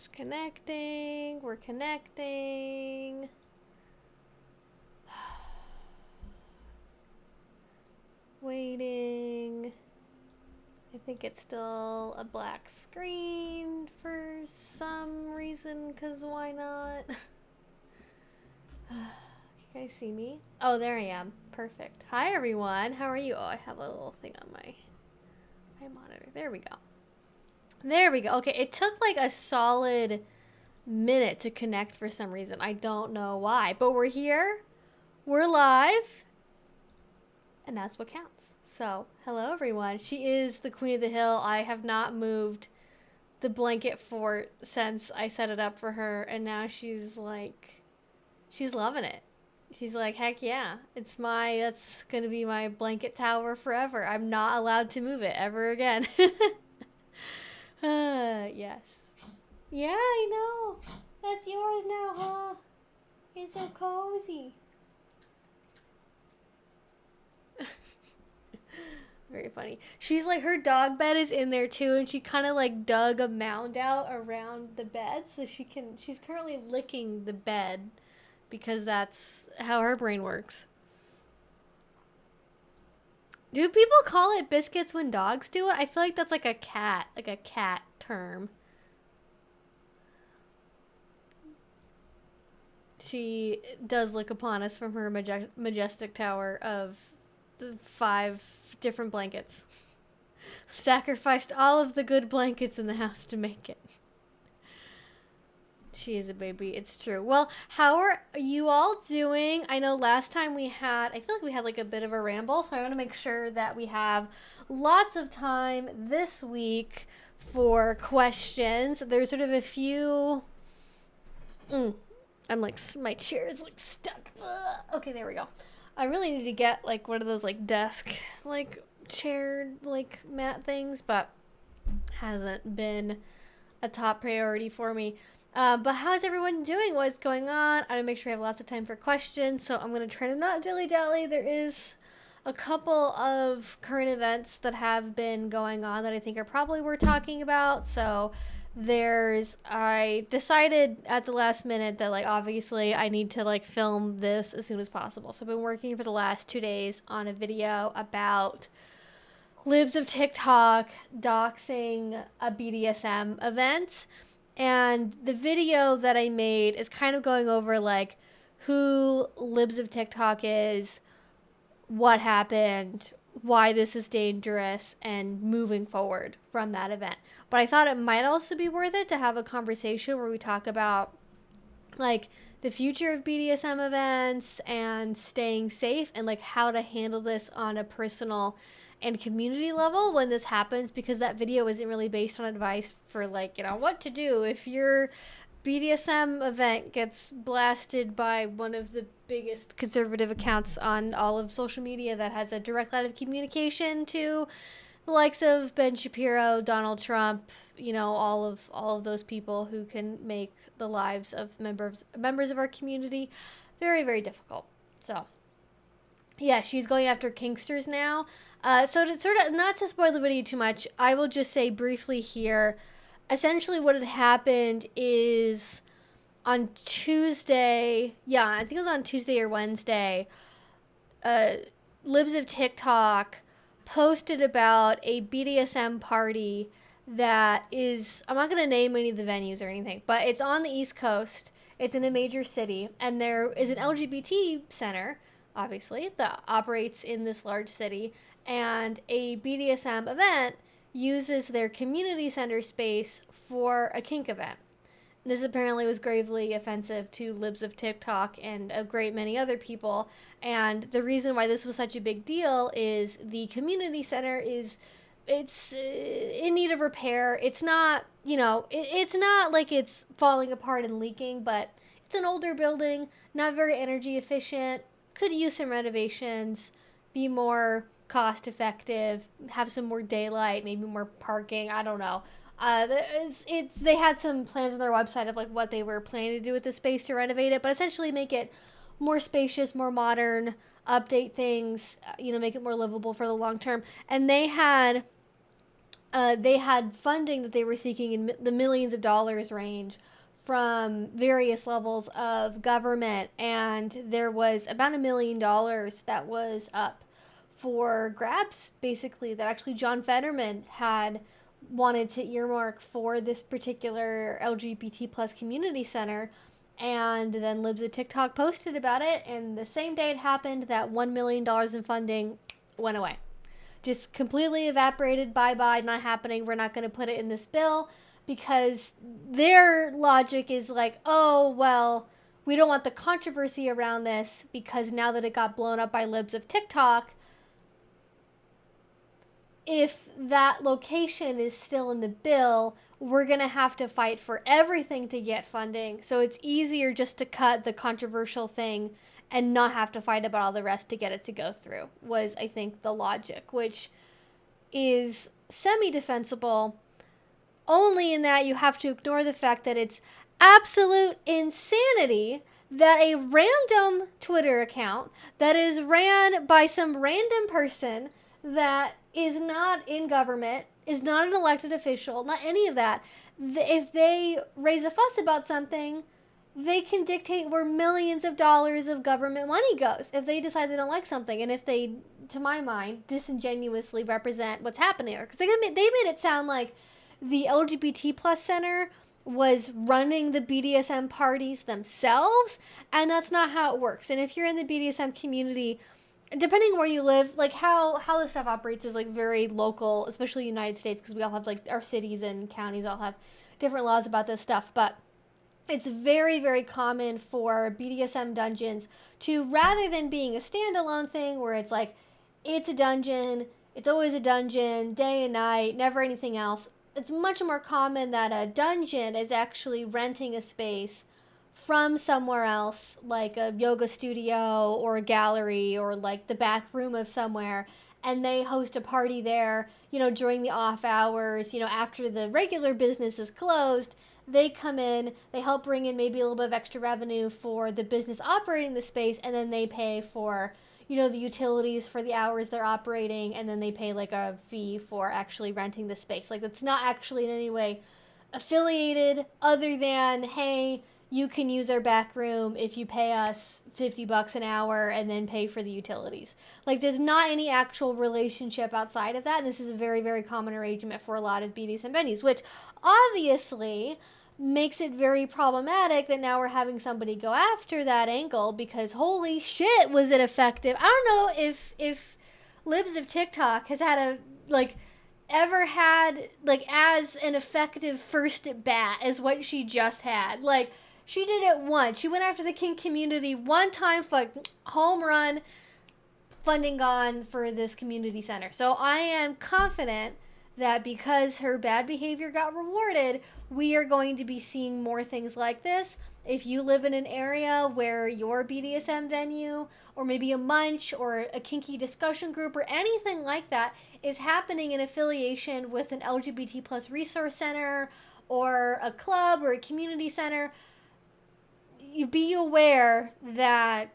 Just connecting. We're connecting. Waiting. I think it's still a black screen for some reason, because why not? Can you guys see me? Oh, there I am. Perfect. Hi, everyone. How are you? Oh, I have a little thing on my monitor. There we go. There we go. Okay, it took like a solid minute to connect for some reason. I don't know why, but we're here. We're live. And that's what counts. So, hello everyone. She is the queen of the hill. I have not moved the blanket fort since I set it up for her, and now she's like, she's loving it. She's like, heck yeah, that's gonna be my blanket tower forever. I'm not allowed to move it ever again. Yes. Yeah, I know. That's yours now, huh? It's so cozy. Very funny. She's like, her dog bed is in there too, and she kind of like dug a mound out around the bed so she's currently licking the bed because that's how her brain works. Do people call it biscuits when dogs do it? I feel like that's like a cat term. She does look upon us from her majestic tower of 5 different blankets. Sacrificed all of the good blankets in the house to make it. She is a baby. It's true. Well, how are you all doing? I know last time I feel like we had like a bit of a ramble, so I want to make sure that we have lots of time this week for questions. There's sort of a few... I'm like, my chair is like stuck. Ugh. Okay, there we go. I really need to get like one of those like desk, like chair, like mat things, but hasn't been a top priority for me. But how's everyone doing? What's going on? I want to make sure we have lots of time for questions, so I'm going to try to not dilly-dally. There is a couple of current events that have been going on that I think are probably worth talking about. So I decided at the last minute that like obviously I need to like film this as soon as possible. So I've been working for the last 2 days on a video about Libs of TikTok doxing a BDSM event. And the video that I made is kind of going over like who Libs of TikTok is, what happened, why this is dangerous, and moving forward from that event. But I thought it might also be worth it to have a conversation where we talk about like the future of BDSM events and staying safe and like how to handle this on a personal and community level when this happens, because that video isn't really based on advice for like, you know, what to do if your BDSM event gets blasted by one of the biggest conservative accounts on all of social media that has a direct line of communication to the likes of Ben Shapiro, Donald Trump, you know, all of those people who can make the lives of members of our community very, very difficult. So yeah, she's going after kinksters now. So to sort of, not to spoil the video too much, I will just say briefly here, essentially what had happened is on Tuesday, yeah, I think it was on Tuesday or Wednesday, Libs of TikTok posted about a BDSM party that is, I'm not going to name any of the venues or anything, but it's on the East Coast. It's in a major city, and there is an LGBT center, obviously, that operates in this large city, and a BDSM event uses their community center space for a kink event. This apparently was gravely offensive to Libs of TikTok and a great many other people, and the reason why this was such a big deal is the community center it's in need of repair. It's not, you know, it's not like it's falling apart and leaking, but it's an older building, not very energy efficient, could use some renovations, be more cost effective, have some more daylight, maybe more parking, I don't know. They had some plans on their website of like what they were planning to do with the space to renovate it, but essentially make it more spacious, more modern, update things, you know, make it more livable for the long term. And they had they had funding that they were seeking in the millions of dollars range from various levels of government, and there was about $1 million that was up for grabs, basically, that actually John Fetterman had wanted to earmark for this particular LGBT plus community center. And then Libs of TikTok posted about it, and the same day it happened, that $1 million in funding went away. Just completely evaporated, bye-bye, not happening, we're not going to put it in this bill, because their logic is like, oh, well, we don't want the controversy around this, because now that it got blown up by Libs of TikTok, if that location is still in the bill, we're going to have to fight for everything to get funding. So it's easier just to cut the controversial thing and not have to fight about all the rest to get it to go through, was, I think, the logic, which is semi-defensible, only in that you have to ignore the fact that it's absolute insanity that a random Twitter account that is ran by some random person that is not in government, is not an elected official, not any of that, if they raise a fuss about something, they can dictate where millions of dollars of government money goes if they decide they don't like something, and if they, to my mind, disingenuously represent what's happening there. Because they made it sound like the LGBT plus center was running the BDSM parties themselves, and that's not how it works. And if you're in the BDSM community, depending where you live, like how this stuff operates is like very local, especially United States, because we all have, like, our cities and counties all have different laws about this stuff. But it's very, very common for BDSM dungeons to, rather than being a standalone thing where it's like, it's a dungeon, it's always a dungeon, day and night, never anything else, it's much more common that a dungeon is actually renting a space from somewhere else, like a yoga studio or a gallery or like the back room of somewhere, and they host a party there, during the off hours, after the regular business is closed. They come in, they help bring in maybe a little bit of extra revenue for the business operating the space, and then they pay for, the utilities for the hours they're operating, and then they pay like a fee for actually renting the space. Like, that's not actually in any way affiliated, other than, hey, you can use our back room if you pay us $50 an hour and then pay for the utilities. Like, there's not any actual relationship outside of that. And this is a very, very common arrangement for a lot of BDSM venues, which obviously makes it very problematic that now we're having somebody go after that angle, because holy shit, was it effective. I don't know if Libs of TikTok has had ever had as an effective first at bat as what she just had. Like, she did it once. She went after the kink community one time, for home run, funding gone for this community center. So I am confident that because her bad behavior got rewarded, we are going to be seeing more things like this. If you live in an area where your BDSM venue, or maybe a munch, or a kinky discussion group, or anything like that is happening in affiliation with an LGBT plus resource center, or a club, or a community center, you be aware that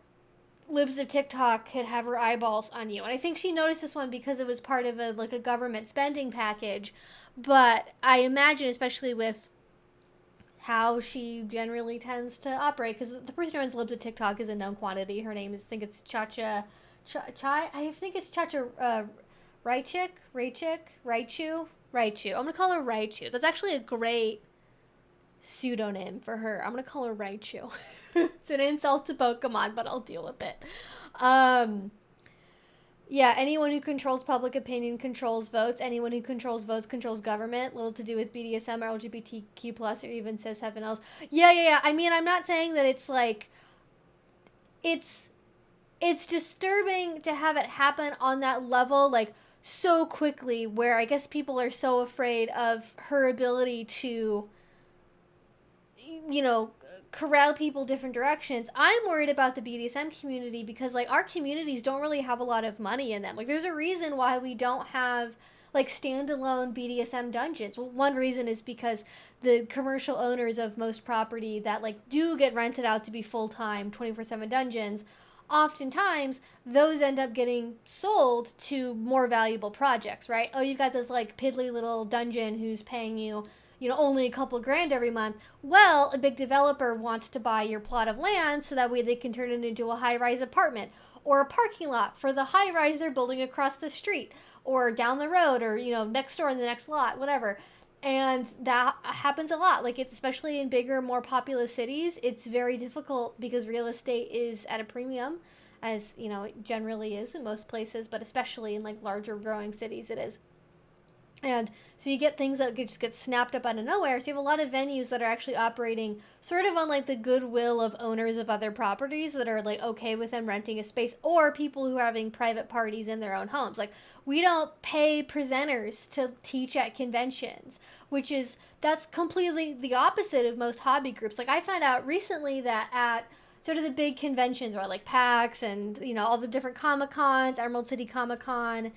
Libs of TikTok could have her eyeballs on you. And I think she noticed this one because it was part of a government spending package. But I imagine, especially with how she generally tends to operate, because the person who runs Libs of TikTok is a known quantity. Her name is, I think it's Chacha, I think it's Chacha Raichu. I'm going to call her Raichu. That's actually a great pseudonym for her. I'm gonna call her Raichu. It's an insult to Pokemon, but I'll deal with it. Yeah, anyone who controls public opinion controls votes. Anyone who controls votes controls government. Little to do with BDSM or LGBTQ plus, or even cis heaven else. Yeah. I mean, I'm not saying that it's like, it's disturbing to have it happen on that level, like, so quickly, where I guess people are so afraid of her ability to, corral people different directions. I'm worried about the BDSM community, because our communities don't really have a lot of money in them. There's a reason why we don't have standalone BDSM dungeons. Well, one reason is because the commercial owners of most property that do get rented out to be full-time 24/7 dungeons oftentimes those end up getting sold to more valuable projects, right? Oh, you've got this like piddly little dungeon who's paying you, only a couple grand every month. Well, a big developer wants to buy your plot of land so that way they can turn it into a high-rise apartment or a parking lot for the high-rise they're building across the street or down the road or, next door in the next lot, whatever. And that happens a lot. Like, it's especially in bigger, more populous cities, it's very difficult because real estate is at a premium, as, it generally is in most places, but especially in like larger growing cities, it is. And so you get things that just get snapped up out of nowhere. So you have a lot of venues that are actually operating sort of on like the goodwill of owners of other properties that are like okay with them renting a space, or people who are having private parties in their own homes. Like, we don't pay presenters to teach at conventions, that's completely the opposite of most hobby groups. Like, I found out recently that at sort of the big conventions, or like PAX and, all the different Comic Cons, Emerald City Comic Con,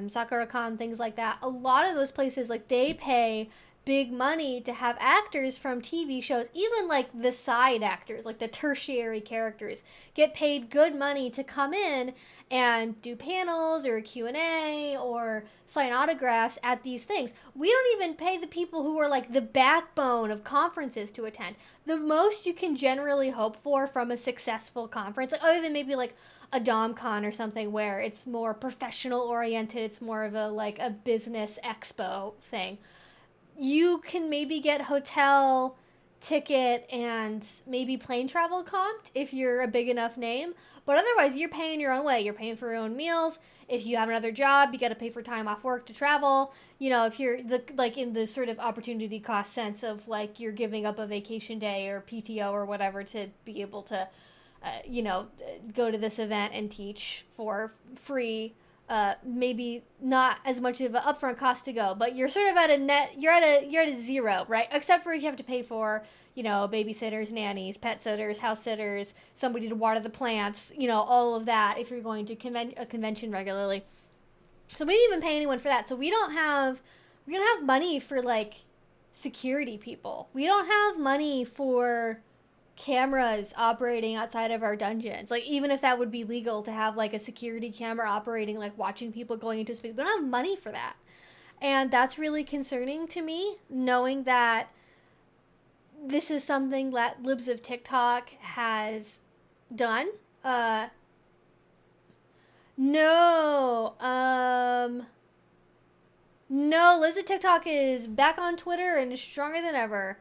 Sakura-con, things like that. A lot of those places, like, they pay big money to have actors from TV shows, even like the side actors, like the tertiary characters, get paid good money to come in and do panels or Q&A or sign autographs at these things. We don't even pay the people who are like the backbone of conferences to attend. The most you can generally hope for from a successful conference, like other than maybe like a DomCon or something where it's more professional oriented, it's more of a business expo thing. You can maybe get hotel, ticket, and maybe plane travel comped if you're a big enough name. But otherwise, you're paying your own way. You're paying for your own meals. If you have another job, you got to pay for time off work to travel. If you're in the sort of opportunity cost sense of like you're giving up a vacation day or PTO or whatever to be able to, go to this event and teach for free. Maybe not as much of an upfront cost to go, but you're sort of at a net, you're at a zero, right? Except for if you have to pay for, babysitters, nannies, pet sitters, house sitters, somebody to water the plants, all of that if you're going to a convention regularly. So we didn't even pay anyone for that. So we don't have money for like security people. We don't have money for cameras operating outside of our dungeons. Like, even if that would be legal to have like a security camera operating, like watching people going into space, we don't have money for that. And that's really concerning to me, knowing that this is something that Libs of TikTok has done. No, Libs of TikTok is back on Twitter and is stronger than ever.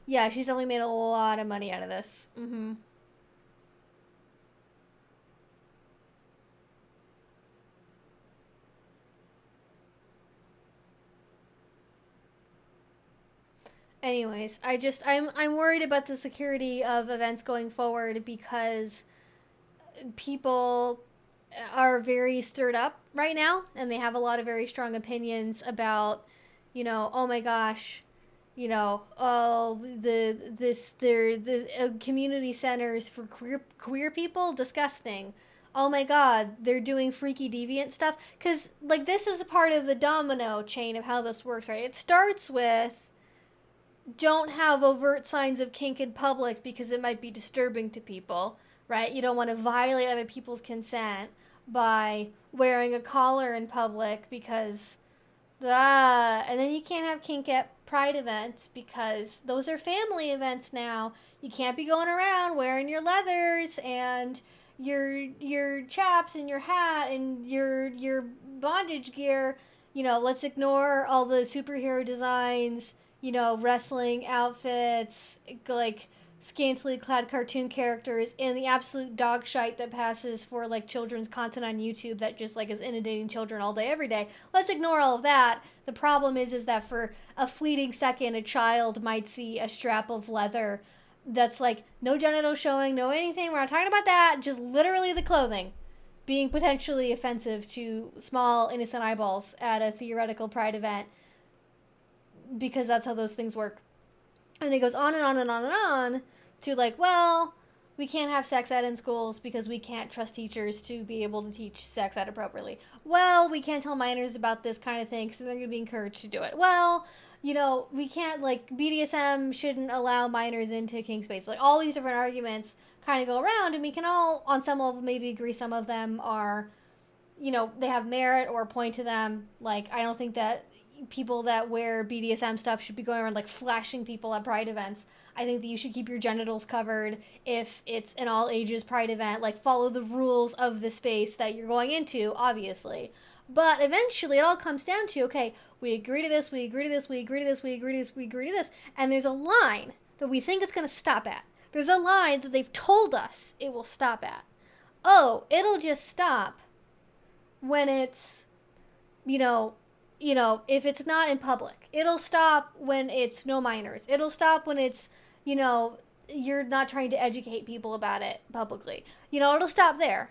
Yeah, she's definitely made a lot of money out of this. Mm-hmm. Anyways, I'm worried about the security of events going forward because people are very stirred up right now and they have a lot of very strong opinions about, oh my gosh, the community centers for queer people, disgusting. Oh my god, they're doing freaky deviant stuff. Because, like, this is a part of the domino chain of how this works, right? It starts with don't have overt signs of kink in public because it might be disturbing to people, right? You don't want to violate other people's consent by wearing a collar in public because and then you can't have kink at pride events because those are family events now. You can't be going around wearing your leathers and your chaps and your hat and your bondage gear. Let's ignore all the superhero designs, wrestling outfits, like scantily clad cartoon characters, and the absolute dog shite that passes for like children's content on YouTube that just like is inundating children all day every day. Let's ignore all of that. The problem is that for a fleeting second a child might see a strap of leather that's like no genital showing, no anything. We're not talking about that, just literally the clothing being potentially offensive to small innocent eyeballs at a theoretical pride event, because that's how those things work. And it goes on and on and on and on to like, well, we can't have sex ed in schools because we can't trust teachers to be able to teach sex ed appropriately. Well, we can't tell minors about this kind of thing because they're going to be encouraged to do it. Well, we can't, like, BDSM shouldn't allow minors into kink space. Like, all these different arguments kind of go around, and we can all, on some level, maybe agree some of them are, they have merit or a point to them. Like, I don't think that people that wear BDSM stuff should be going around, like, flashing people at pride events. I think that you should keep your genitals covered if it's an all ages pride event. Like, follow the rules of the space that you're going into, obviously. But eventually it all comes down to, okay, we agree to this, we agree to this, we agree to this, we agree to this, we agree to this. And there's a line that we think it's going to stop at. There's a line that they've told us it will stop at. Oh, it'll just stop when it's, if it's not in public. It'll stop when it's no minors. It'll stop when it's, you're not trying to educate people about it publicly. It'll stop there.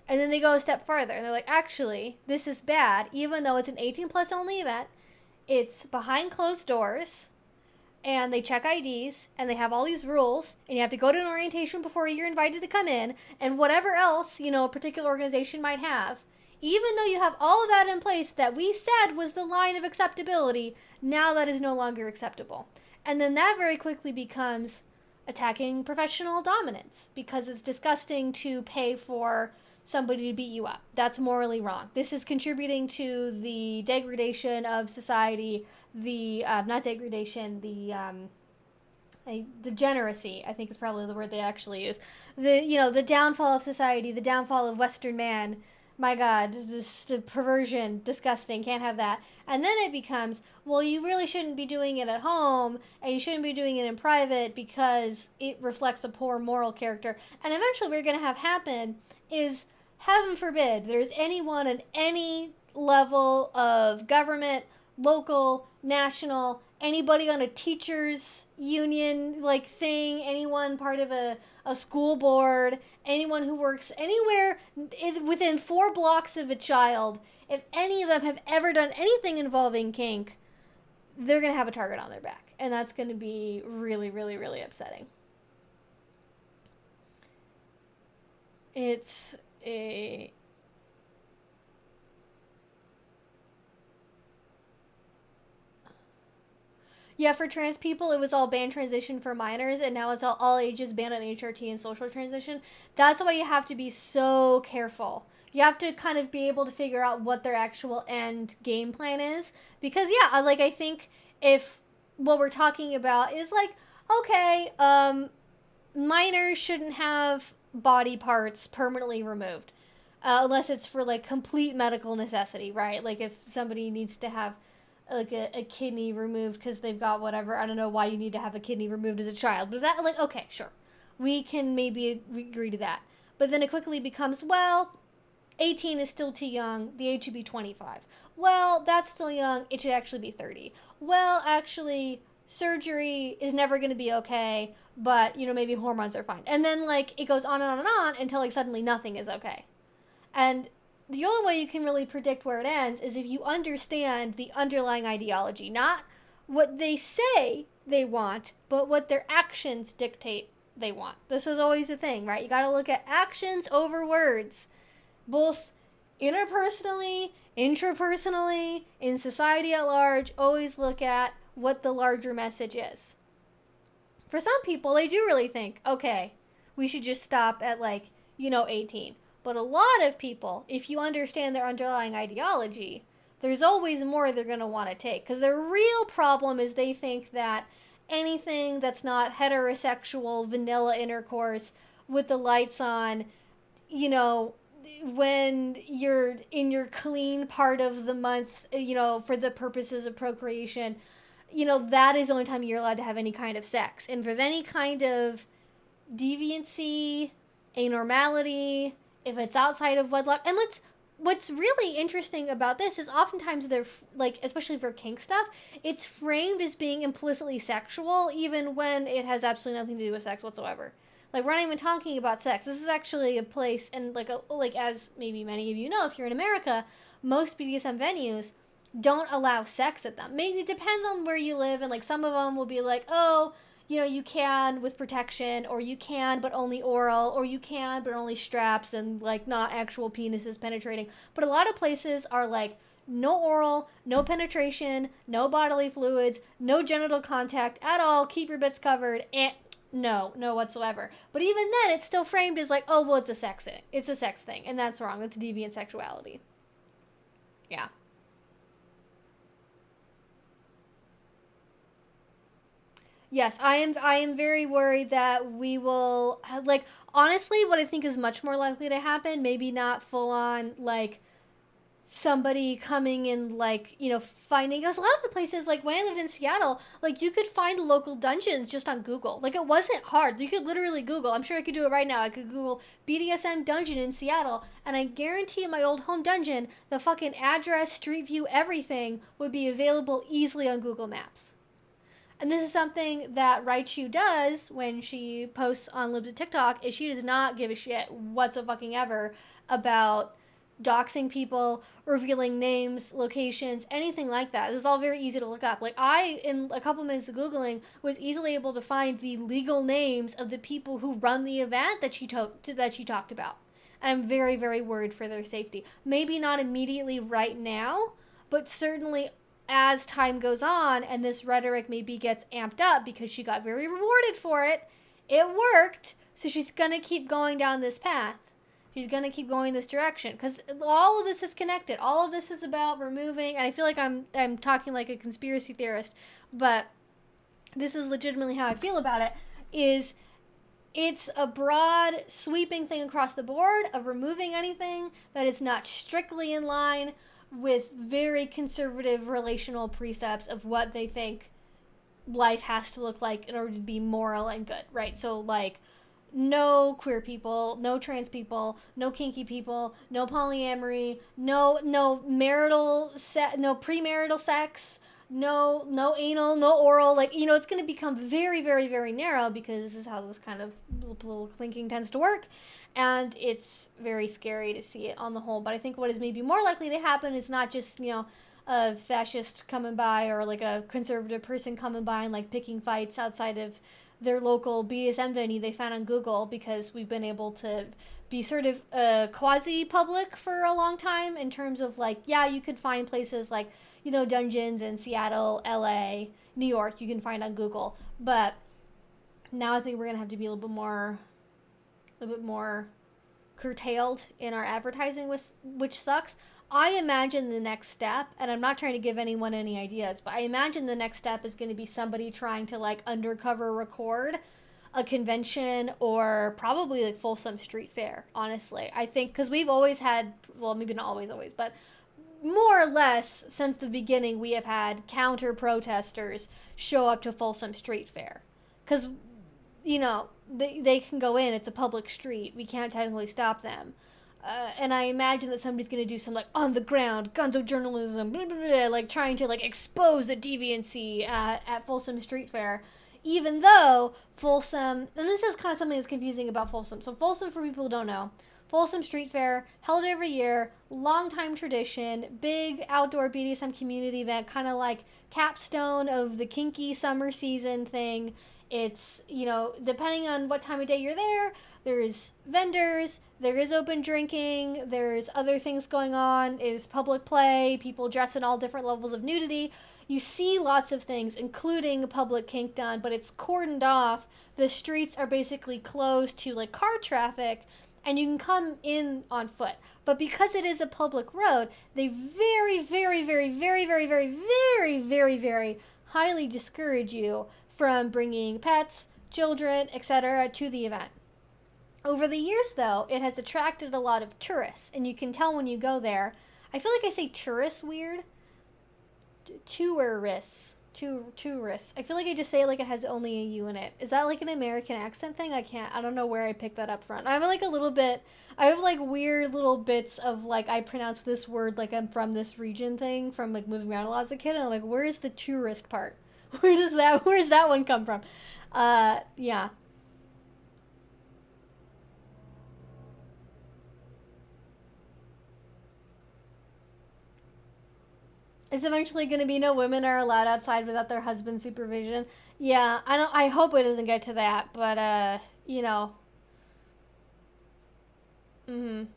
And then they go a step farther. And they're like, actually, this is bad. Even though it's an 18 plus only event, it's behind closed doors. And they check IDs. And they have all these rules. And you have to go to an orientation before you're invited to come in. And whatever else, a particular organization might have. Even though you have all of that in place that we said was the line of acceptability, now that is no longer acceptable. And then that very quickly becomes attacking professional dominance, because it's disgusting to pay for somebody to beat you up. That's morally wrong. This is contributing to the degradation of society, not degradation, the degeneracy, I think is probably the word they actually use. The downfall of society, the downfall of Western man. My God, the perversion, disgusting, can't have that. And then it becomes, well, you really shouldn't be doing it at home, and you shouldn't be doing it in private because it reflects a poor moral character. And eventually what you're going to have happen is, heaven forbid, there's anyone in any level of government, local, national, anybody on a teachers union like thing, anyone part of a school board, anyone who works anywhere within 4 blocks of a child, if any of them have ever done anything involving kink, they're going to have a target on their back. And that's going to be really, really, really upsetting. It's a... Yeah, for trans people, it was all banned transition for minors, and now it's all ages banned on HRT and social transition. That's why you have to be so careful. You have to kind of be able to figure out what their actual end game plan is. Because, yeah, I think if what we're talking about is like, okay, minors shouldn't have body parts permanently removed. Unless it's for, like, complete medical necessity, right? Like, if somebody needs to have like a kidney removed because they've got whatever. I don't know why you need to have a kidney removed as a child. But that, like, okay, sure. We can maybe agree to that. But then it quickly becomes, well, 18 is still too young. The age should be 25. Well, that's still young. It should actually be 30. Well, actually, surgery is never going to be okay. But, maybe hormones are fine. And then, like, it goes on and on and on until, like, suddenly nothing is okay. And the only way you can really predict where it ends is if you understand the underlying ideology. Not what they say they want, but what their actions dictate they want. This is always the thing, right? You got to look at actions over words. Both interpersonally, intrapersonally, in society at large, always look at what the larger message is. For some people, they do really think, okay, we should just stop at 18. But a lot of people, if you understand their underlying ideology, there's always more they're going to want to take. Because their real problem is they think that anything that's not heterosexual, vanilla intercourse with the lights on, when you're in your clean part of the month, for the purposes of procreation, that is the only time you're allowed to have any kind of sex. And if there's any kind of deviancy, anormality, if it's outside of wedlock, and what's really interesting about this is oftentimes they're, especially for kink stuff, it's framed as being implicitly sexual, even when it has absolutely nothing to do with sex whatsoever. Like, we're not even talking about sex. This is actually a place, and as maybe many of you know, if you're in America, most BDSM venues don't allow sex at them. Maybe it depends on where you live, and some of them will be like, oh, you know, you can with protection, or you can but only oral, or you can but only straps and like not actual penises penetrating. But a lot of places are like, no oral, no penetration, no bodily fluids, no genital contact at all, keep your bits covered, and no whatsoever. But even then, it's still framed as like, oh, well, it's a sex thing. It's a sex thing, and that's wrong. That's deviant sexuality. Yeah. Yes, I am very worried that we will, like, honestly, what I think is much more likely to happen, maybe not full on like somebody coming and like, you know, finding, because a lot of the places, like when I lived in Seattle, like you could find the local dungeons just on Google. Like it wasn't hard. You could literally Google. I'm sure I could do it right now. I could Google BDSM dungeon in Seattle, and I guarantee in my old home dungeon, the fucking address, street view, everything would be available easily on Google Maps. And this is something that Raichu does when she posts on Libs and TikTok, is she does not give a shit whatsoever about doxing people, revealing names, locations, anything like that. This is all very easy to look up. Like I, in a couple minutes of Googling, was easily able to find the legal names of the people who run the event that she talked about. And I'm very, very worried for their safety. Maybe not immediately right now, but certainly as time goes on and this rhetoric maybe gets amped up because she got very rewarded for it, it worked, so she's gonna keep going down this path. She's gonna keep going this direction because all of this is connected. All of this is about removing, and I feel like I'm talking like a conspiracy theorist, but this is legitimately how I feel about it. Is it's a broad, sweeping thing across the board of removing anything that is not strictly in line with very conservative relational precepts of what they think life has to look like in order to be moral and good, right? So, like, no queer people, no trans people, no kinky people, no polyamory, no no premarital sex, no anal, no oral. Like, you know, it's going to become very, very, very narrow because this is how this kind of political thinking tends to work, and it's very scary to see it on the whole. But I think what is maybe more likely to happen is not just, you know, a fascist coming by or like a conservative person coming by and like picking fights outside of their local BDSM venue they found on Google, because we've been able to be sort of quasi-public for a long time in terms of like, yeah, you could find places like, you know, dungeons in Seattle, LA, New York, you can find on Google. But now I think we're going to have to be a little bit more curtailed in our advertising, which sucks. I imagine the next step, and I'm not trying to give anyone any ideas, but I imagine the next step is going to be somebody trying to like undercover record a convention or probably like Folsom Street Fair, honestly. I think because we've always had, well, maybe not always, but more or less since the beginning, we have had counter protesters show up to Folsom Street Fair. Because, you know, they can go in, it's a public street, we can't technically stop them. And I imagine that somebody's going to do some like on the ground gonzo journalism, blah, blah, blah, like trying to like expose the deviancy at Folsom Street Fair. Even though Folsom, and this is kind of something that's confusing about Folsom. So Folsom, for people who don't know, Folsom Street Fair, held every year, long time tradition, big outdoor BDSM community event, kind of like capstone of the kinky summer season thing. It's, you know, depending on what time of day you're there, there's vendors, there is open drinking, there's other things going on, is public play, people dress in all different levels of nudity. You see lots of things, including public kink done, but it's cordoned off. The streets are basically closed to like car traffic, and you can come in on foot. But because it is a public road, they very, very, very, very, very, very, very, very, very highly discourage you from bringing pets, children, etc. to the event. Over the years, though, it has attracted a lot of tourists, and you can tell when you go there. I feel like I say tourists weird. Tourists. Tourists. I feel like I just say it like it has only a U in it. Is that like an American accent thing? I don't know where I picked that up from. I have like a little bit, I have like weird little bits of like, I pronounce this word like I'm from this region thing from like moving around a lot as a kid, and I'm like, where is the tourist part? Where's that one come from? Yeah. It's eventually going to be no women are allowed outside without their husband's supervision. Yeah, I hope it doesn't get to that, but you know. Mhm.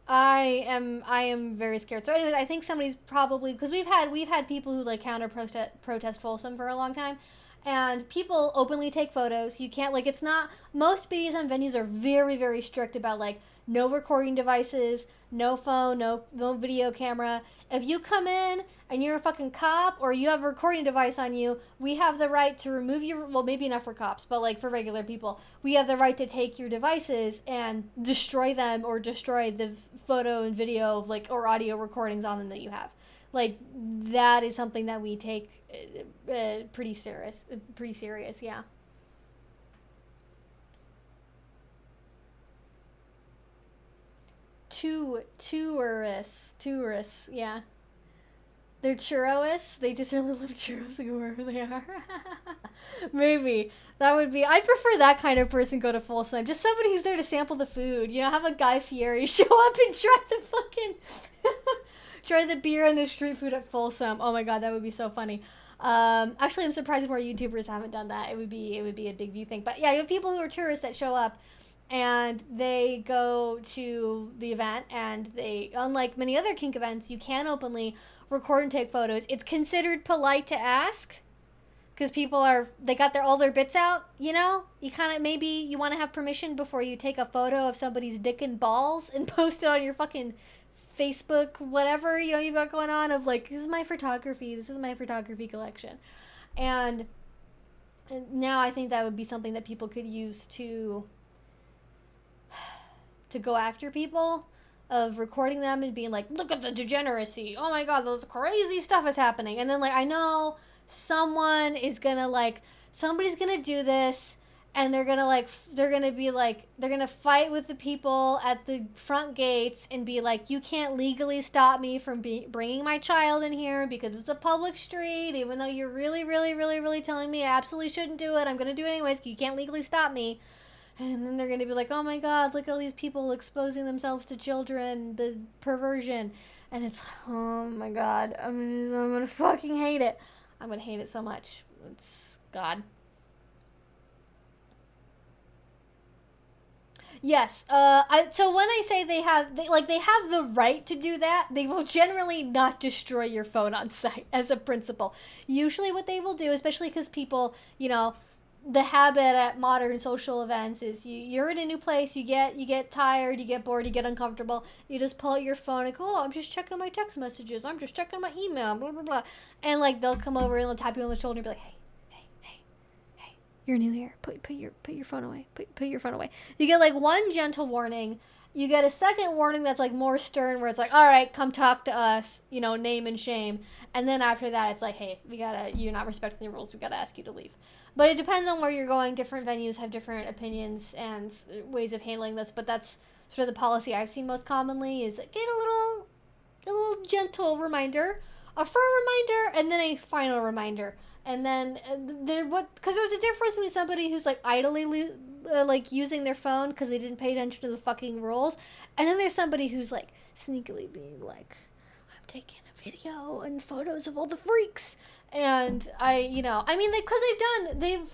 I am very scared. So anyways, I think somebody's probably because we've had people who like counter protest Folsom for a long time, and people openly take photos. You can't like it's not most BDSM venues are very strict about like no recording devices, no phone, no video camera. If you come in and you're a fucking cop or you have a recording device on you, we have the right to remove your well maybe not for cops, but like for regular people, we have the right to take your devices and destroy them or destroy the photo and video of like or audio recordings on them that you have. Like that is something that we take pretty serious, yeah. Tourists, yeah. They're churroists. They just really love churros wherever they are. Maybe that would be. I'd prefer that kind of person go to Folsom. Just somebody who's there to sample the food. You know, have a Guy Fieri show up and try the fucking try the beer and the street food at Folsom. Oh my god, that would be so funny. Actually, I'm surprised more YouTubers haven't done that. It would be a big view thing. But yeah, you have people who are tourists that show up and they go to the event and they unlike many other kink events you can openly record and take photos. It's considered polite to ask because people are they got all their bits out, you know. You kind of maybe you want to have permission before you take a photo of somebody's dick and balls and post it on your fucking Facebook whatever you know you've got going on of like this is my photography collection. And now I think that would be something that people could use to go after people of recording them and being like, look at the degeneracy. Oh my god, those crazy stuff is happening. And then like I know somebody's gonna do this and they're gonna fight with the people at the front gates and be like, you can't legally stop me from bringing my child in here because it's a public street, even though you're really telling me I absolutely shouldn't do it. I'm gonna do it anyways because you can't legally stop me. And then they're going to be like, oh my god, look at all these people exposing themselves to children, the perversion. And it's like, oh my god, I'm going to fucking hate it. I'm going to hate it so much. It's god. Yes. So when I say they have the right to do that, they will generally not destroy your phone on site as a principle. Usually what they will do, especially because people, you know, the habit at modern social events is you're in a new place, you get tired, you get bored, you get uncomfortable, you just pull out your phone and go, oh, I'm just checking my text messages, I'm just checking my email, blah blah blah, and like they'll come over and they'll tap you on the shoulder and be like, hey, you're new here, put your phone away, put your phone away. You get like one gentle warning, you get a second warning that's like more stern where it's like, all right, come talk to us, you know, name and shame, and then after that it's like, hey, you're not respecting the rules, we gotta ask you to leave. But it depends on where you're going. Different venues have different opinions and ways of handling this. But that's sort of the policy I've seen most commonly is get a little gentle reminder, a firm reminder, and then a final reminder. And then because there's a difference between somebody who's like idly like using their phone because they didn't pay attention to the fucking rules, and then there's somebody who's like sneakily being like, I'm taking a video and photos of all the freaks. And I mean, because they've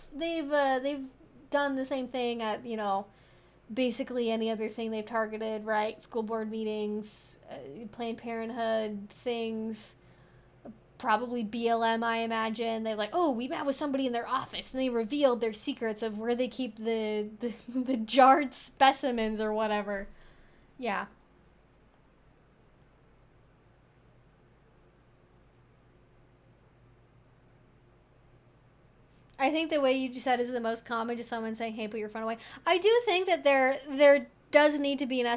done the same thing at, you know, basically any other thing they've targeted, right? School board meetings, Planned Parenthood things, probably BLM, I imagine. They're like, oh, we met with somebody in their office, and they revealed their secrets of where they keep the jarred specimens or whatever. Yeah. I think the way you just said is the most common, just someone saying, hey, put your phone away. I do think that there does need to be an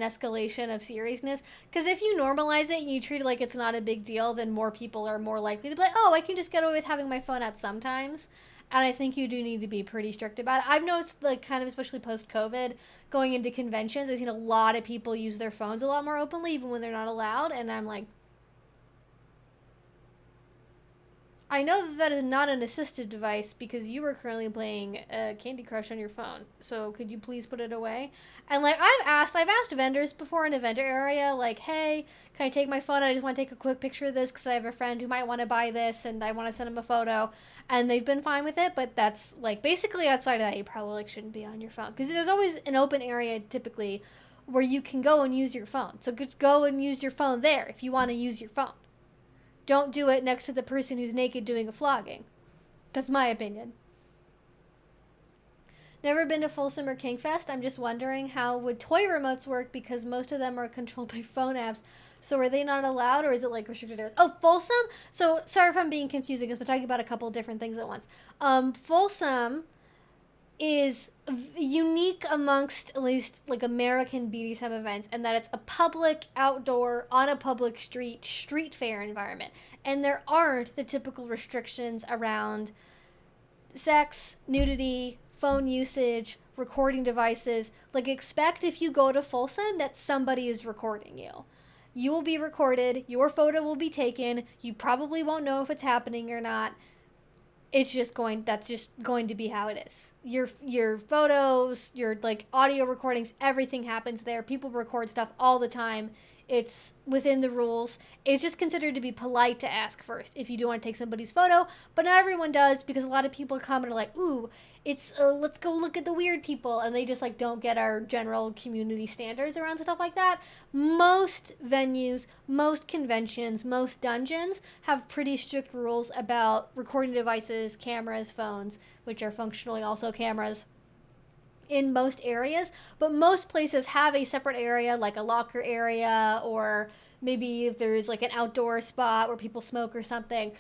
escalation of seriousness, because if you normalize it and you treat it like it's not a big deal, then more people are more likely to be like, oh, I can just get away with having my phone out sometimes. And I think you do need to be pretty strict about it. I've noticed, like, kind of especially post-COVID, going into conventions, I've seen a lot of people use their phones a lot more openly, even when they're not allowed, and I'm like, I know that that is not an assistive device because you were currently playing Candy Crush on your phone. So could you please put it away? And like I've asked vendors before in a vendor area, like, hey, can I take my phone? I just want to take a quick picture of this because I have a friend who might want to buy this and I want to send him a photo. And they've been fine with it, but that's like basically outside of that, you probably like shouldn't be on your phone because there's always an open area typically where you can go and use your phone. So go and use your phone there if you want to use your phone. Don't do it next to the person who's naked doing a flogging. That's my opinion. Never been to Folsom or Kink Fest. I'm just wondering how would toy remotes work because most of them are controlled by phone apps. So are they not allowed or is it like restricted areas? Oh, Folsom? So sorry if I'm being confusing because we're talking about a couple different things at once. Folsom is unique amongst at least like American BDSM events and that it's a public outdoor on a public street fair environment and there aren't the typical restrictions around sex, nudity, phone usage, recording devices. Like expect if you go to Folsom that somebody is recording you. You will be recorded, your photo will be taken, you probably won't know if it's happening or not. That's just going to be how it is. Your photos, your like audio recordings, everything happens there. People record stuff all the time. It's within the rules. It's just considered to be polite to ask first if you do want to take somebody's photo, but not everyone does because a lot of people come and are like, ooh, it's let's go look at the weird people, and they just like don't get our general community standards around stuff like that. Most venues, most conventions, most dungeons have pretty strict rules about recording devices, cameras, phones, which are functionally also cameras in most areas, but most places have a separate area like a locker area or maybe if there's like an outdoor spot where people smoke or something,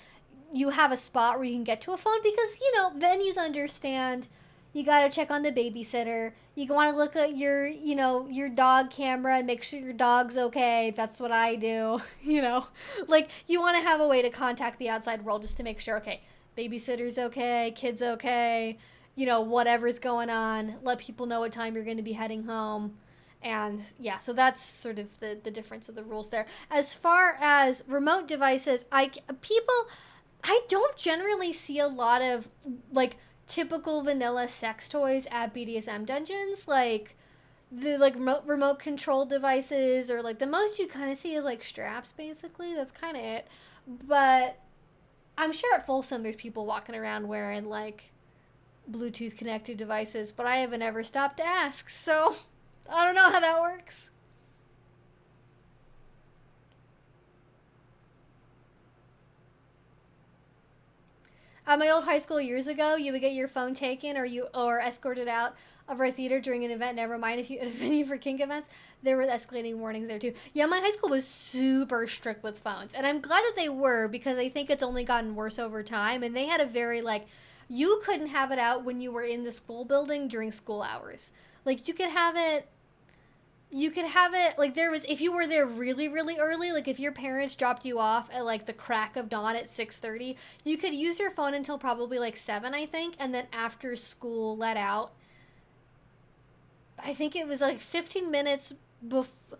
you have a spot where you can get to a phone because, you know, venues understand you got to check on the babysitter. You want to look at your, you know, your dog camera and make sure your dog's okay. That's what I do, you know. Like you want to have a way to contact the outside world just to make sure, okay, babysitter's okay, kid's okay, you know, whatever's going on, let people know what time you're going to be heading home. And yeah, so that's sort of the difference of the rules there. As far as remote devices, I don't generally see a lot of like typical vanilla sex toys at BDSM dungeons. Like the like remote control devices or like the most you kind of see is like straps basically. That's kind of it. But I'm sure at Folsom there's people walking around wearing like Bluetooth connected devices, but I haven't ever stopped to ask, so I don't know how that works. At my old high school years ago, you would get your phone taken or escorted out of our theater during an event. Never mind if you at a venue for kink events, there were escalating warnings there too. Yeah, my high school was super strict with phones, and I'm glad that they were because I think it's only gotten worse over time. And they had a very like, you couldn't have it out when you were in the school building during school hours. Like you could have it like there was if you were there really really early, like if your parents dropped you off at like the crack of dawn at 6:30, you could use your phone until probably like 7, I think, and then after school let out. I think it was like 15 minutes before,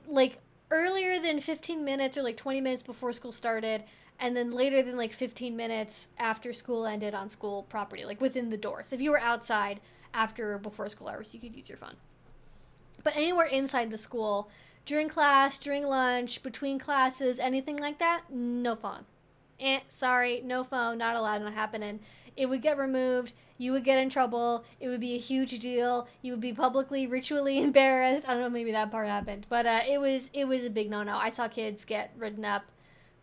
like earlier than 15 minutes or like 20 minutes before school started, and then later than like 15 minutes after school ended on school property, like within the doors. If you were outside after or before school hours, you could use your phone. But anywhere inside the school, during class, during lunch, between classes, anything like that, no phone. Sorry, no phone, not allowed, not happening. It would get removed. You would get in trouble. It would be a huge deal. You would be publicly, ritually embarrassed. I don't know, maybe that part happened, but it was a big no-no. I saw kids get written up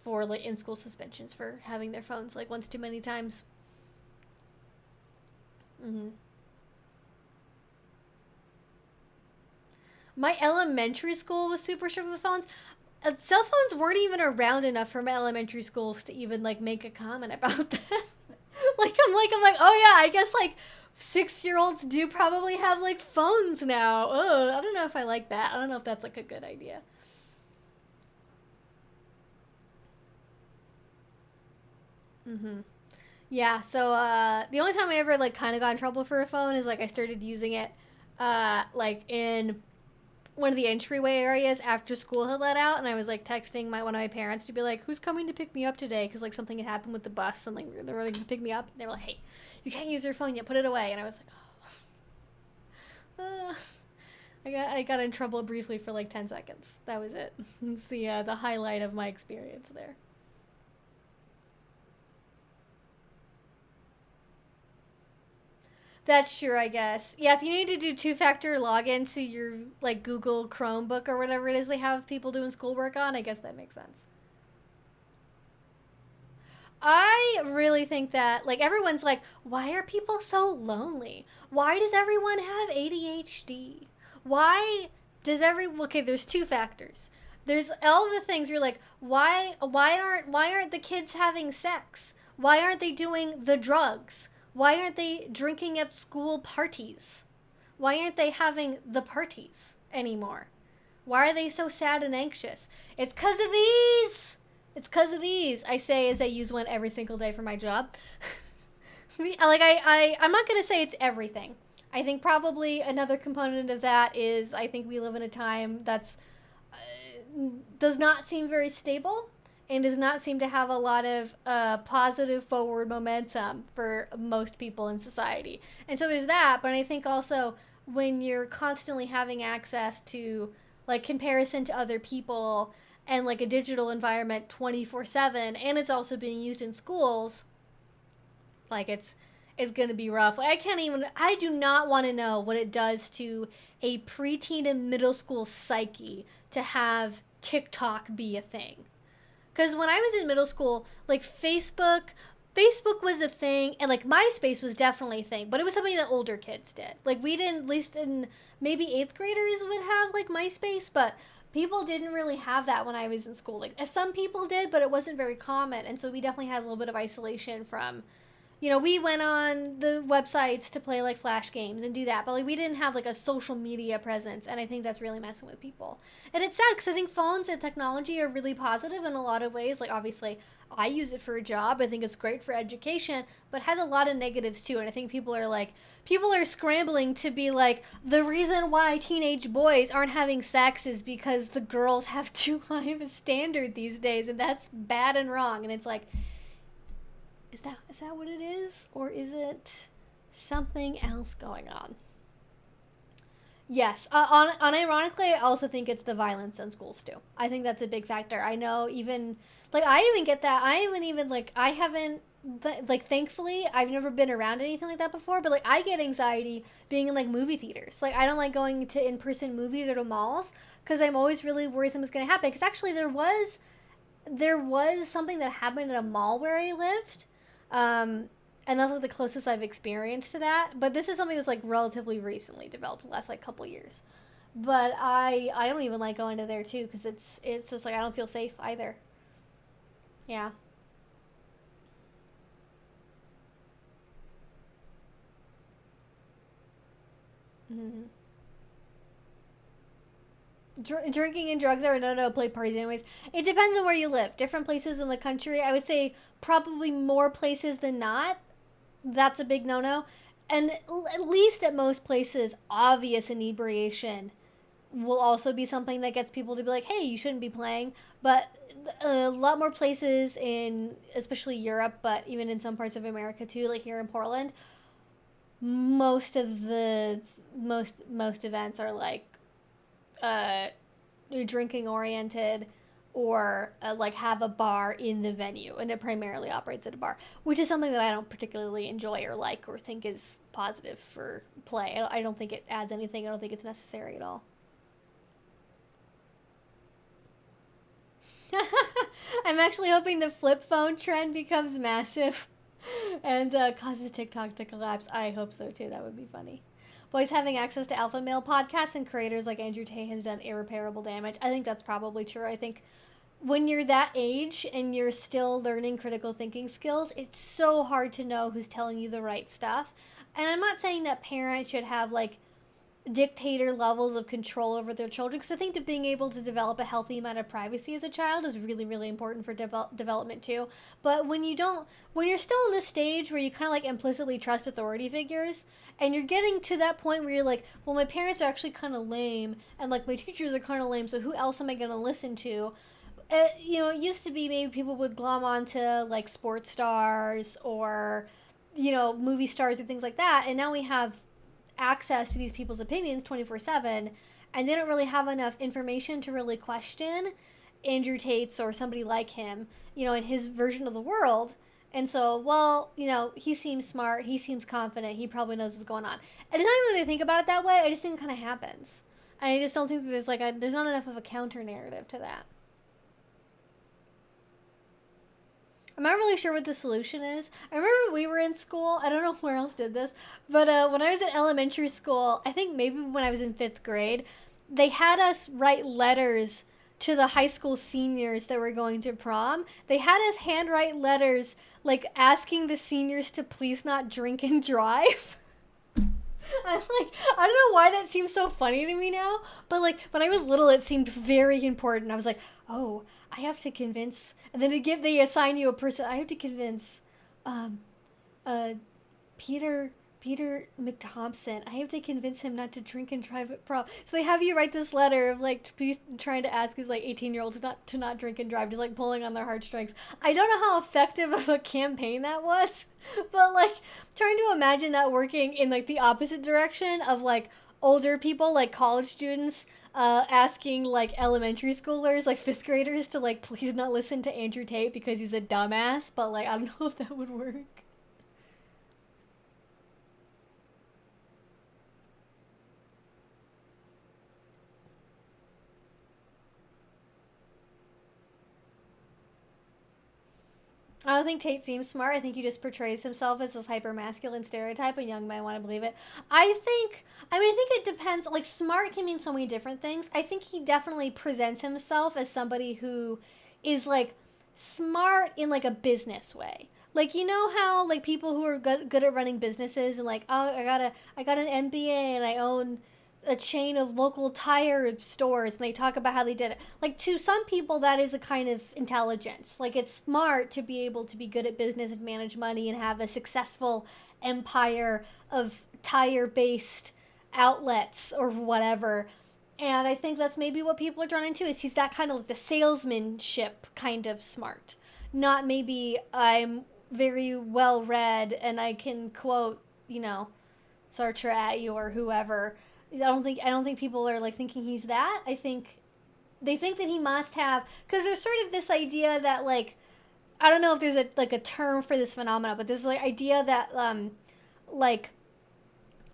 for like in-school suspensions for having their phones like once too many times. Mm-hmm. My elementary school was super strict with phones. Cell phones weren't even around enough for my elementary schools to even like make a comment about that. I'm like, oh yeah, I guess like 6-year-olds do probably have like phones now. Oh, I don't know if I like that. I don't know if that's like a good idea. Mm-hmm. Yeah, so the only time I ever like kind of got in trouble for a phone is like I started using it like in one of the entryway areas after school had let out, and I was like texting one of my parents to be like, who's coming to pick me up today, because like something had happened with the bus and like they're running to pick me up, and they were like, hey, you can't use your phone yet, put it away. And I was like, oh. I got in trouble briefly for like 10 seconds. That was it. It's the highlight of my experience there. That's true, I guess. Yeah, if you need to do two-factor login to your like Google Chromebook or whatever it is they have people doing schoolwork on, I guess that makes sense. I really think that like everyone's like, why are people so lonely? Why does everyone have ADHD? Why does okay, there's two factors. There's all the things you're like, why aren't the kids having sex? Why aren't they doing the drugs? Why aren't they drinking at school parties? Why aren't they having the parties anymore? Why are they so sad and anxious? It's because of these. It's because of these. I say as I use one every single day for my job. I'm not going to say it's everything. I think probably another component of that is I think we live in a time that's does not seem very stable and does not seem to have a lot of positive forward momentum for most people in society. And so there's that, but I think also when you're constantly having access to like comparison to other people and like a digital environment 24/7, and it's also being used in schools, like it's going to be rough. Like I do not want to know what it does to a preteen and middle school psyche to have TikTok be a thing. Because when I was in middle school, like Facebook was a thing, and like MySpace was definitely a thing, but it was something that older kids did. Like we didn't, at least in maybe 8th graders would have like MySpace, but people didn't really have that when I was in school. Like some people did, but it wasn't very common, and so we definitely had a little bit of isolation from, we went on the websites to play like flash games and do that, but like we didn't have like a social media presence, and I think that's really messing with people. And it's sad because I think phones and technology are really positive in a lot of ways. Like obviously I use it for a job. I think it's great for education, but it has a lot of negatives too. And I think people are scrambling to be like, the reason why teenage boys aren't having sex is because the girls have too high of a standard these days, and that's bad and wrong. And it's like, is that what it is? Or is it something else going on? Yes. Unironically, I also think it's the violence in schools too. I think that's a big factor. I know even, like, I even get that. I haven't, like, thankfully, I've never been around anything like that before, but, like, I get anxiety being in, like, movie theaters. Like, I don't like going to in-person movies or to malls because I'm always really worried something's going to happen. Because actually there was something that happened at a mall where I lived. And that's like the closest I've experienced to that. But this is something that's like relatively recently developed in the last like couple years. But I don't even like going to there too because it's just like I don't feel safe either. Yeah. Mm-hmm. Drinking and drugs are a no-no. Play parties anyways. It depends on where you live. Different places in the country, I would say probably more places than not. That's a big no-no. And at least at most places, obvious inebriation will also be something that gets people to be like, hey, you shouldn't be playing. But a lot more places in, especially Europe, but even in some parts of America too, like here in Portland, most of the most events are like uh, drinking oriented, or like have a bar in the venue, and it primarily operates at a bar, which is something that I don't particularly enjoy or like or think is positive for play. I don't think it adds anything. I don't think it's necessary at all. I'm actually hoping the flip phone trend becomes massive and causes TikTok to collapse. I hope so too. That would be funny. Boys having access to alpha male podcasts and creators like Andrew Tate has done irreparable damage. I think that's probably true. I think when you're that age and you're still learning critical thinking skills, it's so hard to know who's telling you the right stuff. And I'm not saying that parents should have like dictator levels of control over their children, because I think that being able to develop a healthy amount of privacy as a child is really, really important for development too. But when you're still in this stage where you kind of like implicitly trust authority figures, and you're getting to that point where you're like, well, my parents are actually kind of lame, and like my teachers are kind of lame, so who else am I going to listen to? It used to be maybe people would glom onto like sports stars or, movie stars or things like that, and now we have access to these people's opinions 24/7, and they don't really have enough information to really question Andrew Tate's or somebody like him, in his version of the world. And so, well, he seems smart, he seems confident, he probably knows what's going on. And it's not even that I think about it that way, I just think it kind of happens. And I just don't think that there's not enough of a counter narrative to that. I'm not really sure what the solution is. I remember when we were in school, I don't know where else did this, but when I was in elementary school, I think maybe when I was in 5th grade, they had us write letters to the high school seniors that were going to prom. They had us handwrite letters, like asking the seniors to please not drink and drive. I'm like, I don't know why that seems so funny to me now, but like when I was little, it seemed very important. I was like, oh, I have to convince, and then they assign you a person. I have to convince, Peter McThompson. I have to convince him not to drink and drive at prom. So they have you write this letter of like trying to ask these like 18-year-olds not drink and drive, just like pulling on their heartstrings. I don't know how effective of a campaign that was, but like trying to imagine that working in like the opposite direction of like older people, like college students, asking like elementary schoolers, like 5th graders, to like please not listen to Andrew Tate because he's a dumbass. But like I don't know if that would work. I don't think Tate seems smart. I think he just portrays himself as this hyper masculine stereotype, and young men want to believe it. I think it depends. Like, smart can mean so many different things. I think he definitely presents himself as somebody who is, like, smart in, like, a business way. Like, you know how, like, people who are good at running businesses and, like, oh, I got an MBA and I own a chain of local tire stores, and they talk about how they did it. Like, to some people, that is a kind of intelligence. Like, it's smart to be able to be good at business and manage money and have a successful empire of tire-based outlets or whatever. And I think that's maybe what people are drawn into, is he's that kind of like the salesmanship kind of smart. Not maybe I'm very well read and I can quote, Sartre at you or whoever. I don't think people are like thinking he's that. I think they think that he must have, because there's sort of this idea that like, I don't know if there's a term for this phenomena, but this like idea that like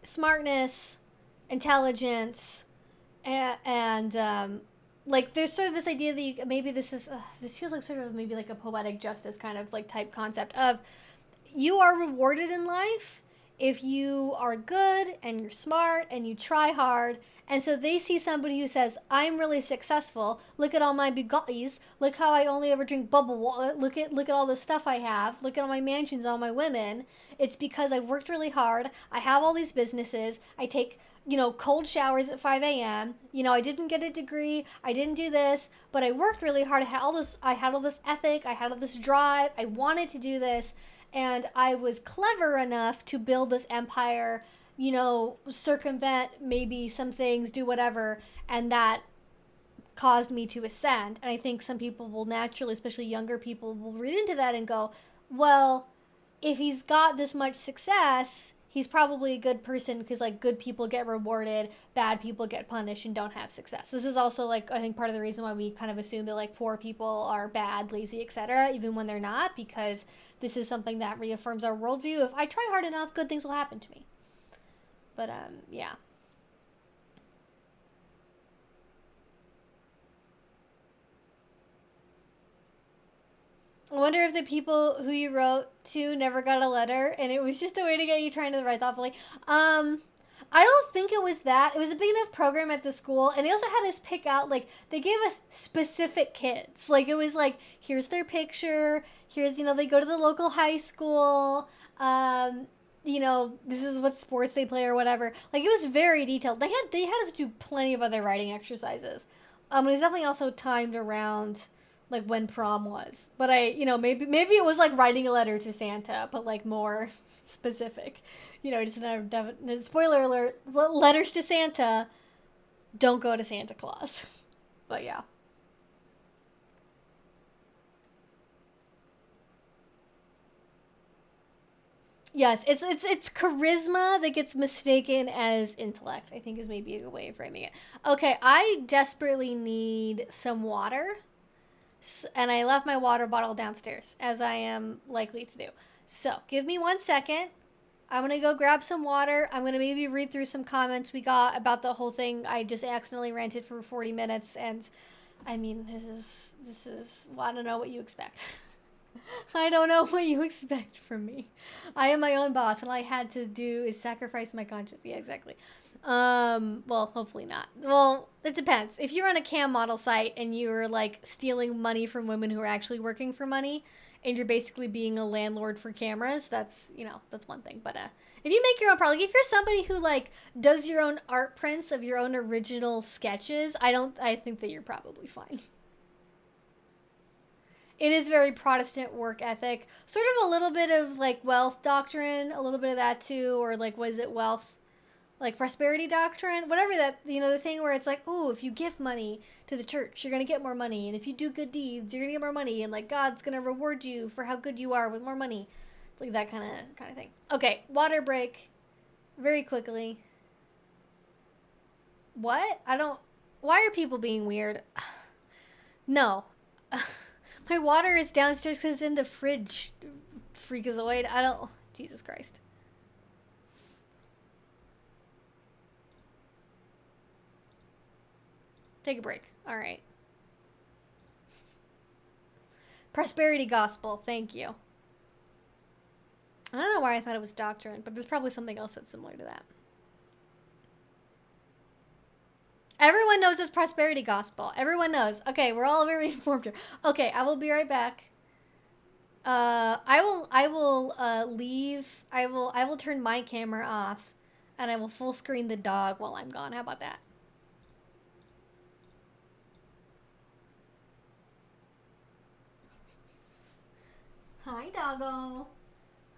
smartness, intelligence, and like there's sort of this idea that maybe this feels like sort of maybe like a poetic justice kind of like type concept of, you are rewarded in life if you are good and you're smart and you try hard. And so they see somebody who says, I'm really successful. Look at all my Bugattis. Look how I only ever drink bubble water. Look at all the stuff I have. Look at all my mansions, all my women. It's because I worked really hard. I have all these businesses. I take, cold showers at 5 a.m. I didn't get a degree. I didn't do this, but I worked really hard. I had all this ethic. I had all this drive. I wanted to do this. And I was clever enough to build this empire, circumvent maybe some things, do whatever, and that caused me to ascend. And I think some people will naturally, especially younger people, will read into that and go, well, if he's got this much success, he's probably a good person, because like good people get rewarded, bad people get punished and don't have success. This is also like, I think, part of the reason why we kind of assume that like poor people are bad, lazy, etc., even when they're not, because this is something that reaffirms our worldview. If I try hard enough, good things will happen to me. But yeah. I wonder if the people who you wrote to never got a letter and it was just a way to get you trying to write thoughtfully. I don't think it was that. It was a big enough program at the school, and they also had us pick out, like, they gave us specific kids. Like, it was like, here's their picture, here's, they go to the local high school, you know, this is what sports they play or whatever. Like, it was very detailed. They had us do plenty of other writing exercises. It was definitely also timed around like when prom was. But maybe it was like writing a letter to Santa, but like more specific. Just another spoiler alert: letters to Santa don't go to Santa Claus. But yeah. Yes, it's charisma that gets mistaken as intellect, I think is maybe a good way of framing it. Okay, I desperately need some water, and I left my water bottle downstairs, as I am likely to do. So, give me 1 second. I'm gonna go grab some water. I'm gonna maybe read through some comments we got about the whole thing. I just accidentally ranted for 40 minutes, and I mean, this is well, I don't know what you expect. I don't know what you expect from me. I am my own boss, and all I had to do is sacrifice my conscience. Yeah, exactly. Well, hopefully not. Well, it depends. If you're on a cam model site and you're like stealing money from women who are actually working for money, and you're basically being a landlord for cameras, that's one thing. But if you make your own product, like if you're somebody who like does your own art prints of your own original sketches, I think that you're probably fine. It is very Protestant work ethic. Sort of a little bit of like wealth doctrine, a little bit of that too, or like was it wealth, like prosperity doctrine, whatever that the thing where it's like, oh, if you give money to the church, you're gonna get more money, and if you do good deeds, you're gonna get more money, and like God's gonna reward you for how good you are with more money, it's like that kind of thing. Okay, water break, very quickly. What? I don't. Why are people being weird? No. My water is downstairs because it's in the fridge. Freakazoid. I don't. Jesus Christ. Take a break. All right. Prosperity gospel. Thank you. I don't know why I thought it was doctrine, but there's probably something else that's similar to that. Everyone knows it's prosperity gospel. Everyone knows. Okay, we're all very informed here. Okay, I will be right back. I will leave. I will turn my camera off, and I will full screen the dog while I'm gone. How about that? Hi, doggo.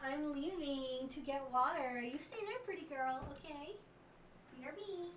I'm leaving to get water. You stay there, pretty girl. Okay. BRB.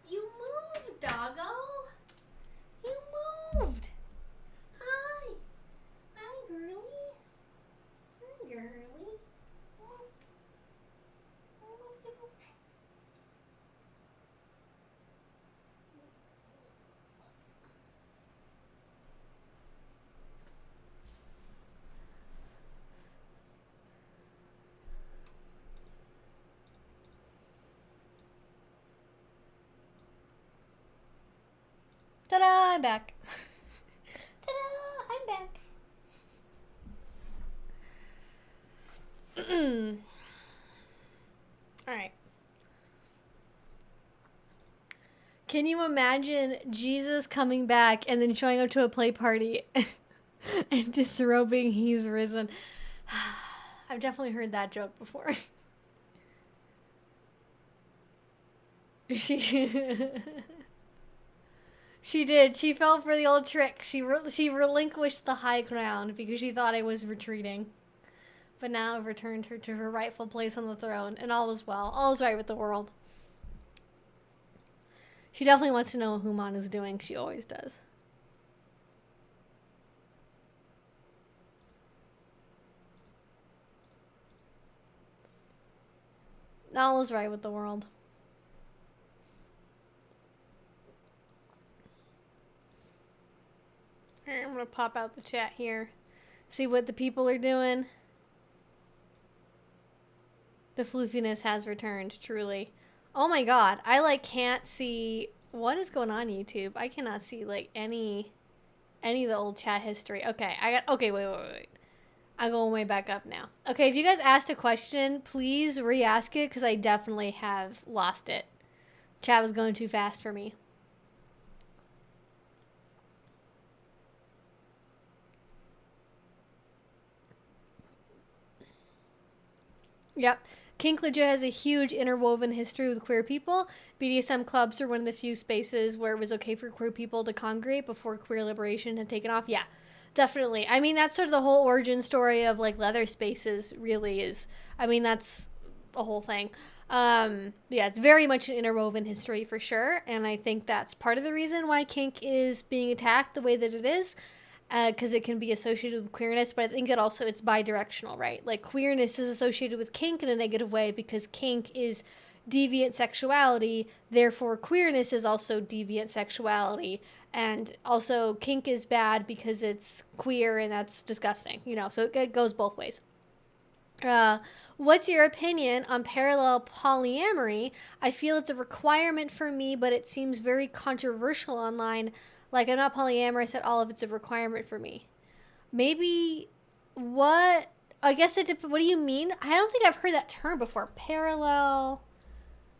You moved, doggo. You moved. Hi. Hi, girly. Hi, girly. Ta-da! I'm back. Ta-da! I'm back. All Can you imagine Jesus coming back and then showing up to a play party and disrobing he's risen? I've definitely heard that joke before. She did. She fell for the old trick. She relinquished the high ground because she thought I was retreating. But now I've returned her to her rightful place on the throne, and all is well. All is right with the world. She definitely wants to know what Human is doing. She always does. All is right with the world. Alright, I'm gonna pop out the chat here. See what the people are doing. The floofiness has returned, truly. Oh my god, I like can't see what is going on YouTube. I cannot see like any of the old chat history. Okay, wait. I'm going way back up now. Okay, if you guys asked a question, please re-ask it because I definitely have lost it. Chat was going too fast for me. Yep. Kink legit has a huge interwoven history with queer people. BDSM clubs are one of the few spaces where it was okay for queer people to congregate before queer liberation had taken off. Yeah, definitely. I mean, that's sort of the whole origin story of like leather spaces really is. I mean, that's the whole thing. Yeah, it's very much an interwoven history for sure. And I think that's part of the reason why kink is being attacked the way that it is. Because it can be associated with queerness, but I think it's bi-directional, right? Like queerness is associated with kink in a negative way because kink is deviant sexuality, therefore queerness is also deviant sexuality, and also kink is bad because it's queer and that's disgusting, you know, so it goes both ways. What's your opinion on parallel polyamory? I feel it's a requirement for me, but it seems very controversial online. Like, I'm not polyamorous at all if it's a requirement for me. Maybe, what? I guess what do you mean? I don't think I've heard that term before. Parallel.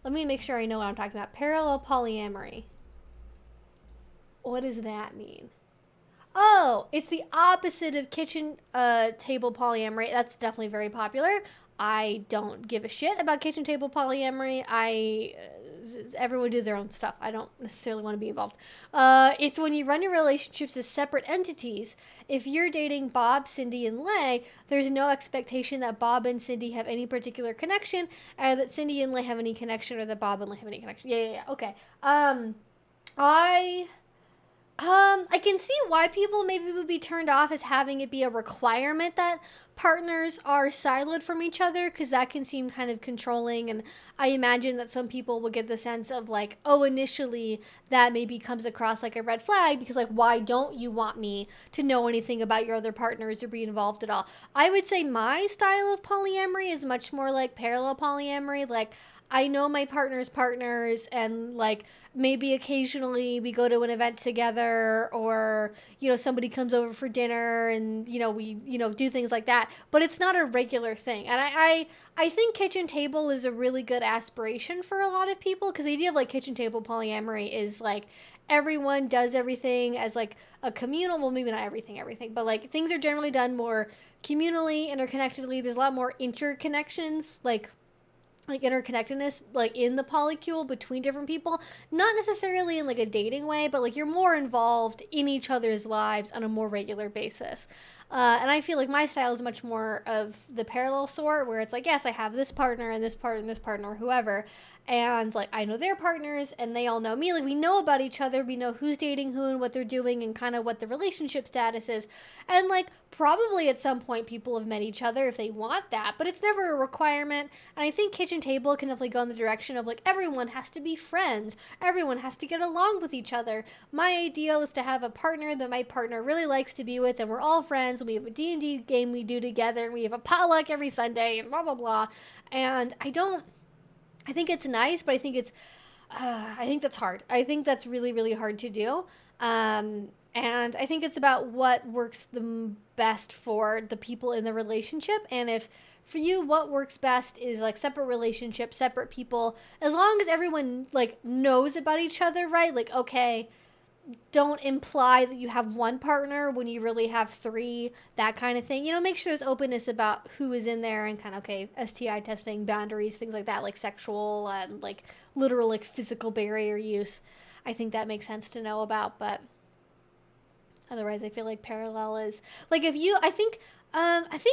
Let me make sure I know what I'm talking about. Parallel polyamory. What does that mean? Oh, it's the opposite of kitchen table polyamory. That's definitely very popular. I don't give a shit about kitchen table polyamory. Everyone do their own stuff. I don't necessarily want to be involved. It's when you run your relationships as separate entities. If you're dating Bob, Cindy, and Lay, there's no expectation that Bob and Cindy have any particular connection, or that Cindy and Lay have any connection, or that Bob and Lay have any connection. Yeah. Okay. I can see why people maybe would be turned off as having it be a requirement that partners are siloed from each other, because that can seem kind of controlling, and I imagine that some people will get the sense of like, oh, initially that maybe comes across like a red flag because like, why don't you want me to know anything about your other partners or be involved at all? I would say my style of polyamory is much more like parallel polyamory. Like, I know my partner's partners, and like maybe occasionally we go to an event together, or, you know, somebody comes over for dinner and, you know, we, you know, do things like that, but it's not a regular thing. And I think kitchen table is a really good aspiration for a lot of people, because the idea of like kitchen table polyamory is like everyone does everything as like a communal, well, maybe not everything, but like things are generally done more communally, interconnectedly. There's a lot more interconnections, like interconnectedness, like in the polycule between different people, not necessarily in like a dating way, but like you're more involved in each other's lives on a more regular basis. And I feel like my style is much more of the parallel sort, where it's like, yes, I have this partner and this partner and this partner, or whoever, and like I know their partners and they all know me. Like, we know about each other, we know who's dating who and what they're doing and kind of what the relationship status is, and like probably at some point people have met each other if they want that, but it's never a requirement. And I think kitchen table can definitely go in the direction of like, everyone has to be friends, everyone has to get along with each other. My ideal is to have a partner that my partner really likes to be with, and we're all friends, and we have a D&D game we do together, and we have a potluck every Sunday, and blah blah blah. And I think it's nice, but I think that's hard. I think that's really, really hard to do. And I think it's about what works the best for the people in the relationship. And if for you, what works best is like separate relationships, separate people, as long as everyone like knows about each other, right? Like, okay, don't imply that you have one partner when you really have three, that kind of thing. You know, make sure there's openness about who is in there and kind of, okay, STI testing, boundaries, things like that, like sexual and like literal, like physical barrier use. I think that makes sense to know about, but otherwise I feel like parallel is like if you, I think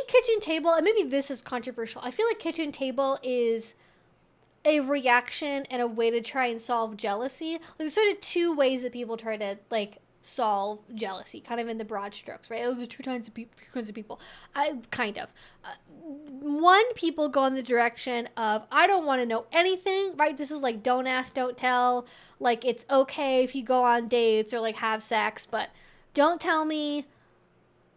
kitchen table, and maybe this is controversial. I feel like kitchen table is a reaction and a way to try and solve jealousy. Like, there's sort of two ways that people try to like solve jealousy, kind of in the broad strokes, right? Those are two kinds of people. Kind of. One, people go in the direction of, I don't want to know anything, right? This is like don't ask, don't tell. Like, it's okay if you go on dates or like have sex, but don't tell me.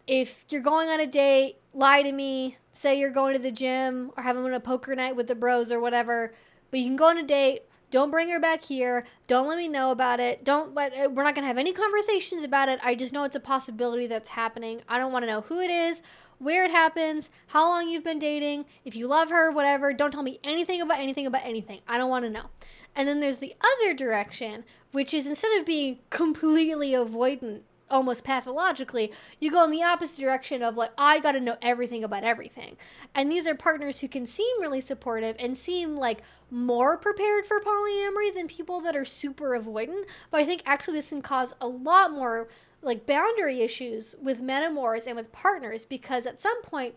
If you're going on a date, lie to me. Say you're going to the gym or having a poker night with the bros or whatever, but you can go on a date. Don't bring her back here. Don't let me know about it. We're not going to have any conversations about it. I just know it's a possibility that's happening. I don't want to know who it is, where it happens, how long you've been dating, if you love her, whatever. Don't tell me anything about anything about anything. I don't want to know. And then there's the other direction, which is instead of being completely avoidant, almost pathologically, you go in the opposite direction of like, I got to know everything about everything. And these are partners who can seem really supportive and seem like more prepared for polyamory than people that are super avoidant. But I think actually this can cause a lot more like boundary issues with metamors and with partners, because at some point,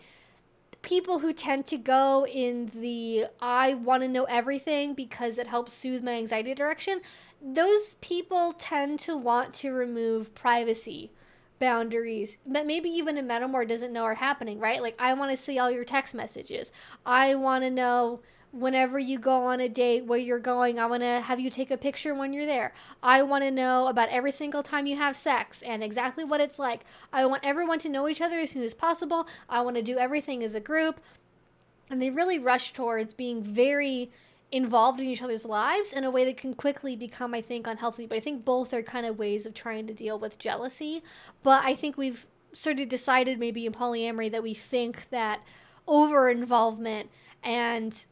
people who tend to go in the I want to know everything because it helps soothe my anxiety direction, those people tend to want to remove privacy boundaries that maybe even a metamor doesn't know are happening, right? Like, I want to see all your text messages. I want to know whenever you go on a date where you're going. I want to have you take a picture when you're there. I want to know about every single time you have sex and exactly what it's like. I want everyone to know each other as soon as possible. I want to do everything as a group. And they really rush towards being very involved in each other's lives in a way that can quickly become, I think, unhealthy. But I think both are kind of ways of trying to deal with jealousy. But I think we've sort of decided maybe in polyamory that we think that over involvement and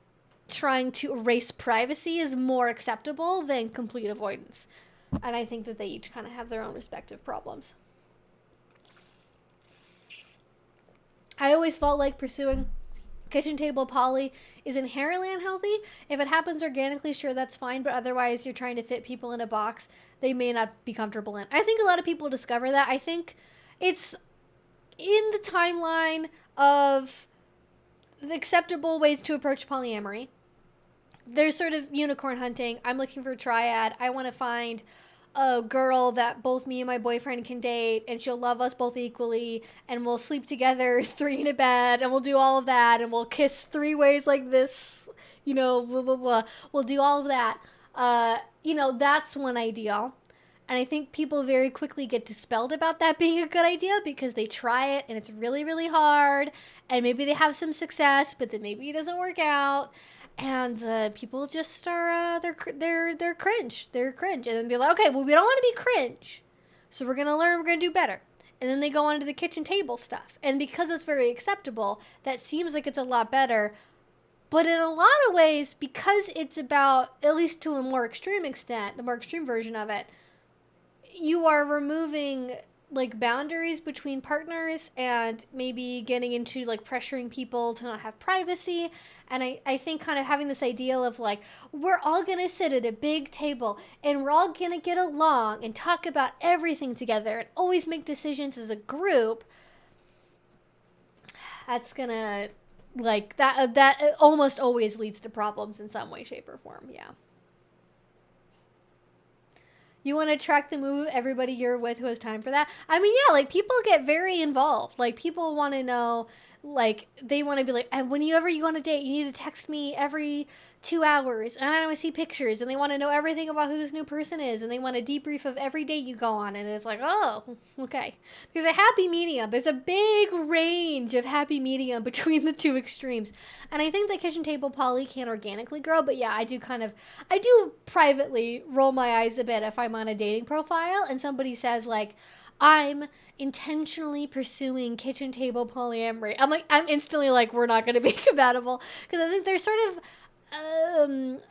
trying to erase privacy is more acceptable than complete avoidance. And I think that they each kind of have their own respective problems. I always felt like pursuing kitchen table poly is inherently unhealthy. If it happens organically, sure, that's fine, but otherwise you're trying to fit people in a box they may not be comfortable in. I think a lot of people discover that. I think it's in the timeline of the acceptable ways to approach polyamory. There's sort of unicorn hunting. I'm looking for a triad. I want to find a girl that both me and my boyfriend can date, and she'll love us both equally, and we'll sleep together 3 in a bed, and we'll do all of that, and we'll kiss 3 ways like this, you know, blah, blah, blah. We'll do all of that. You know, that's one ideal. And I think people very quickly get dispelled about that being a good idea because they try it and it's really, really hard. And maybe they have some success, but then maybe it doesn't work out. And people just are, they're cringe. They're cringe. And then be like, okay, well, we don't want to be cringe. So we're going to learn, we're going to do better. And then they go on to the kitchen table stuff. And because it's very acceptable, that seems like it's a lot better. But in a lot of ways, because it's about, at least to a more extreme extent, the more extreme version of it, you are removing like boundaries between partners and maybe getting into like pressuring people to not have privacy. And I think kind of having this ideal of like, we're all going to sit at a big table and we're all going to get along and talk about everything together and always make decisions as a group. That's going to like that almost always leads to problems in some way, shape, or form. Yeah. You want to track the move of everybody you're with who has time for that? I mean, yeah, like, people get very involved. Like, people want to know, like, they want to be like, and whenever you go on a date, you need to text me every 2 hours. And I want to see pictures. And they want to know everything about who this new person is. And they want a debrief of every date you go on. And it's like, oh, okay. There's a happy medium. There's a big range of happy medium between the two extremes. And I think that kitchen table poly can organically grow. But yeah, I do privately roll my eyes a bit if I'm on a dating profile and somebody says like, I'm intentionally pursuing kitchen table polyamory. I'm instantly like, we're not going to be compatible, because I think there's sort of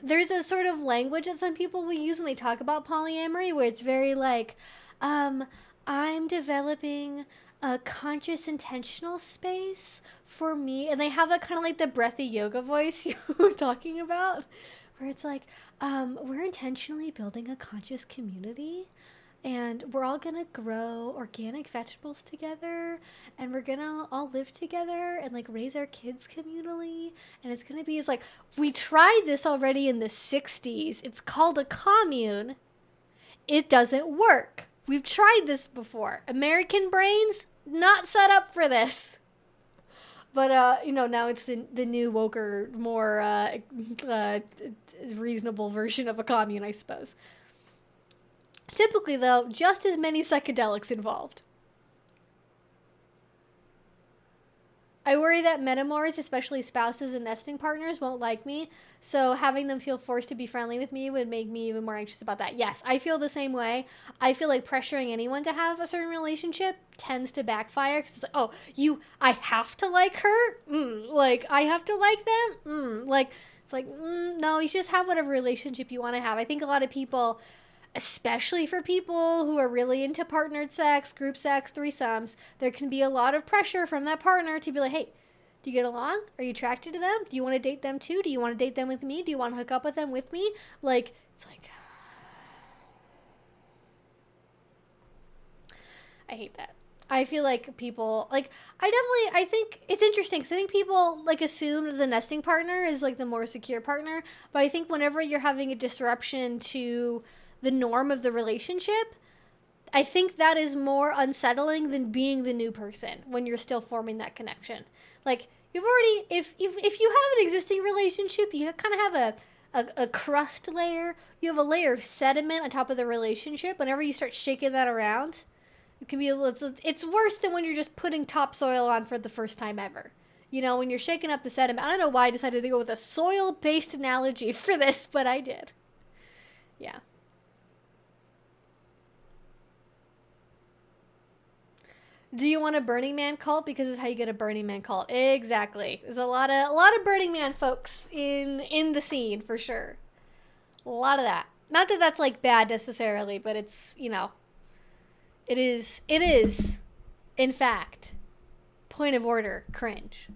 there's a sort of language that some people will use when they talk about polyamory, where it's very like, I'm developing a conscious, intentional space for me, and they have a kind of like the breathy yoga voice you were talking about, where it's like, we're intentionally building a conscious community, and we're all gonna grow organic vegetables together, and we're gonna all live together and like raise our kids communally, and it's gonna be, it's like, we tried this already in the 60s. It's called a commune. It doesn't work. We've tried this before. American brains not set up for this. But now it's the new woker, more reasonable version of a commune, I suppose. Typically, though, just as many psychedelics involved. I worry that metamors, especially spouses and nesting partners, won't like me, so having them feel forced to be friendly with me would make me even more anxious about that. Yes, I feel the same way. I feel like pressuring anyone to have a certain relationship tends to backfire, because it's like, oh, I have to like her? Like, I have to like them? Like, it's like, no, you just have whatever relationship you want to have. I think a lot of people, especially for people who are really into partnered sex, group sex, threesomes, there can be a lot of pressure from that partner to be like, hey, do you get along? Are you attracted to them? Do you want to date them too? Do you want to date them with me? Do you want to hook up with them with me? Like, it's like, I hate that. I feel like people, like, I think it's interesting, because I think people, like, assume that the nesting partner is, like, the more secure partner, but I think whenever you're having a disruption to the norm of the relationship, I think that is more unsettling than being the new person when you're still forming that connection. Like, you've already, if you have an existing relationship, you kind of have a crust layer. You have a layer of sediment on top of the relationship. Whenever you start shaking that around, it can be it's worse than when you're just putting topsoil on for the first time ever. You know, when you're shaking up the sediment. I don't know why I decided to go with a soil-based analogy for this, but I did. Yeah. Do you want a Burning Man cult? Because it's how you get a Burning Man cult. Exactly. There's a lot of Burning Man folks in the scene, for sure. A lot of that. Not that that's like bad necessarily, but it's, it is in fact, point of order, cringe.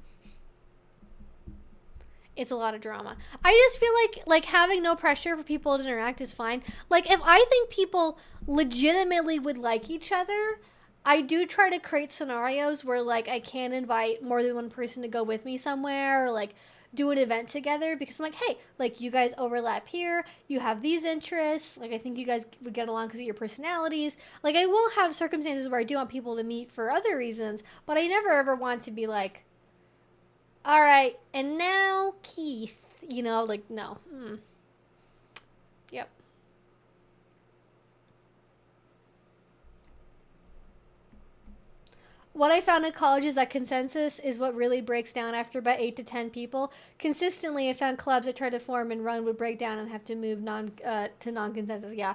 It's a lot of drama. I just feel like having no pressure for people to interact is fine. Like, if I think people legitimately would like each other, I do try to create scenarios where, like, I can invite more than one person to go with me somewhere, or, like, do an event together, because I'm like, hey, like, you guys overlap here, you have these interests, like, I think you guys would get along because of your personalities. Like, I will have circumstances where I do want people to meet for other reasons, but I never ever want to be like, all right, and now Keith, like, no. Yep. What I found in college is that consensus is what really breaks down after about 8 to 10 people. Consistently, I found clubs that tried to form and run would break down and have to move to non-consensus. Yeah.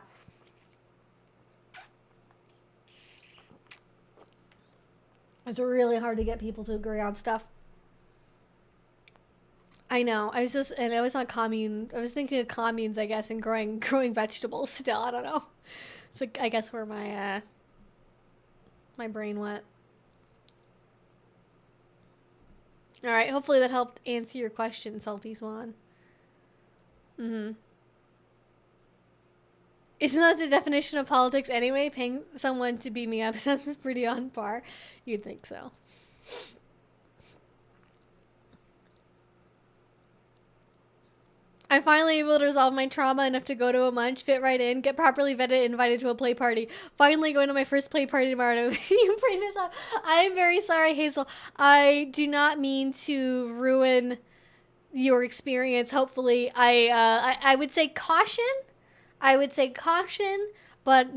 It's really hard to get people to agree on stuff. I know. I was on commune. I was thinking of communes, I guess, and growing vegetables still. I don't know. It's like, I guess, where my brain went. All right, hopefully that helped answer your question, Salty Swan. Isn't that the definition of politics anyway? Paying someone to beat me up sounds pretty on par. You'd think so. I'm finally able to resolve my trauma enough to go to a munch, fit right in, get properly vetted, invited to a play party. Finally going to my first play party tomorrow. You bring this up. I'm very sorry, Hazel. I do not mean to ruin your experience. Hopefully, I would say caution. But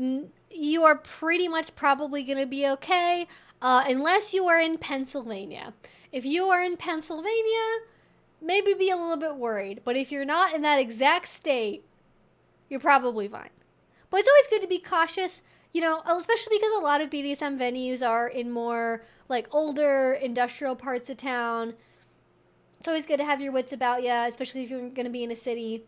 you are pretty much probably going to be okay, unless you are in Pennsylvania. If you are in Pennsylvania, maybe be a little bit worried. But if you're not in that exact state, you're probably fine. But it's always good to be cautious. you know, especially because a lot of BDSM venues are in more like older industrial parts of town. It's always good to have your wits about you, especially if you're going to be in a city.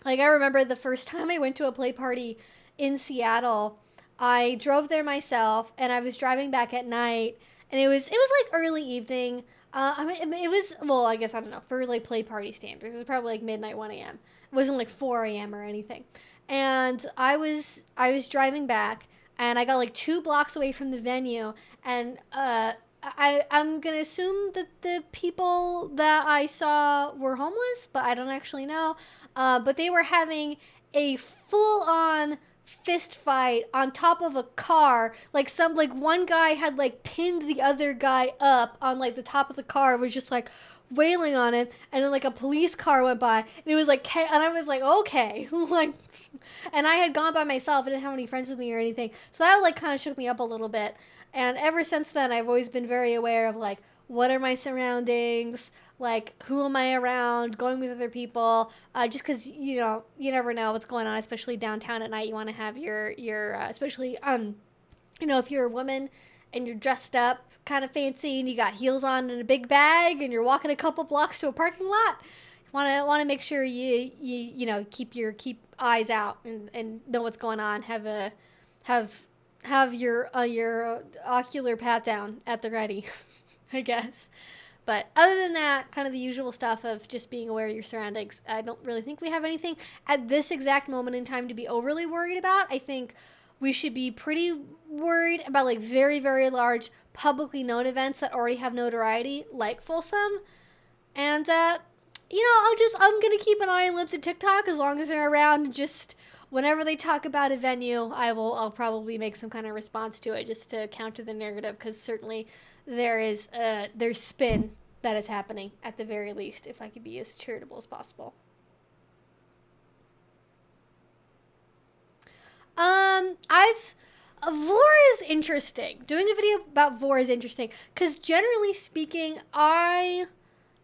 Like, I remember the first time I went to a play party in Seattle, I drove there myself, and I was driving back at night, and it was like early evening. I mean, it was, well, I guess, I don't know, for like play party standards, it was probably like midnight, 1 a.m. It wasn't like 4 a.m. or anything. And I was driving back, and I got like 2 blocks away from the venue, and I'm gonna assume that the people that I saw were homeless, but I don't actually know. But they were having a full-on fist fight on top of a car. Like one guy had like pinned the other guy up on like the top of the car, was just like wailing on him, and then like a police car went by, and it was like, and I was like, okay, like, and I had gone by myself. I didn't have any friends with me or anything, so that like kind of shook me up a little bit. And ever since then, I've always been very aware of like, what are my surroundings, like who am I around, going with other people, just because, you know, you never know what's going on, especially downtown at night. You want to have your especially you know, if you're a woman and you're dressed up kind of fancy and you got heels on and a big bag and you're walking a couple blocks to a parking lot, you want to make sure you know, keep eyes out and know what's going on. Have your ocular pat down at the ready, I guess. But other than that, kind of the usual stuff of just being aware of your surroundings. I don't really think we have anything at this exact moment in time to be overly worried about. I think we should be pretty worried about like very, very large publicly known events that already have notoriety, like Folsom. And, you know, I'm going to keep an eye on Libs and TikTok as long as they're around. Just whenever they talk about a venue, I'll probably make some kind of response to it just to counter the narrative, because certainly there's spin that is happening at the very least, if I could be as charitable as possible. Vor is interesting. Doing a video about Vor is interesting because generally speaking, I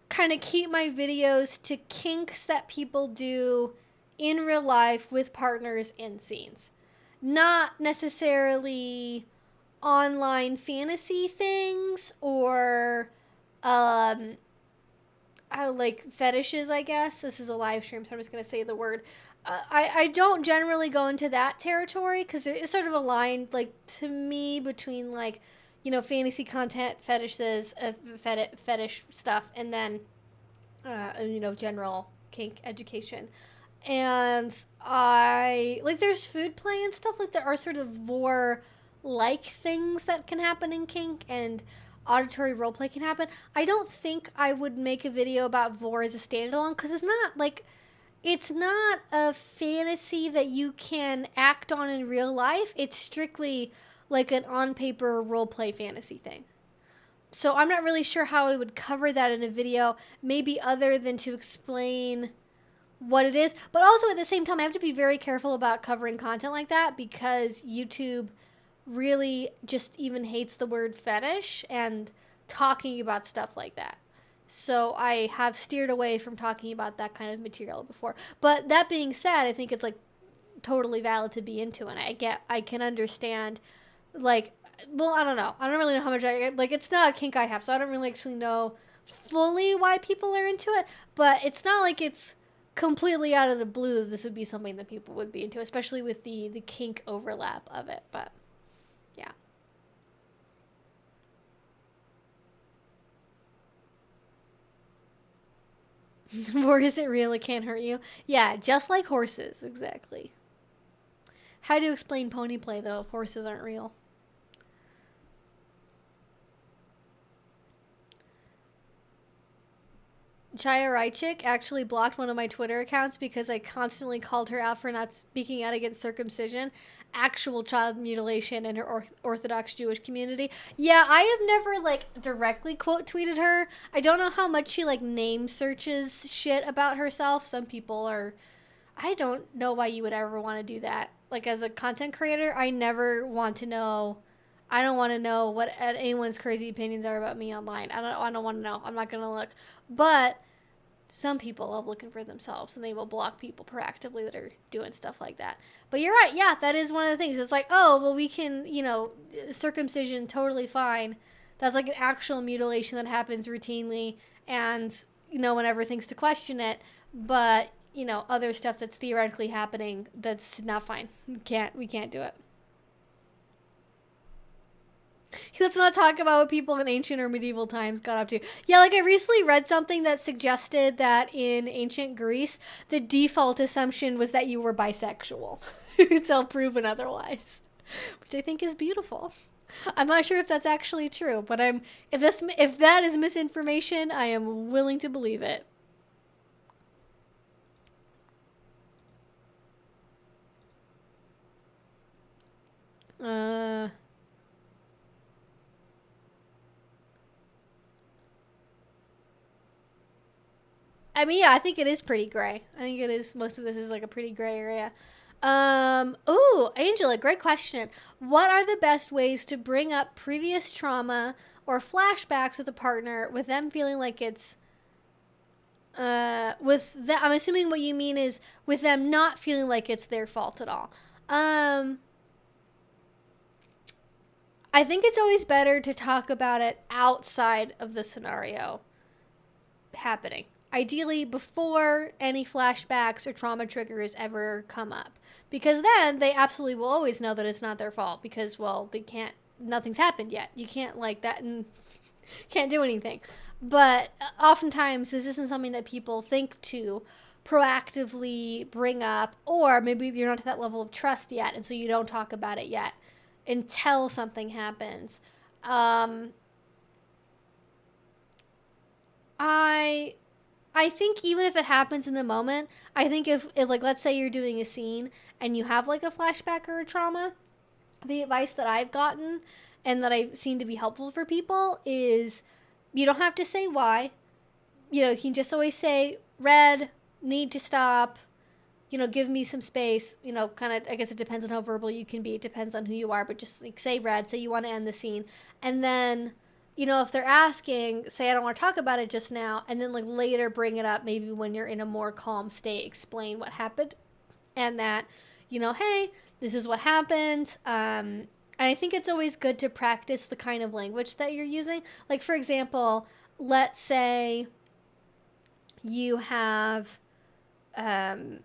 kind of keep my videos to kinks that people do in real life with partners in scenes. Not necessarily online fantasy things or like fetishes, I guess. This is a live stream, so I'm just going to say the word. I don't generally go into that territory because it's sort of a line, like, to me, between, like, you know, fantasy content, fetishes, fetish stuff, and then, you know, general kink education. And like, there's food play and stuff, like, there are sort of Vor-like things that can happen in kink, and auditory roleplay can happen. I don't think I would make a video about Vor as a standalone, because it's not a fantasy that you can act on in real life. It's strictly like an on-paper roleplay fantasy thing. So I'm not really sure how I would cover that in a video, maybe other than to explain what it is. But also at the same time, I have to be very careful about covering content like that, because YouTube really just even hates the word fetish and talking about stuff like that. So I have steered away from talking about that kind of material before. But that being said, I think it's like totally valid to be into, and I can understand, like, well, I don't know. I don't really know how much it's not a kink I have, so I don't really actually know fully why people are into it, but it's not like it's completely out of the blue that this would be something that people would be into, especially with the kink overlap of it. But yeah. Vor isn't real, it can't hurt you. Yeah, just like horses, exactly. How do you explain pony play, though, if horses aren't real? Chaya Raichik actually blocked one of my Twitter accounts because I constantly called her out for not speaking out against circumcision, actual child mutilation in her Orthodox Jewish community. Yeah, I have never, like, directly quote tweeted her. I don't know how much she, like, name searches shit about herself. Some people are... I don't know why you would ever want to do that. Like, as a content creator, I never want to know... I don't want to know what anyone's crazy opinions are about me online. I don't want to know. I'm not going to look. But Some people love looking for themselves, and they will block people proactively that are doing stuff like that. But you're right. Yeah, that is one of the things. It's like, oh, well, we can, circumcision, totally fine. That's like an actual mutilation that happens routinely, and no one ever thinks to question it. But, other stuff that's theoretically happening, that's not fine. We can't do it. Let's not talk about what people in ancient or medieval times got up to. Yeah, like I recently read something that suggested that in ancient Greece, the default assumption was that you were bisexual until proven otherwise, which I think is beautiful. I'm not sure if that's actually true, but if that is misinformation, I am willing to believe it. I mean, yeah, I think it is pretty gray. I think it is. Most of this is like a pretty gray area. Ooh, Angela, great question. What are the best ways to bring up previous trauma or flashbacks with a partner with them feeling like it's, I'm assuming what you mean is with them not feeling like it's their fault at all. I think it's always better to talk about it outside of the scenario happening. Ideally before any flashbacks or trauma triggers ever come up. Because then they absolutely will always know that it's not their fault because, well, nothing's happened yet. You can't like that and can't do anything. But oftentimes this isn't something that people think to proactively bring up, or maybe you're not to that level of trust yet, and so you don't talk about it yet until something happens. I think even if it happens in the moment, I think if like, let's say you're doing a scene and you have like a flashback or a trauma, the advice that I've gotten and that I've seen to be helpful for people is you don't have to say why. You can just always say, red, need to stop, give me some space, kind of, I guess it depends on how verbal you can be. It depends on who you are, but just like say red, say you want to end the scene. And then, if they're asking, say, I don't want to talk about it just now, and then like later bring it up, maybe when you're in a more calm state, explain what happened and that, hey, this is what happened. And I think it's always good to practice the kind of language that you're using. Like, for example, let's say you have, I'm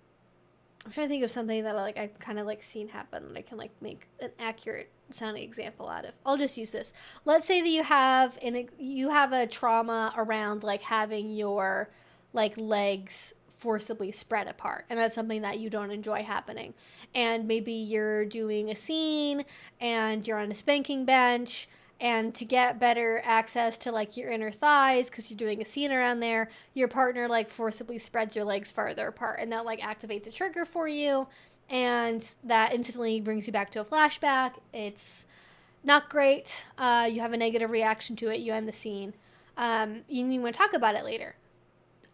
trying to think of something that I've kind of like seen happen that I can like make an accurate sounding example out of. I'll just use this. Let's say that you have a trauma around like having your like legs forcibly spread apart, and that's something that you don't enjoy happening. And maybe you're doing a scene and you're on a spanking bench, and to get better access to like your inner thighs because you're doing a scene around there, your partner like forcibly spreads your legs farther apart, and that like activates a trigger for you, and that instantly brings you back to a flashback. It's not great. You have a negative reaction to it. You end the scene. You want to talk about it later.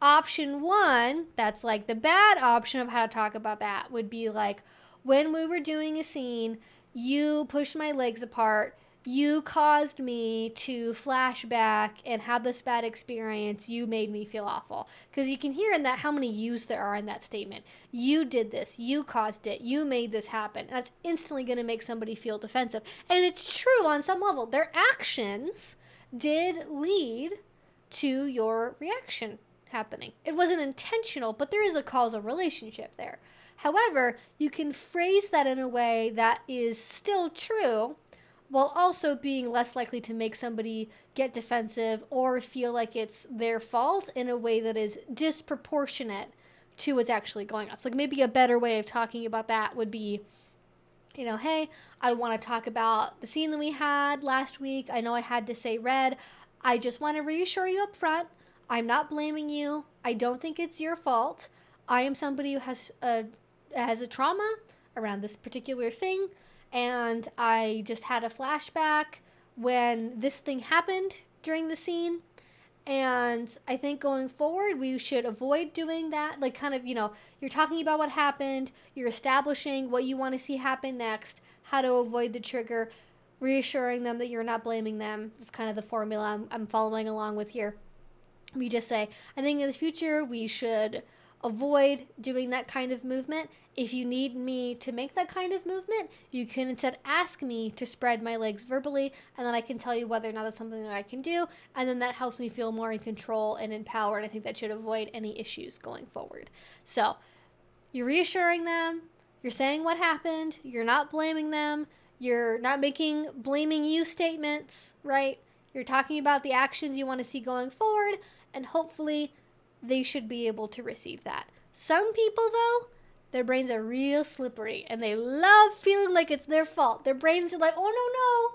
Option one, that's like the bad option of how to talk about that, would be like, when we were doing a scene, you pushed my legs apart. You caused me to flash back and have this bad experience. You made me feel awful. Because you can hear in that how many yous there are in that statement. You did this. You caused it. You made this happen. That's instantly going to make somebody feel defensive. And it's true on some level. Their actions did lead to your reaction happening. It wasn't intentional, but there is a causal relationship there. However, you can phrase that in a way that is still true, while also being less likely to make somebody get defensive or feel like it's their fault in a way that is disproportionate to what's actually going on. So like maybe a better way of talking about that would be, hey, I want to talk about the scene that we had last week. I know I had to say red. I just want to reassure you up front. I'm not blaming you. I don't think it's your fault. I am somebody who has a trauma around this particular thing. And I just had a flashback when this thing happened during the scene. And I think going forward, we should avoid doing that. Like kind of, you're talking about what happened. You're establishing what you want to see happen next, how to avoid the trigger, reassuring them that you're not blaming them. It's kind of the formula I'm following along with here. We just say, I think in the future we should avoid doing that kind of movement. If you need me to make that kind of movement, you can instead ask me to spread my legs verbally, and then I can tell you whether or not that's something that I can do, and then that helps me feel more in control and empowered. I think that should avoid any issues going forward. So you're reassuring them, you're saying what happened, you're not blaming them, you're not making blaming you statements, right? You're talking about the actions you want to see going forward, and hopefully they should be able to receive that. Some people, though, their brains are real slippery, and they love feeling like it's their fault. Their brains are like, oh,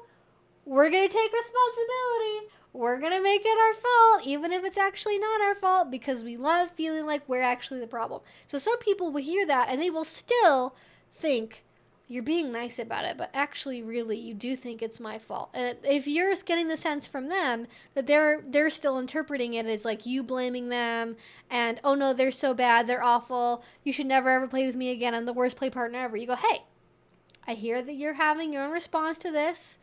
no, we're going to take responsibility. We're going to make it our fault, even if it's actually not our fault, because we love feeling like we're actually the problem. So some people will hear that, and they will still think, you're being nice about it, but actually, really, you do think it's my fault. And if you're getting the sense from them that they're still interpreting it as like you blaming them, and oh no, they're so bad, they're awful, you should never ever play with me again, I'm the worst play partner ever. You go, hey, I hear that you're having your own response to this.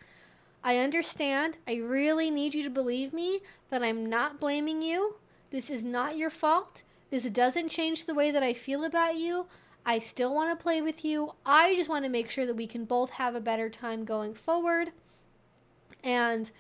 I understand. I really need you to believe me that I'm not blaming you. This is not your fault. This doesn't change the way that I feel about you. I still want to play with you. I just want to make sure that we can both have a better time going forward. And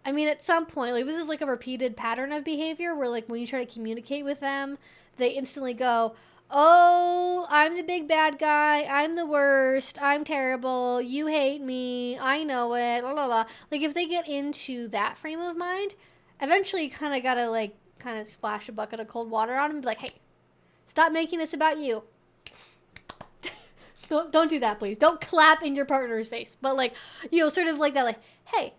I mean, at some point, like this is like a repeated pattern of behavior where like when you try to communicate with them, they instantly go, oh, I'm the big bad guy. I'm the worst. I'm terrible. You hate me. I know it. La la la. Like if they get into that frame of mind, eventually you kind of got to like kind of splash a bucket of cold water on them and be like, hey, stop making this about you. Don't do that, please. Don't clap in your partner's face. But like, you know, sort of like that, like, hey,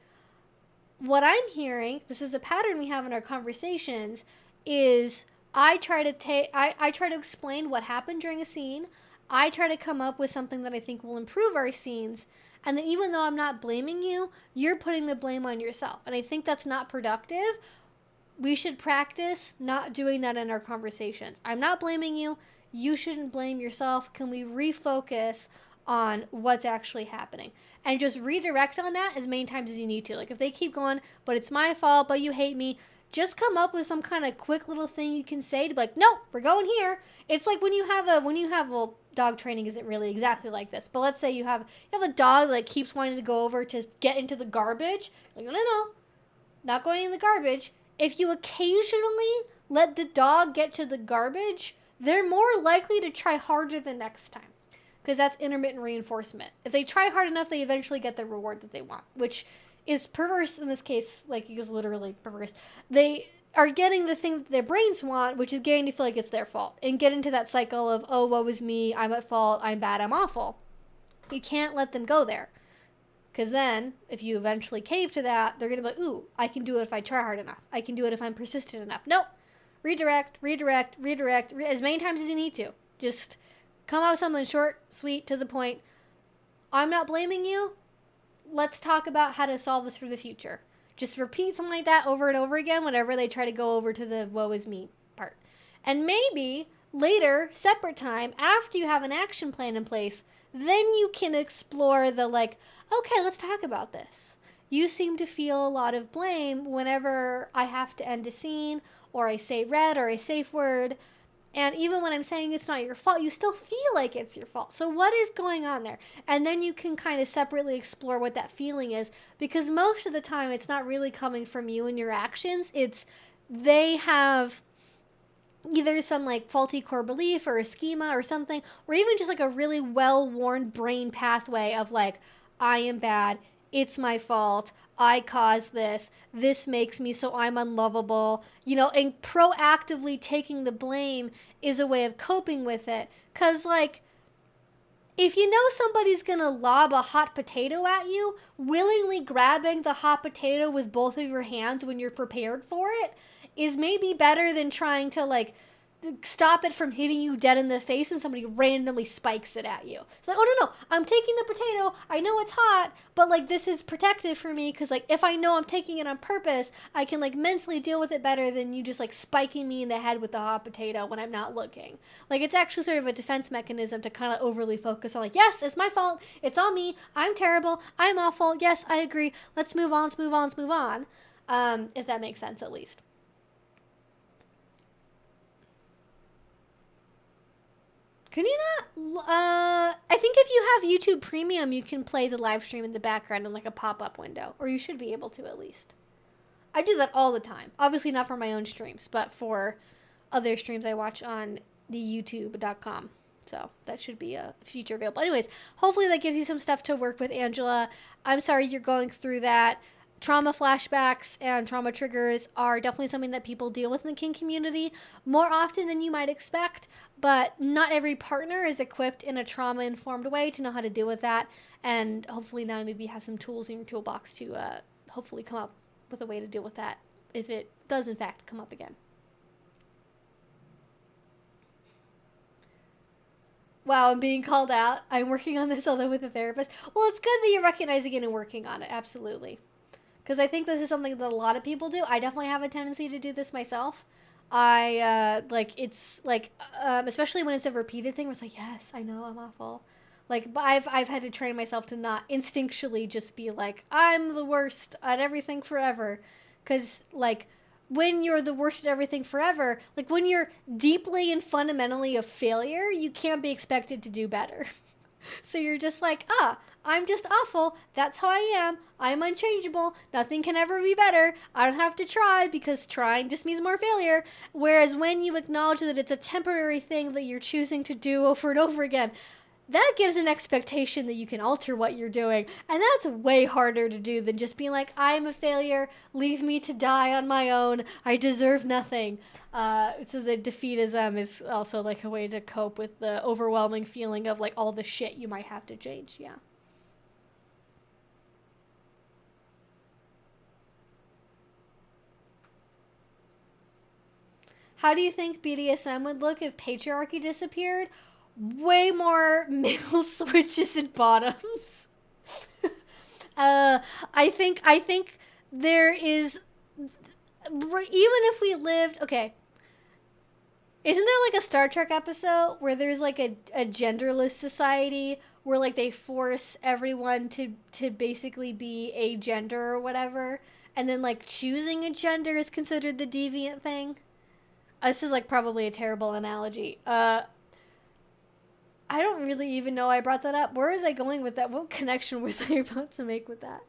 what I'm hearing, this is a pattern we have in our conversations, is I try to explain what happened during a scene. I try to come up with something that I think will improve our scenes. And then even though I'm not blaming you, you're putting the blame on yourself. And I think that's not productive. We should practice not doing that in our conversations. I'm not blaming you. You shouldn't blame yourself. Can we refocus on what's actually happening? And just redirect on that as many times as you need to. Like if they keep going, but it's my fault, but you hate me, just come up with some kind of quick little thing you can say to be like, no, we're going here. It's like when you have well, dog training isn't really exactly like this, but let's say you have a dog that like, keeps wanting to go over to get into the garbage. Like, no, not going in the garbage. If you occasionally let the dog get to the garbage, they're more likely to try harder the next time because that's intermittent reinforcement. If they try hard enough, they eventually get the reward that they want, which is perverse in this case, like it is literally perverse. They are getting the thing that their brains want, which is getting to feel like it's their fault and get into that cycle of, oh, woe is me, I'm at fault, I'm bad, I'm awful. You can't let them go there because then if you eventually cave to that, they're going to be like, ooh, I can do it if I try hard enough. I can do it if I'm persistent enough. Nope. Redirect as many times as you need to. Just come up with something short, sweet, to the point. I'm not blaming you. Let's talk about how to solve this for the future. Just repeat something like that over and over again whenever they try to go over to the woe is me part. And maybe later, separate time, after you have an action plan in place, then you can explore the like, okay, let's talk about this. You seem to feel a lot of blame whenever I have to end a scene or I say red or a safe word. And even when I'm saying it's not your fault, you still feel like it's your fault. So what is going on there? And then you can kind of separately explore what that feeling is, because most of the time it's not really coming from you and your actions. It's they have either some like faulty core belief or a schema or something, or even just like a really well-worn brain pathway of like, I am bad, it's my fault, I caused this makes me so I'm unlovable, you know, and proactively taking the blame is a way of coping with it. Because, like, if you know somebody's gonna lob a hot potato at you, willingly grabbing the hot potato with both of your hands when you're prepared for it is maybe better than trying to, like, stop it from hitting you dead in the face and somebody randomly spikes it at you. It's like, oh, no, I'm taking the potato. I know it's hot, but, like, this is protective for me because, like, if I know I'm taking it on purpose, I can, like, mentally deal with it better than you just, like, spiking me in the head with the hot potato when I'm not looking. Like, it's actually sort of a defense mechanism to kind of overly focus on, like, yes, it's my fault. It's on me. I'm terrible. I'm awful. Yes, I agree. Let's move on. If that makes sense, at least. Can you not? I think if you have YouTube Premium, you can play the live stream in the background in like a pop-up window, or you should be able to at least. I do that all the time. Obviously not for my own streams, but for other streams I watch on the youtube.com. So that should be a feature available. Anyways, hopefully that gives you some stuff to work with, Angela. I'm sorry you're going through that. Trauma flashbacks and trauma triggers are definitely something that people deal with in the kink community more often than you might expect, but not every partner is equipped in a trauma-informed way to know how to deal with that, and hopefully now maybe you have some tools in your toolbox to hopefully come up with a way to deal with that if it does in fact come up again. Wow, I'm being called out. I'm working on this, although with a therapist. Well, it's good that you're recognizing it and working on it, absolutely. Because I think this is something that a lot of people do. I definitely have a tendency to do this myself. Especially when it's a repeated thing, where it's like, yes, I know I'm awful. Like, I've had to train myself to not instinctually just be like, I'm the worst at everything forever. Because, like, when you're the worst at everything forever, like, when you're deeply and fundamentally a failure, you can't be expected to do better. So you're just like, I'm just awful. That's how I am. I'm unchangeable. Nothing can ever be better. I don't have to try because trying just means more failure. Whereas when you acknowledge that it's a temporary thing that you're choosing to do over and over again, that gives an expectation that you can alter what you're doing. And that's way harder to do than just being like, I'm a failure. Leave me to die on my own. I deserve nothing. So the defeatism is also like a way to cope with the overwhelming feeling of like all the shit you might have to change. Yeah. How do you think BDSM would look if patriarchy disappeared? Way more male switches and bottoms. I think there is, even if we lived, okay, isn't there like a Star Trek episode where there's like a genderless society where like they force everyone to basically be a gender or whatever, and then like choosing a gender is considered the deviant thing? This is like probably a terrible analogy. I don't really even know I brought that up. Where was I going with that? What connection was I about to make with that?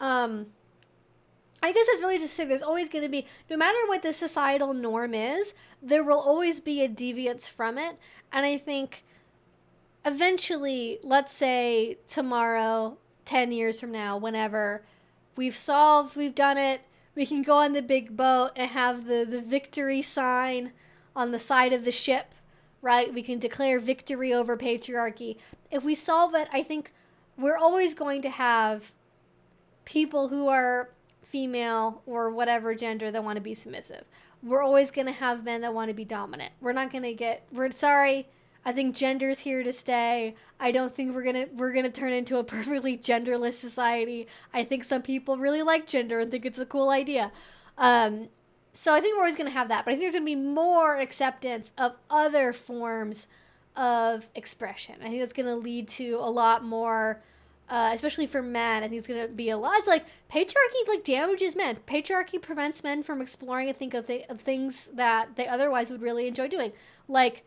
I guess it's really just to say there's always going to be, no matter what the societal norm is, there will always be a deviance from it. And I think eventually, let's say tomorrow, 10 years from now, whenever, we've done it, we can go on the big boat and have the victory sign on the side of the ship, right? We can declare victory over patriarchy. If we solve it, I think we're always going to have people who are female or whatever gender that want to be submissive. We're always going to have men that want to be dominant. We're sorry. I think gender's here to stay. I don't think we're going to turn into a perfectly genderless society. I think some people really like gender and think it's a cool idea. So I think we're always going to have that, but I think there's going to be more acceptance of other forms of expression. I think that's going to lead to a lot more, especially for men. I think it's going to be a lot. It's like patriarchy like damages men. Patriarchy prevents men from exploring, I think, of things that they otherwise would really enjoy doing. Like,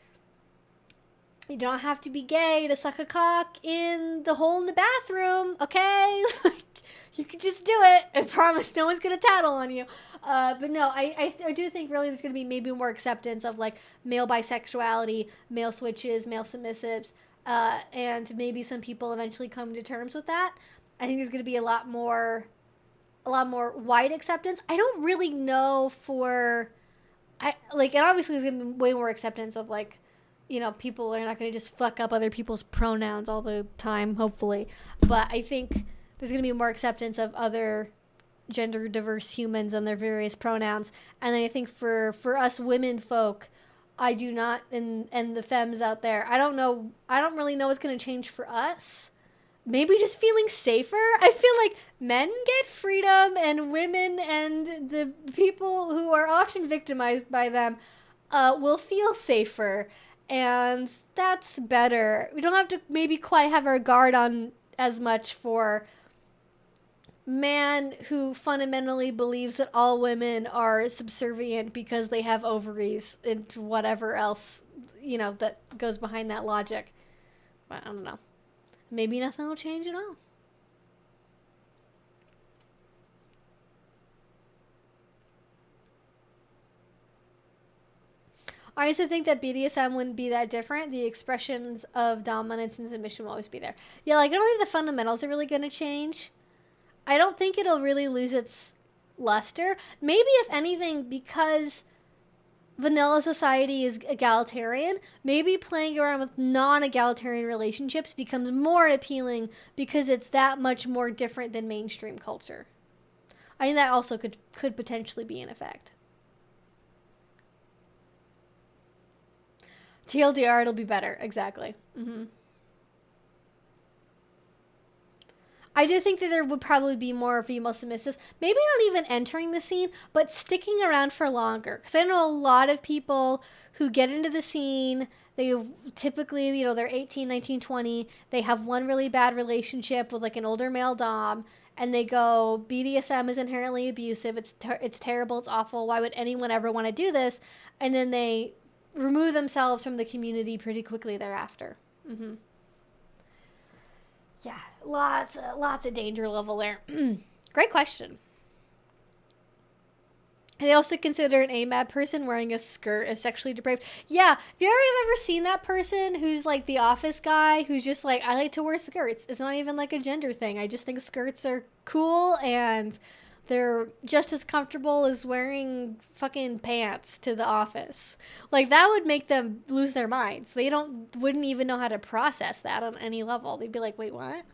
you don't have to be gay to suck a cock in the hole in the bathroom, okay? Like, you can just do it. I promise no one's going to tattle on you. But no, I do think really there's going to be maybe more acceptance of like male bisexuality, male switches, male submissives, and maybe some people eventually come to terms with that. I think there's going to be a lot more wide acceptance. I don't really know and obviously there's going to be way more acceptance of like, you know, people are not going to just fuck up other people's pronouns all the time, hopefully. But I think there's going to be more acceptance of other gender diverse humans and their various pronouns. And then I think for us women folk, I do not, and the femmes out there, I don't really know what's going to change for us. Maybe just feeling safer. I feel like men get freedom and women and the people who are often victimized by them will feel safer. And that's better. We don't have to maybe quite have our guard on as much for man who fundamentally believes that all women are subservient because they have ovaries and whatever else you know, that goes behind that logic. But I don't know. Maybe nothing will change at all. I also think that BDSM wouldn't be that different. The expressions of dominance and submission will always be there. Yeah, like, I don't think the fundamentals are really going to change. I don't think it'll really lose its luster. Maybe, if anything, because vanilla society is egalitarian, maybe playing around with non-egalitarian relationships becomes more appealing because it's that much more different than mainstream culture. I think that also could potentially be an effect. TLDR, it'll be better. Exactly. I do think that there would probably be more female submissives. Maybe not even entering the scene, but sticking around for longer. Because I know a lot of people who get into the scene. They typically, you know, they're 18, 19, 20. They have one really bad relationship with like an older male dom. And they go, BDSM is inherently abusive. It's terrible. It's awful. Why would anyone ever want to do this? And then they remove themselves from the community pretty quickly thereafter. Yeah, lots of danger level there. Great question. They also consider an AMAB person wearing a skirt as sexually depraved. Yeah, have you guys ever seen that person who's like the office guy who's just like, I like to wear skirts. It's not even like a gender thing. I just think skirts are cool and they're just as comfortable as wearing fucking pants to the office. Like, that would make them lose their minds. They wouldn't even know how to process that on any level. They'd be like, wait, what?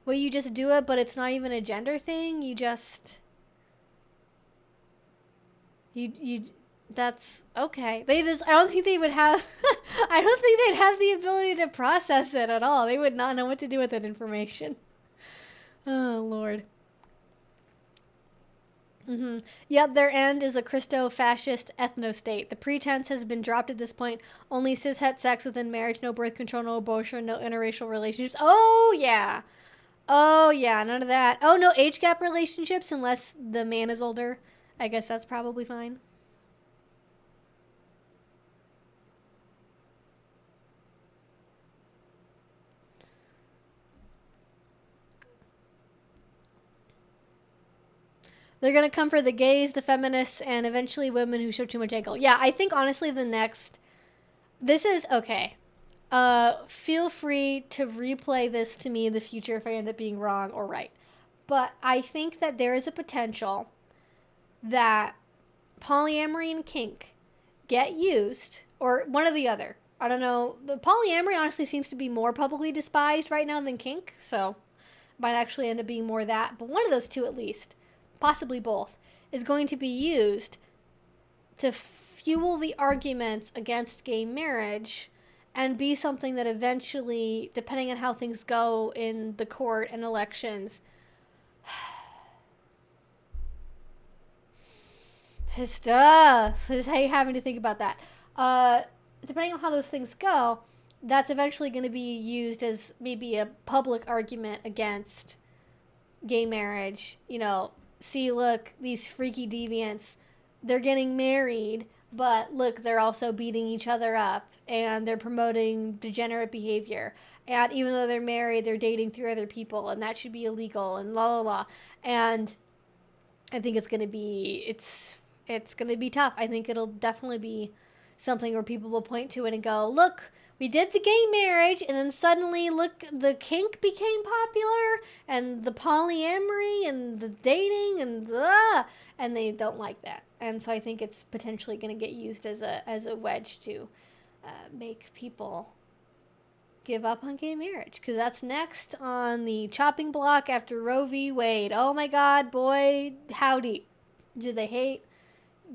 Well, you just do it, but it's not even a gender thing. You just... that's okay. I don't think they would have, I don't think they'd have the ability to process it at all. They would not know what to do with that information. Oh, Lord. Yep, their end is a Christo-fascist ethno-state. The pretense has been dropped at this point. Only cis-het sex within marriage, no birth control, no abortion, no interracial relationships. Oh, yeah. Oh, yeah, none of that. Oh, no age gap relationships unless the man is older. I guess that's probably fine. They're going to come for the gays, the feminists, and eventually women who show too much ankle. Yeah, I think, honestly, this is, okay. Feel free to replay this to me in the future if I end up being wrong or right. But I think that there is a potential that polyamory and kink get used, or one or the other. I don't know. The polyamory honestly seems to be more publicly despised right now than kink, so might actually end up being more that. But one of those two at least, possibly both, is going to be used to fuel the arguments against gay marriage and be something that eventually, depending on how things go in the court and elections, his stuff. Is having to think about that. Depending on how those things go, that's eventually going to be used as maybe a public argument against gay marriage. You know, see, look, these freaky deviants, they're getting married, but look, they're also beating each other up, and they're promoting degenerate behavior. And even though they're married, they're dating through other people, and that should be illegal, and la la la. And I think it's going to be, it's going to be tough. I think it'll definitely be something where people will point to it and go, look, we did the gay marriage, and then suddenly, look, the kink became popular, and the polyamory, and the dating, and they don't like that. And so I think it's potentially going to get used as a wedge to make people give up on gay marriage, because that's next on the chopping block after Roe v. Wade. Oh my God, boy, howdy. Do they hate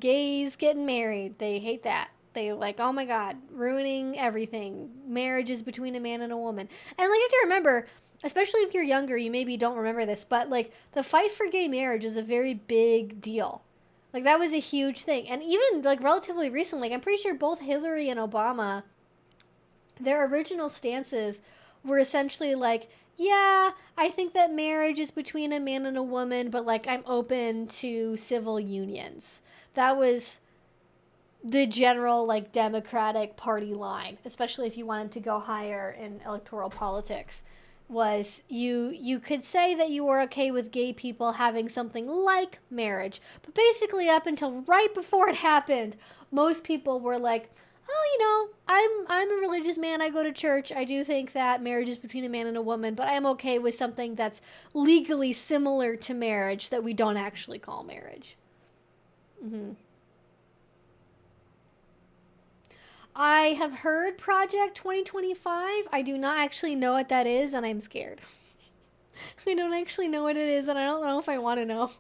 gays getting married? They hate that. They like, oh my God, ruining everything. Marriage is between a man and a woman. And like, you have to remember, especially if you're younger, you maybe don't remember this, but like, the fight for gay marriage is a very big deal. Like, that was a huge thing. And even like relatively recently, like, I'm pretty sure both Hillary and Obama, their original stances were essentially like, yeah, I think that marriage is between a man and a woman, but like, I'm open to civil unions. That was the general like Democratic Party line, especially if you wanted to go higher in electoral politics, was you could say that you were okay with gay people having something like marriage, but basically up until right before it happened, most people were like, oh, you know, I'm a religious man, I go to church, I do think that marriage is between a man and a woman, but I'm okay with something that's legally similar to marriage that we don't actually call marriage. Mm-hmm. I have heard Project 2025. I do not actually know what that is, and I'm scared. I don't actually know what it is, and I don't know if I want to know.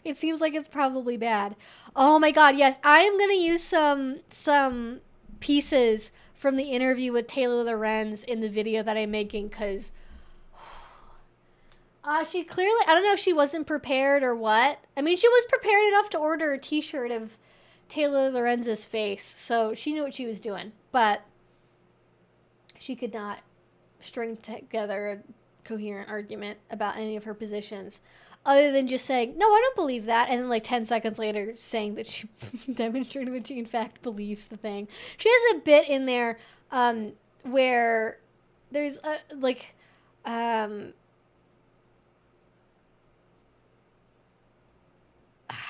It seems like it's probably bad. Oh my god, yes. I am going to use some pieces from the interview with Taylor Lorenz in the video that I'm making, because she clearly, I don't know if she wasn't prepared or what. I mean, she was prepared enough to order a t-shirt of Taylor Lorenz's face, so she knew what she was doing, but she could not string together a coherent argument about any of her positions other than just saying, no, I don't believe that, and then like 10 seconds later saying that she demonstrated that she in fact believes the thing. She has a bit in there where there's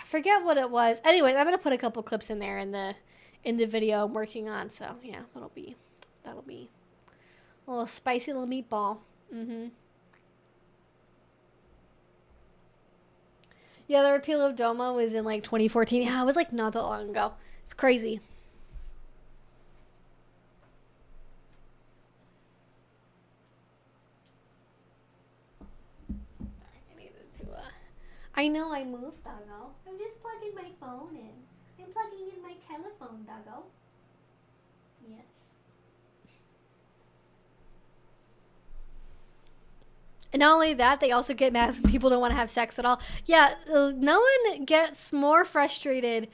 forget what it was. Anyways, I'm gonna put a couple clips in there in the video I'm working on. So yeah, that'll be a little spicy little meatball. Yeah, the repeal of DOMA was in like 2014. Yeah, it was like not that long ago. It's crazy. I know I moved, doggo. I'm just plugging my phone in. I'm plugging in my telephone, doggo. Yes. And not only that, they also get mad when people don't want to have sex at all. Yeah, no one gets more frustrated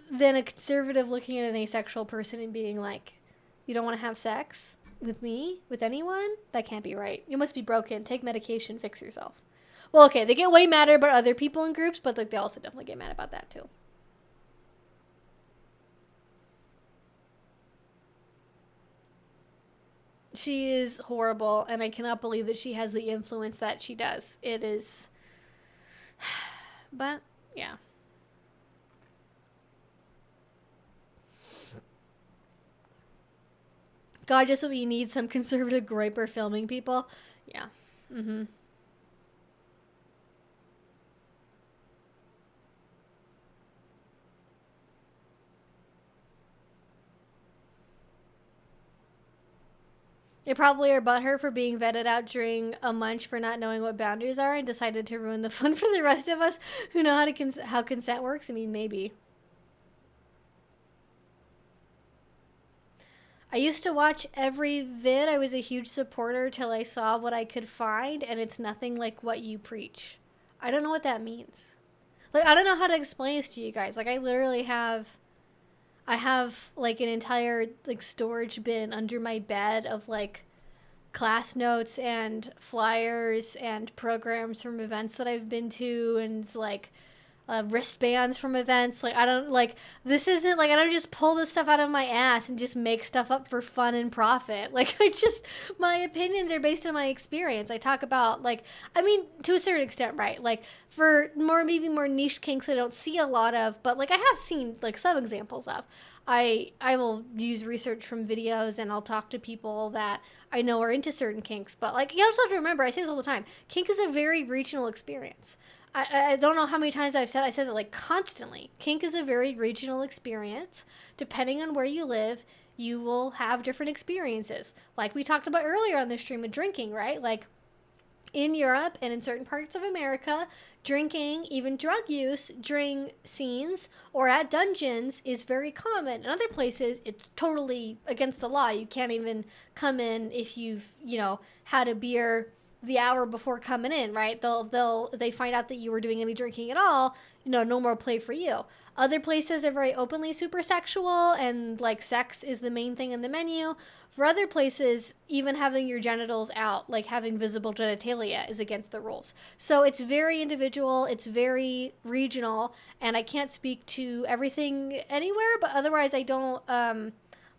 than a conservative looking at an asexual person and being like, you don't want to have sex with me? With anyone? That can't be right. You must be broken. Take medication. Fix yourself. Well, okay, they get way madder about other people in groups, but like they also definitely get mad about that too. She is horrible, and I cannot believe that she has the influence that she does. It is... But, yeah. God, just so we need some conservative groiper filming people. Yeah. They probably are butthurt for being vetted out during a munch for not knowing what boundaries are and decided to ruin the fun for the rest of us who know how consent works. I mean, maybe. I used to watch every vid. I was a huge supporter till I saw what I could find, and it's nothing like what you preach. I don't know what that means. Like, I don't know how to explain this to you guys. Like, I literally have... I have like an entire like storage bin under my bed of like class notes and flyers and programs from events that I've been to, and like wristbands from events. Like, I don't like, this isn't like, I don't just pull this stuff out of my ass and just make stuff up for fun and profit. Like, I just, my opinions are based on my experience. I talk about like, I mean, to a certain extent, right? Like for maybe more niche kinks I don't see a lot of, but like I have seen like some examples of. I will use research from videos, and I'll talk to people that I know are into certain kinks. But like, you also have to remember, I say this all the time, kink is a very regional experience. I don't know how many times I said that like constantly. Kink is a very regional experience. Depending on where you live, you will have different experiences. Like we talked about earlier on the stream of drinking, right? Like in Europe and in certain parts of America, drinking, even drug use during scenes or at dungeons is very common. In other places, it's totally against the law. You can't even come in if you've, had a beer the hour before coming in, right? They find out that you were doing any drinking at all, no more play for you. Other places are very openly super sexual and like sex is the main thing in the menu. For other places, even having your genitals out, like having visible genitalia, is against the rules. So it's very individual, it's very regional, and I can't speak to everything anywhere, but otherwise I don't,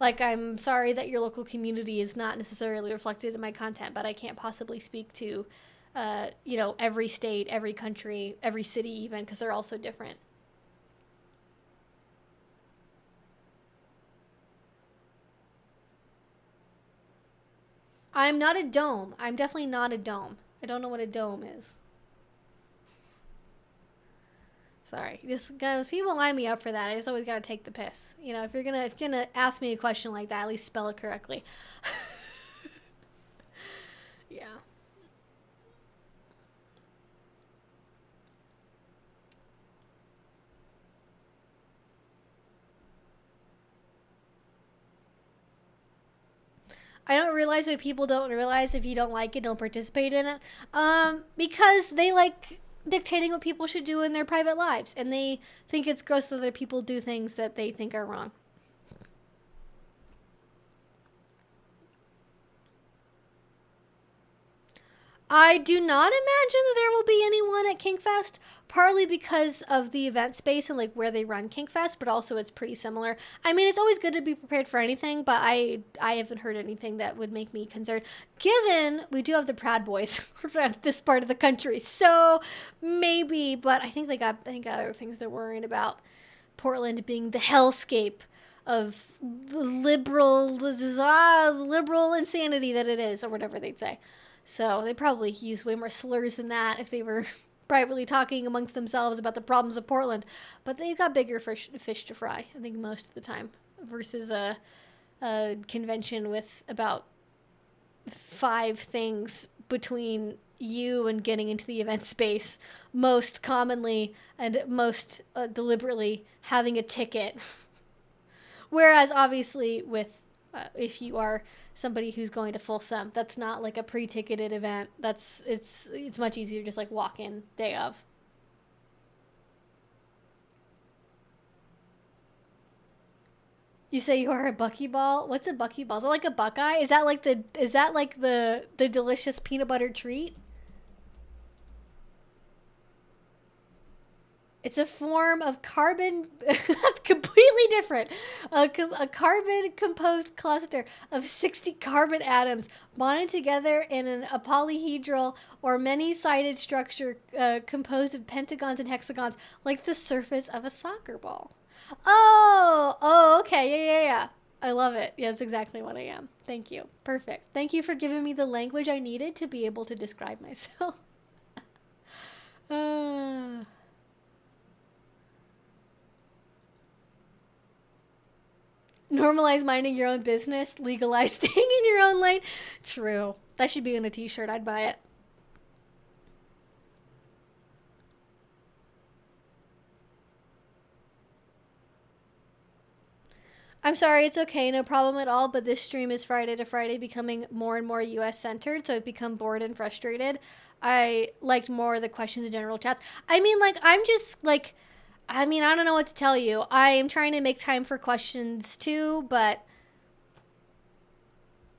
like, I'm sorry that your local community is not necessarily reflected in my content, but I can't possibly speak to, every state, every country, every city even, because they're all so different. I'm not a dome. I'm definitely not a dome. I don't know what a dome is. Sorry, just guys, people line me up for that. I just always gotta take the piss. If you're gonna ask me a question like that, at least spell it correctly. Yeah. I don't realize what people don't realize. If you don't like it, don't participate in it. Because they like dictating what people should do in their private lives, and they think it's gross that other people do things that they think are wrong. I do not imagine that there will be anyone at Kinkfest, partly because of the event space and like where they run Kinkfest, but also it's pretty similar. I mean, it's always good to be prepared for anything, but I haven't heard anything that would make me concerned. Given we do have the Proud Boys around this part of the country, so maybe. But I think other things they're worrying about. Portland being the hellscape of the liberal insanity that it is, or whatever they'd say. So they probably use way more slurs than that if they were privately talking amongst themselves about the problems of Portland. But they got bigger fish to fry, I think, most of the time, versus a convention with about 5 things between you and getting into the event space, most commonly and most deliberately having a ticket. Whereas obviously with if you are somebody who's going to Folsom, that's not like a pre-ticketed event. It's much easier, just like walk in day of. You say you are a buckyball? What's a buckyball? Is that like a buckeye? Is that like the delicious peanut butter treat? It's a form of carbon, completely different. A carbon composed cluster of 60 carbon atoms bonded together in a polyhedral or many-sided structure composed of pentagons and hexagons, like the surface of a soccer ball. Oh, okay, yeah. I love it. Yeah, that's exactly what I am. Thank you. Perfect. Thank you for giving me the language I needed to be able to describe myself. uh... Normalize minding your own business, legalize staying in your own lane. True. That should be on a t-shirt. I'd buy it. I'm sorry, it's okay, no problem at all, but this stream is Friday to Friday becoming more and more US centered, so I've become bored and frustrated. I liked more of the questions in general chats. I mean, like, I don't know what to tell you. I am trying to make time for questions too, but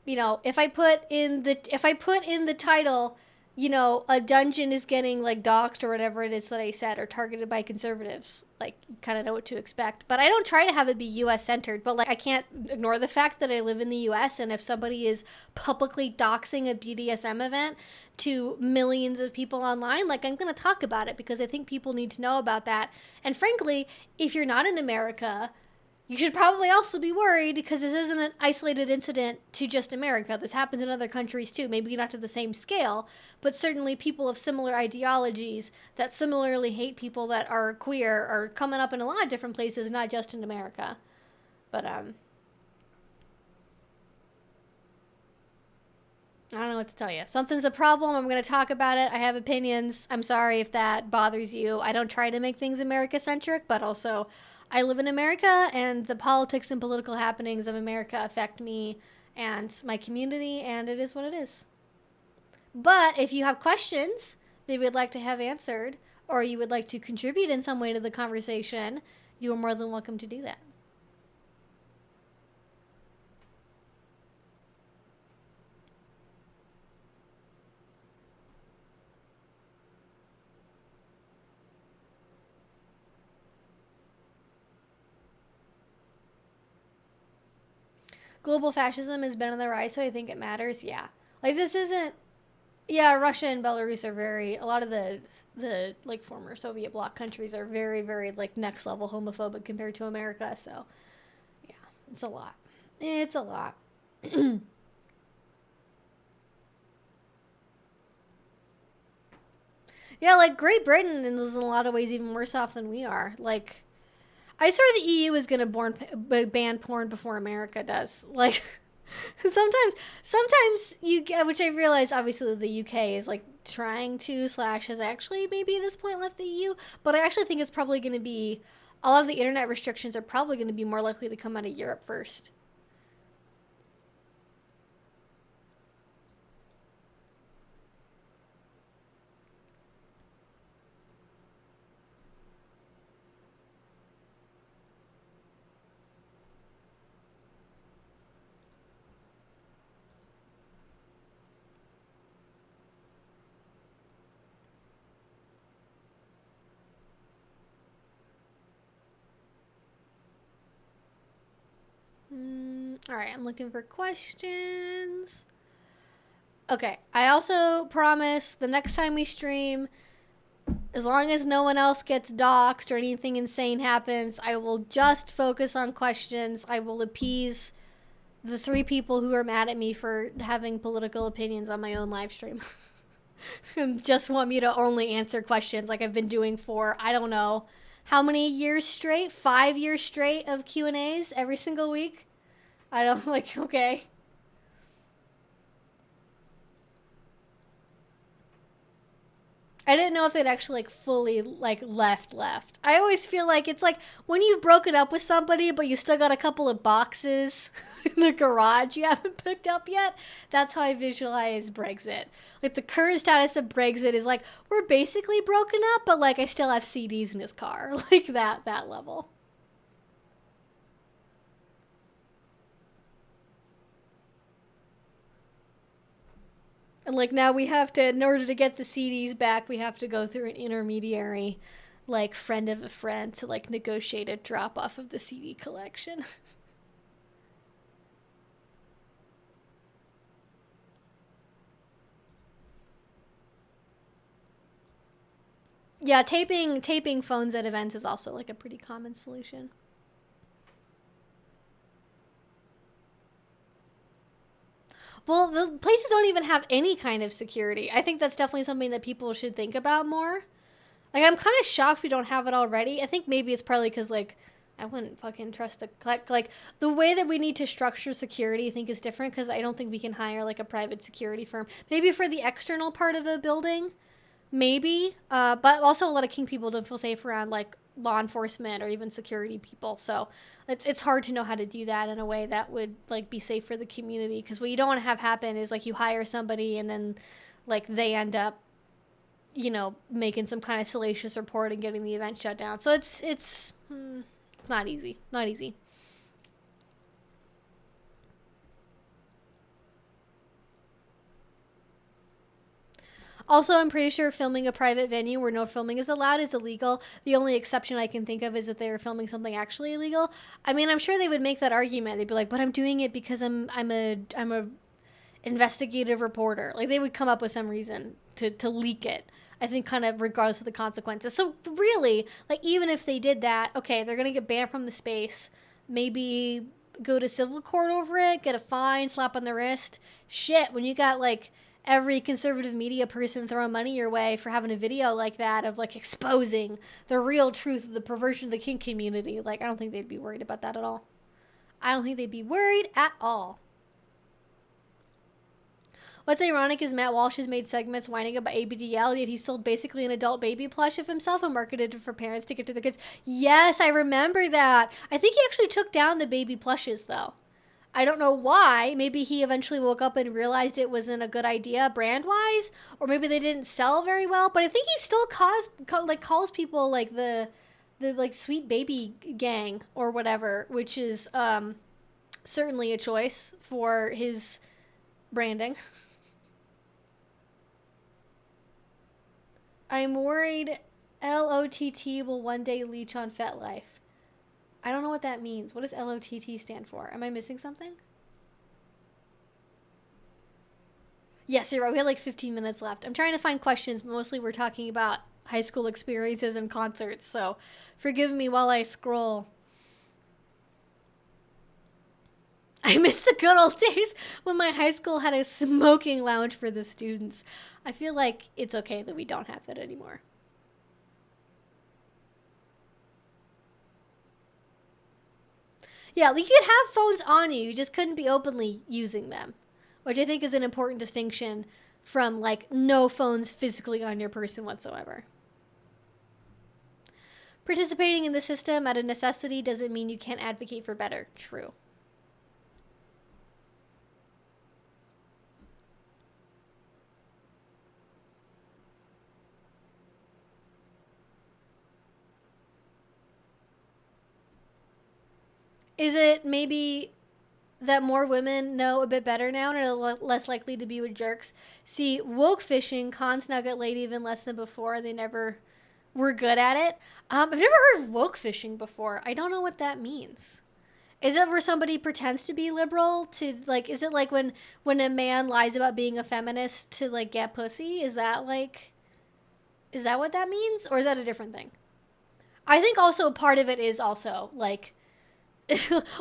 if I put in the title, a dungeon is getting like doxxed or whatever it is that I said, or targeted by conservatives, like, you kind of know what to expect. But I don't try to have it be US centered, but like, I can't ignore the fact that I live in the US, and if somebody is publicly doxing a BDSM event to millions of people online, like, I'm going to talk about it because I think people need to know about that. And frankly, if you're not in America, you should probably also be worried because this isn't an isolated incident to just America. This happens in other countries too. Maybe not to the same scale, but certainly people of similar ideologies that similarly hate people that are queer are coming up in a lot of different places, not just in America. But I don't know what to tell you. If something's a problem, I'm going to talk about it. I have opinions. I'm sorry if that bothers you. I don't try to make things America-centric, but also I live in America, and the politics and political happenings of America affect me and my community, and it is what it is. But if you have questions that you would like to have answered, or you would like to contribute in some way to the conversation, you are more than welcome to do that. Global fascism has been on the rise, so I think it matters. Yeah. Like, this isn't... Yeah, Russia and Belarus are very... A lot of the like, former Soviet bloc countries are very, very, like, next level homophobic compared to America, so... Yeah, it's a lot. It's a lot. Yeah, like, Great Britain is in a lot of ways even worse off than we are. Like... I swear the EU is going to ban porn before America does. Like, sometimes you get, which I realize obviously the UK is like trying to / has actually maybe at this point left the EU, but I actually think it's probably going to be, a lot of the internet restrictions are probably going to be more likely to come out of Europe first. All right, I'm looking for questions. Okay, I also promise the next time we stream, as long as no one else gets doxxed or anything insane happens, I will just focus on questions. I will appease the 3 people who are mad at me for having political opinions on my own live stream. And just want me to only answer questions like I've been doing for, I don't know, how many years straight? 5 years straight of Q&As every single week? I don't, like, okay. I didn't know if they'd actually, like, fully, like, left. I always feel like it's like when you've broken up with somebody, but you still got a couple of boxes in the garage you haven't picked up yet. That's how I visualize Brexit. Like, the current status of Brexit is, like, we're basically broken up, but, like, I still have CDs in his car. Like, that level. And, like, now we have to, in order to get the CDs back, we have to go through an intermediary, like, friend of a friend to, like, negotiate a drop-off of the CD collection. Yeah, taping phones at events is also, like, a pretty common solution. Well, the places don't even have any kind of security. I think that's definitely something that people should think about more. Like, I'm kind of shocked we don't have it already. I think maybe it's probably because, like, I wouldn't fucking trust a... Like, the way that we need to structure security, I think, is different because I don't think we can hire, like, a private security firm. Maybe for the external part of a building, maybe. But also a lot of kink people don't feel safe around, like, law enforcement or even security people. So it's hard to know how to do that in a way that would, like, be safe for the community. Because what you don't want to have happen is, like, you hire somebody and then, like, they end up, you know, making some kind of salacious report and getting the event shut down. So it's not easy. Not easy. Also, I'm pretty sure filming a private venue where no filming is allowed is illegal. The only exception I can think of is if they were filming something actually illegal. I mean, I'm sure they would make that argument. They'd be like, "But I'm doing it because I'm a investigative reporter." Like, they would come up with some reason to leak it. I think kind of regardless of the consequences. So really, like, even if they did that, okay, they're gonna get banned from the space. Maybe go to civil court over it, get a fine, slap on the wrist. Shit, when you got, like, every conservative media person throwing money your way for having a video like that of, like, exposing the real truth of the perversion of the kink community. Like, I don't think they'd be worried about that at all. I don't think they'd be worried at all. What's ironic is Matt Walsh has made segments whining about ABDL, yet he sold basically an adult baby plush of himself and marketed it for parents to give to their kids. Yes, I remember that. I think he actually took down the baby plushes, though. I don't know why. Maybe he eventually woke up and realized it wasn't a good idea brand wise, or maybe they didn't sell very well. But I think he still calls people like the like sweet baby gang or whatever, which is certainly a choice for his branding. I'm worried LOTT will one day leech on FetLife. I don't know what that means. What does LOTT stand for? Am I missing something? Yes, you're right. We had like 15 minutes left. I'm trying to find questions, but mostly we're talking about high school experiences and concerts, so forgive me while I scroll. I miss the good old days when my high school had a smoking lounge for the students. I feel like it's okay that we don't have that anymore. Yeah, you could have phones on you, you just couldn't be openly using them, which I think is an important distinction from like no phones physically on your person whatsoever. Participating in the system out of necessity doesn't mean you can't advocate for better. True. Is it maybe that more women know a bit better now and are less likely to be with jerks? See, woke fishing, cons nugget late even less than before. They never were good at it. I've never heard of woke fishing before. I don't know what that means. Is it where somebody pretends to be liberal to like? Is it like when a man lies about being a feminist to like get pussy? Is that like? Is that what that means, or is that a different thing? I think also part of it is also like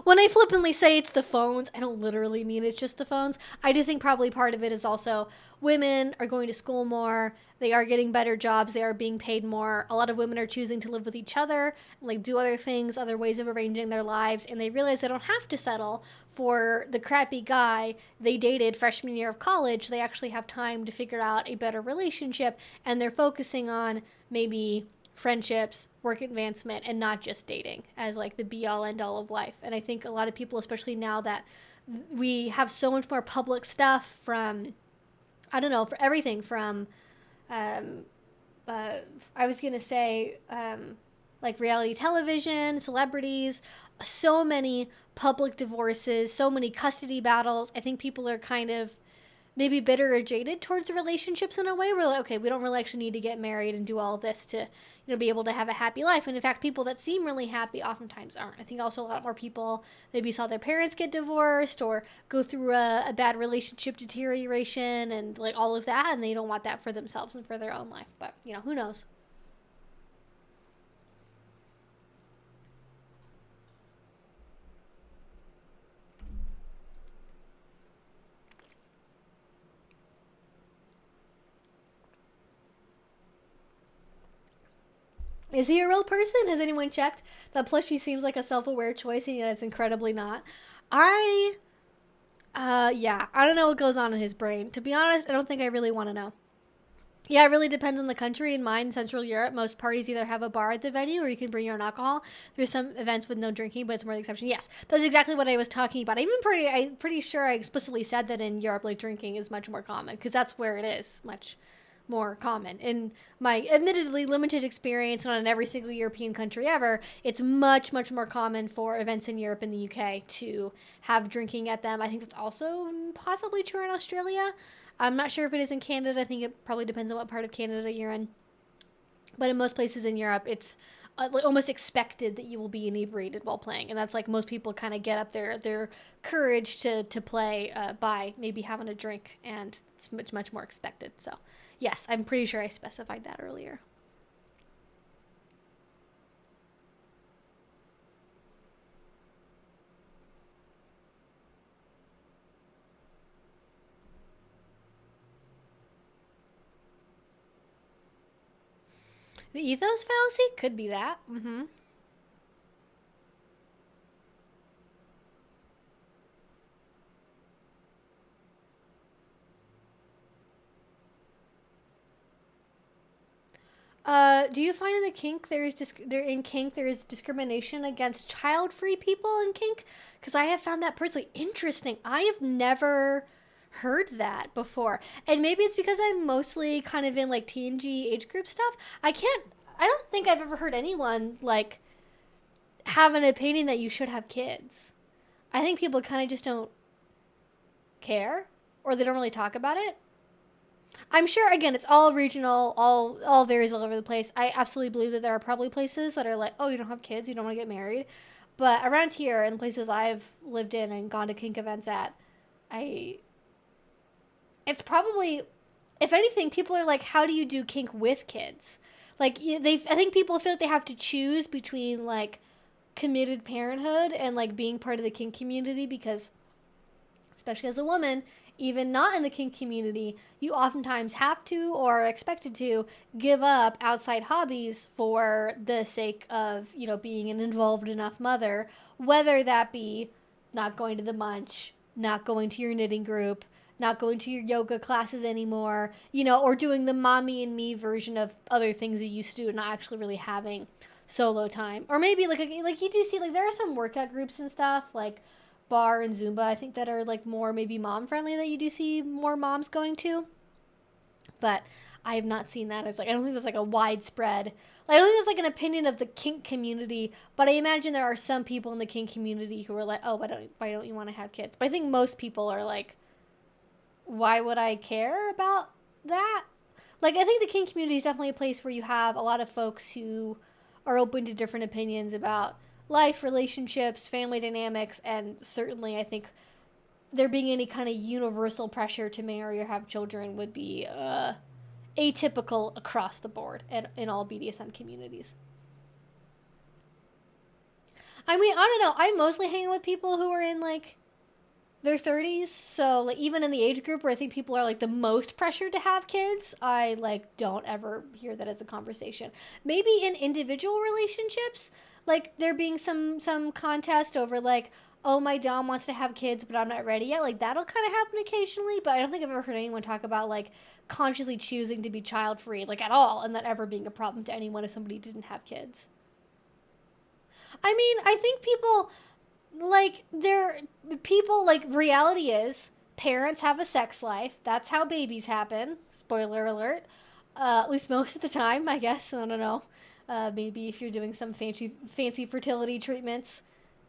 when I flippantly say it's the phones, I don't literally mean it's just the phones. I do think probably part of it is also women are going to school more. They are getting better jobs. They are being paid more. A lot of women are choosing to live with each other, like do other things, other ways of arranging their lives. And they realize they don't have to settle for the crappy guy they dated freshman year of college. They actually have time to figure out a better relationship. And they're focusing on maybe friendships, work advancement, and not just dating as like the be all end all of life. And I think a lot of people, especially now that we have so much more public stuff from, I don't know, for everything from, um, uh, I was gonna say, like reality television, celebrities, so many public divorces, so many custody battles. I think people are kind of maybe bitter or jaded towards relationships in a way. We're like, okay, we don't really actually need to get married and do all of this to, be able to have a happy life. And in fact, people that seem really happy oftentimes aren't. I think also a lot more people maybe saw their parents get divorced or go through a bad relationship deterioration and like all of that, and they don't want that for themselves and for their own life. But, who knows? Is he a real person? Has anyone checked? That plushie seems like a self-aware choice, and yet it's incredibly not. I, yeah, I don't know what goes on in his brain. To be honest, I don't think I really want to know. Yeah, it really depends on the country. In mine, Central Europe, most parties either have a bar at the venue or you can bring your own alcohol. There's some events with no drinking, but it's more the exception. Yes, that's exactly what I was talking about. I'm pretty sure I explicitly said that in Europe, like drinking is much more common because that's where it is much more common. In my admittedly limited experience, not in every single European country ever, it's much, much more common for events in Europe and the UK to have drinking at them. I think that's also possibly true in Australia. I'm not sure if it is in Canada. I think it probably depends on what part of Canada you're in. But in most places in Europe, it's like almost expected that you will be inebriated while playing, and that's like most people kind of get up their courage to play by maybe having a drink, and it's much more expected. So, yes, I'm pretty sure I specified that earlier. The ethos fallacy could be that. Mm-hmm. Do you find in the kink there is discrimination against child-free people in kink? Because I have found that personally interesting. I have never heard that before, and maybe it's because I'm mostly kind of in like TNG age group stuff. I don't think I've ever heard anyone like have an opinion that you should have kids. I think people kind of just don't care, or they don't really talk about it. I'm sure again it's all regional, all varies all over the place. I absolutely believe that there are probably places that are like, oh, you don't have kids, you don't want to get married. But around here in places I've lived in and gone to kink events at, I it's probably, if anything, people are like, how do you do kink with kids? Like I think people feel like they have to choose between like committed parenthood and like being part of the kink community because, especially as a woman, even not in the kink community, you oftentimes have to or are expected to give up outside hobbies for the sake of, you know, being an involved enough mother, whether that be not going to the munch, not going to your knitting group, not going to your yoga classes anymore, you know, or doing the mommy and me version of other things you used to do and not actually really having solo time. Or maybe like you do see like there are some workout groups and stuff like bar and Zumba, I think, that are like more maybe mom friendly that you do see more moms going to. But I have not seen that as like, I don't think there's like a widespread, like, I don't think there's like an opinion of the kink community, but I imagine there are some people in the kink community who are like, oh, why don't you want to have kids? But I think most people are like, why would I care about that? Like, I think the kink community is definitely a place where you have a lot of folks who are open to different opinions about life, relationships, family dynamics, and certainly I think there being any kind of universal pressure to marry or have children would be atypical across the board in all BDSM communities. I mean, I don't know. I mostly hang with people who are in like their 30s, so like even in the age group where I think people are like the most pressured to have kids, I like don't ever hear that as a conversation. Maybe in individual relationships, like there being some contest over like, oh, my dom wants to have kids but I'm not ready yet, like that'll kind of happen occasionally, but I don't think I've ever heard anyone talk about like consciously choosing to be child free like at all, and that ever being a problem to anyone if somebody didn't have kids. I mean, I think people like they're people like reality is parents have a sex life. That's how babies happen. Spoiler alert. At least most of the time, I guess. I don't know. Maybe if you're doing some fancy fertility treatments,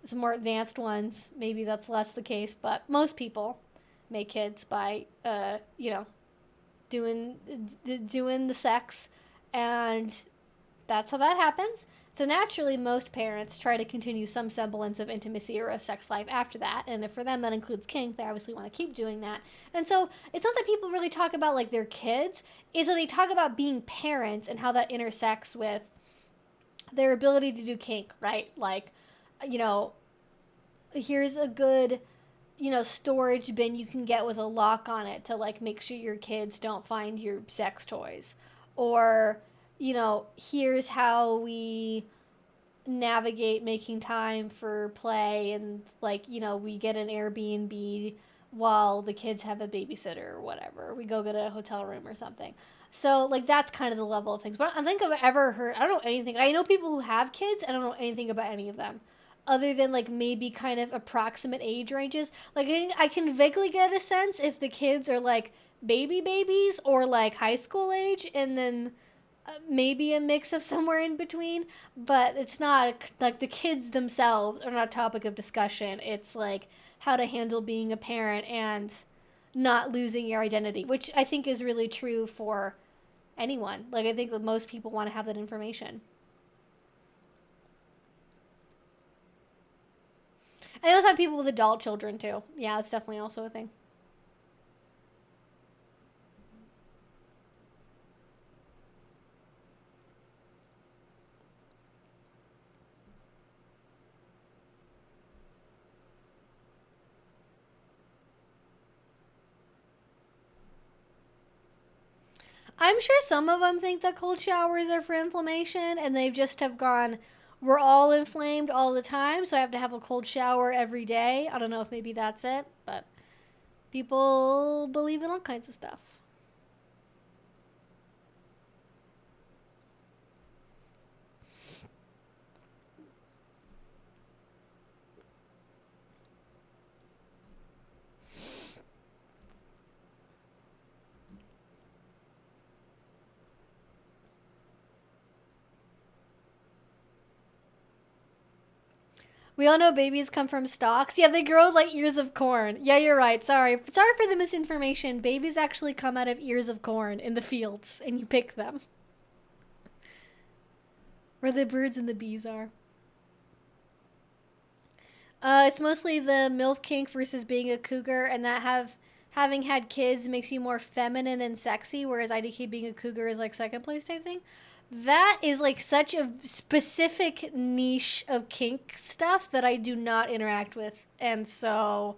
some more advanced ones, maybe that's less the case. But most people make kids by you know, doing the sex, and that's how that happens. So naturally, most parents try to continue some semblance of intimacy or a sex life after that. And if for them that includes kink, they obviously want to keep doing that. And so it's not that people really talk about like their kids, is that they talk about being parents and how that intersects with their ability to do kink, right? Like, you know, here's a good, you know, storage bin you can get with a lock on it to like make sure your kids don't find your sex toys. Or, you know, here's how we navigate making time for play, and like, you know, we get an Airbnb while the kids have a babysitter or whatever. We go get a hotel room or something. So like that's kind of the level of things. But I don't think I've ever heard, I don't know anything. I know people who have kids. I don't know anything about any of them other than like maybe kind of approximate age ranges. Like I can vaguely get a sense if the kids are like babies or like high school age, and then maybe a mix of somewhere in between, but it's not like the kids themselves are not a topic of discussion. It's like how to handle being a parent and not losing your identity, which I think is really true for anyone. Like I think that most people want to have that information. I also have people with adult children too. Yeah, that's definitely also a thing. I'm sure some of them think that cold showers are for inflammation, and they've just have gone, we're all inflamed all the time, so I have to have a cold shower every day. I don't know if maybe that's it, but people believe in all kinds of stuff. We all know babies come from stalks. Yeah, they grow like ears of corn. Yeah, you're right. Sorry for the misinformation. Babies actually come out of ears of corn in the fields, and you pick them. Where the birds and the bees are. It's mostly the MILF kink versus being a cougar, and that having had kids makes you more feminine and sexy, whereas IDK being a cougar is like second place type thing. That is like such a specific niche of kink stuff that I do not interact with, and so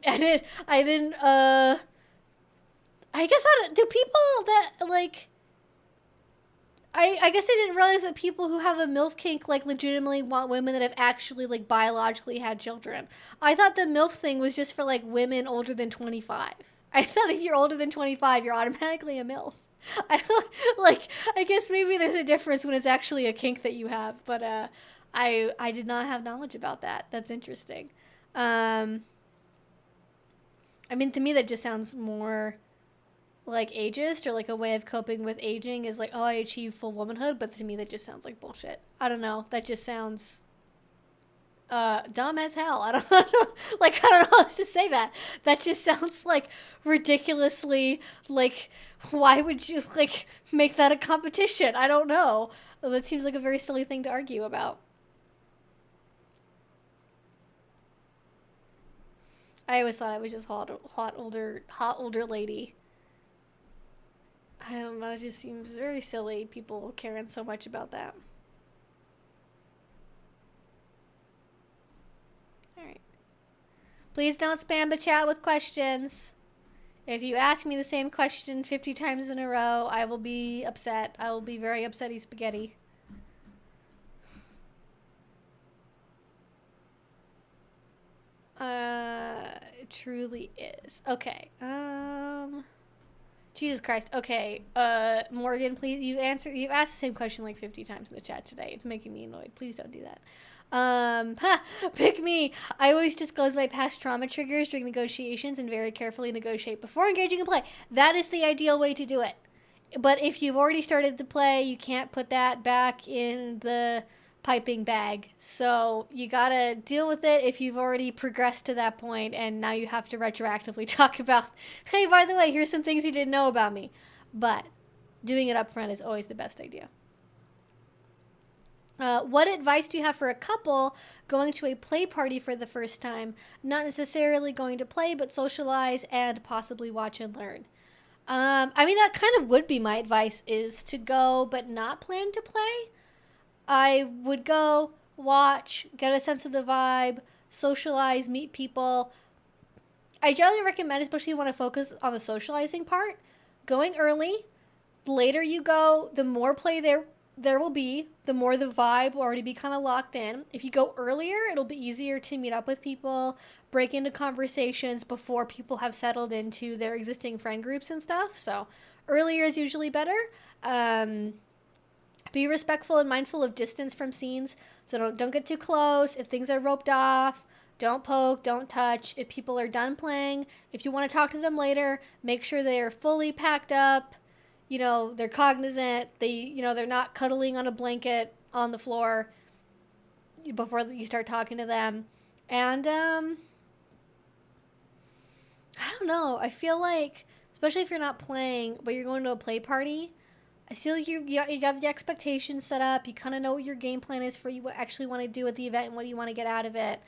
I didn't. I guess do people that like. I guess I didn't realize that people who have a MILF kink like legitimately want women that have actually like biologically had children. I thought the MILF thing was just for like women older than 25. I thought if you're older than 25, you're automatically a MILF. I guess maybe there's a difference when it's actually a kink that you have, but I did not have knowledge about that. That's interesting. I mean, to me that just sounds more like ageist, or like a way of coping with aging is like, oh, I achieved full womanhood, but to me that just sounds like bullshit. I don't know. That just sounds dumb as hell. I don't know. I don't know how else to say that. That just sounds like ridiculously like, why would you like make that a competition? I don't know. That seems like a very silly thing to argue about. I always thought I was just hot older lady. I don't know, it just seems very silly, people caring so much about that. Alright. Please don't spam the chat with questions. If you ask me the same question 50 times in a row, I will be upset. I will be very upsetty spaghetti. It truly is. Okay. Jesus Christ. Okay. Morgan, please. You've asked the same question like 50 times in the chat today. It's making me annoyed. Please don't do that. Pick me. I always disclose my past trauma triggers during negotiations and very carefully negotiate before engaging in play. That is the ideal way to do it. But if you've already started to play, you can't put that back in the piping bag. So you gotta deal with it if you've already progressed to that point, and now you have to retroactively talk about, hey, by the way, here's some things you didn't know about me. But doing it up front is always the best idea. What advice do you have for a couple going to a play party for the first time? Not necessarily going to play, but socialize and possibly watch and learn. I mean, that kind of would be my advice, is to go but not plan to play. I would go, watch, get a sense of the vibe, socialize, meet people. I generally recommend, especially if you want to focus on the socializing part, going early. The later you go, the more play there will be, the more the vibe will already be kind of locked in. If you go earlier, it'll be easier to meet up with people, break into conversations before people have settled into their existing friend groups and stuff. So earlier is usually better. Be respectful and mindful of distance from scenes. So don't get too close. If things are roped off, don't poke, don't touch. If people are done playing, if you want to talk to them later, make sure they are fully packed up. You know, they're cognizant. They're not cuddling on a blanket on the floor before you start talking to them. And I don't know. I feel like, especially if you're not playing, but you're going to a play party, I feel like you got the expectations set up. You kind of know what your game plan is for you, what you actually want to do at the event and what you want to get out of it.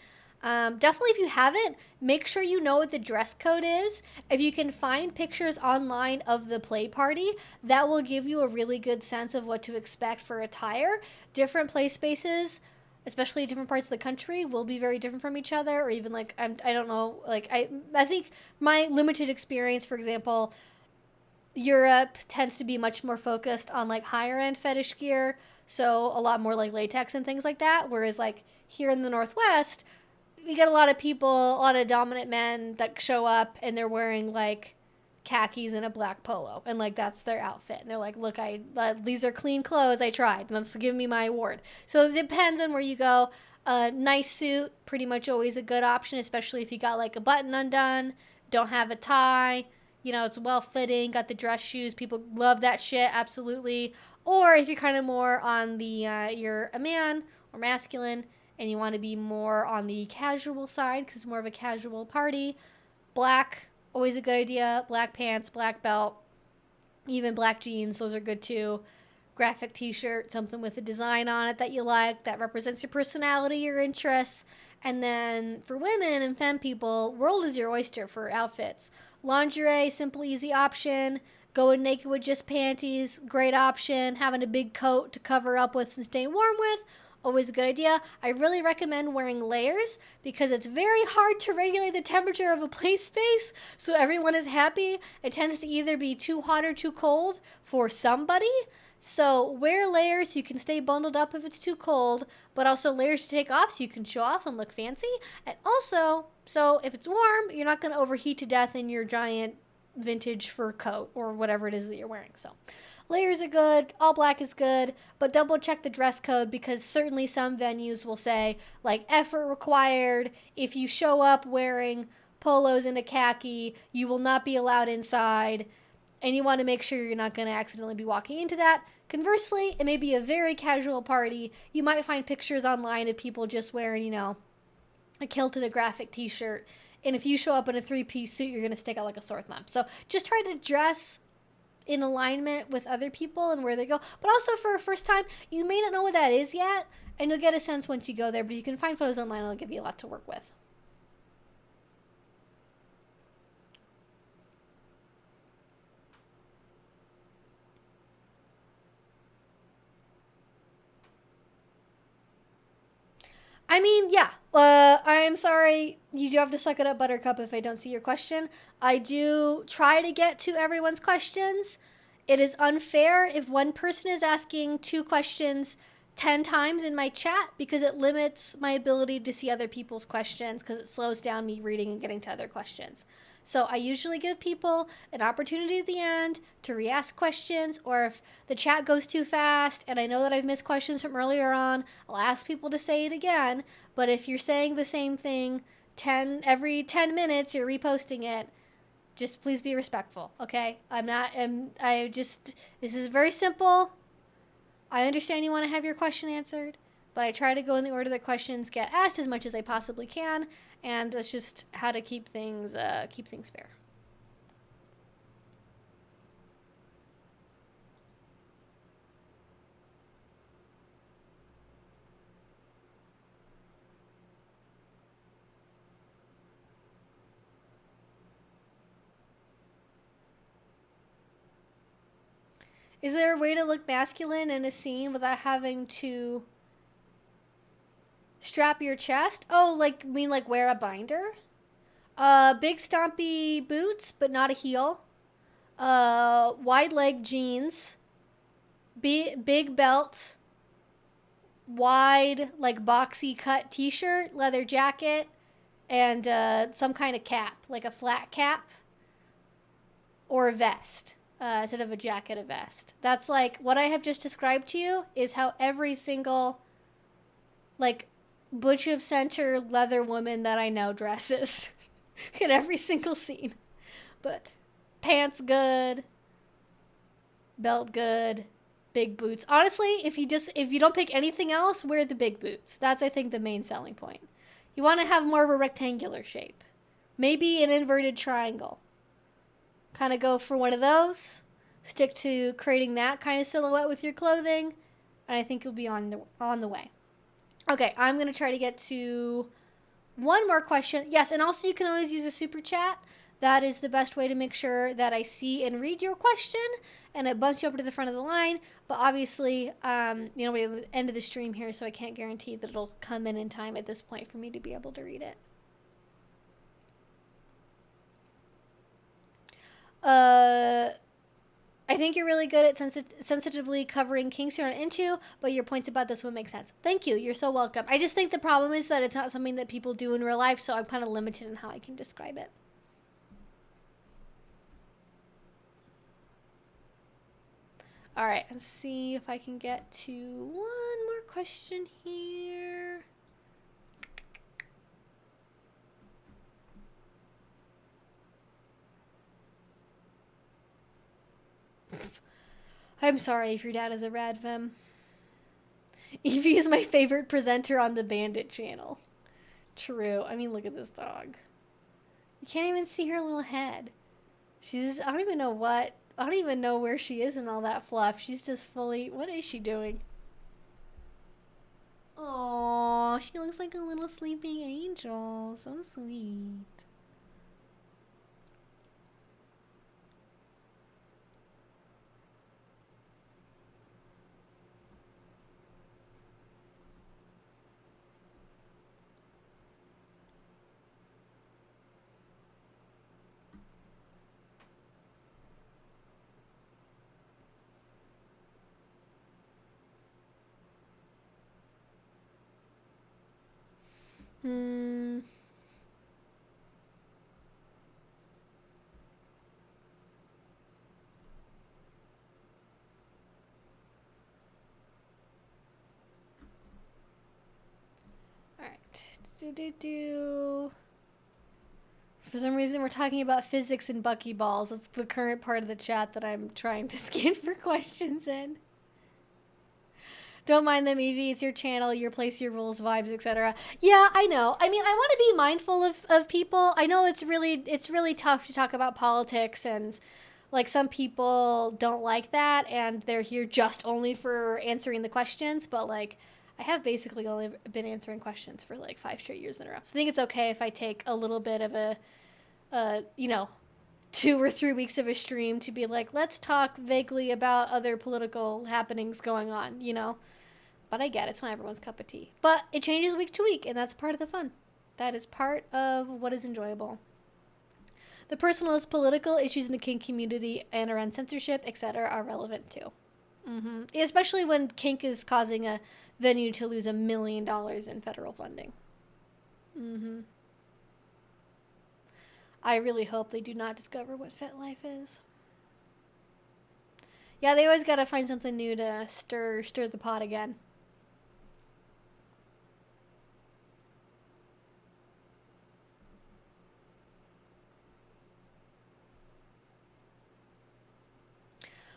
Definitely, if you haven't, make sure you know what the dress code is. If you can find pictures online of the play party, that will give you a really good sense of what to expect for attire. Different play spaces, especially different parts of the country, will be very different from each other, or even like, I don't know, like I think my limited experience, for example, Europe tends to be much more focused on like higher end fetish gear, so a lot more like latex and things like that, whereas like here in the Northwest, we get a lot of people, a lot of dominant men that show up and they're wearing like khakis and a black polo, and like that's their outfit, and they're like, look, these are clean clothes, I tried, let's give me my award. So it depends on where you go. A nice suit, pretty much always a good option, especially if you got like a button undone, don't have a tie, you know, it's well fitting, got the dress shoes, people love that shit, absolutely. Or if you're kind of more on the you're a man or masculine and you want to be more on the casual side because it's more of a casual party, black, always a good idea. Black pants, black belt, even black jeans, those are good too. Graphic t-shirt, something with a design on it that you like, that represents your personality, your interests. And then for women and femme people, world is your oyster for outfits. Lingerie, simple, easy option. Going naked with just panties, great option. Having a big coat to cover up with and stay warm with, always a good idea. I really recommend wearing layers because it's very hard to regulate the temperature of a play space so everyone is happy. It tends to either be too hot or too cold for somebody. So wear layers so you can stay bundled up if it's too cold, but also layers to take off so you can show off and look fancy. And also, so if it's warm, you're not going to overheat to death in your giant vintage fur coat or whatever it is that you're wearing. So layers are good, all black is good, but double check the dress code because certainly some venues will say like effort required. If you show up wearing polos and a khaki, you will not be allowed inside. And you want to make sure you're not going to accidentally be walking into that. Conversely, it may be a very casual party. You might find pictures online of people just wearing, you know, a kilted, a graphic t-shirt. And if you show up in a three-piece suit, you're going to stick out like a sore thumb. So just try to dress in alignment with other people and where they go. But also for a first time, you may not know what that is yet. And you'll get a sense once you go there. But you can find photos online. It'll give you a lot to work with. I mean, yeah. I'm sorry. You do have to suck it up, Buttercup, if I don't see your question. I do try to get to everyone's questions. It is unfair if one person is asking 2 questions 10 times in my chat because it limits my ability to see other people's questions because it slows down me reading and getting to other questions. So I usually give people an opportunity at the end to re-ask questions, or if the chat goes too fast and I know that I've missed questions from earlier on, I'll ask people to say it again. But if you're saying the same thing every 10 minutes, you're reposting it, just please be respectful, okay? This is very simple. I understand you want to have your question answered, but I try to go in the order that questions get asked as much as I possibly can, and that's just how to keep things fair. Is there a way to look masculine in a scene without having to strap your chest? Oh, like wear a binder? Big stompy boots, but not a heel. Wide leg jeans. Big belt. Wide, like boxy cut t-shirt, leather jacket, and some kind of cap, like a flat cap. Or a vest. Instead of a jacket, a vest. That's like what I have just described to you is how every single like butch of center leather woman that I know dresses in every single scene. But pants good, belt good, big boots. Honestly, if you don't pick anything else, wear the big boots. That's I think the main selling point. You want to have more of a rectangular shape. Maybe an inverted triangle. Kind of go for one of those. Stick to creating that kind of silhouette with your clothing, and I think you'll be on the way. Okay, I'm going to try to get to one more question. Yes, and also you can always use a super chat. That is the best way to make sure that I see and read your question, and it bumps you up to the front of the line. But obviously, we're at the end of the stream here, so I can't guarantee that it'll come in time at this point for me to be able to read it. I think you're really good at sensitively covering kinks you're not into, but your points about this one make sense. Thank you. You're so welcome. I just think the problem is that it's not something that people do in real life, so I'm kind of limited in how I can describe it. All right, let's see if I can get to one more question here. I'm sorry if your dad is a rad femme. Evie is my favorite presenter on the Bandit channel. True. I mean, look at this dog. You can't even see her little head. She's, I don't even know where she is in all that fluff. She's just fully, what is she doing? Oh, she looks like a little sleeping angel. So sweet. For some reason, we're talking about physics and buckyballs. That's the current part of the chat that I'm trying to scan for questions in. Don't mind them, Evie. It's your channel, your place, your rules, vibes, etc. Yeah, I know. I mean, I want to be mindful of people. I know it's really tough to talk about politics, and like some people don't like that, and they're here just only for answering the questions. But like, I have basically only been answering questions for like 5 straight years in a row. So I think it's okay if I take a little bit of a, 2 or 3 weeks of a stream to be like, let's talk vaguely about other political happenings going on, you know? But I get it. It's not everyone's cup of tea. But it changes week to week, and that's part of the fun. That is part of what is enjoyable. The personal is political issues in the kink community and around censorship, etc. are relevant too. Especially when kink is causing a venue to lose $1 million in federal funding. I really hope they do not discover what FetLife is. Yeah, they always gotta find something new to stir the pot again.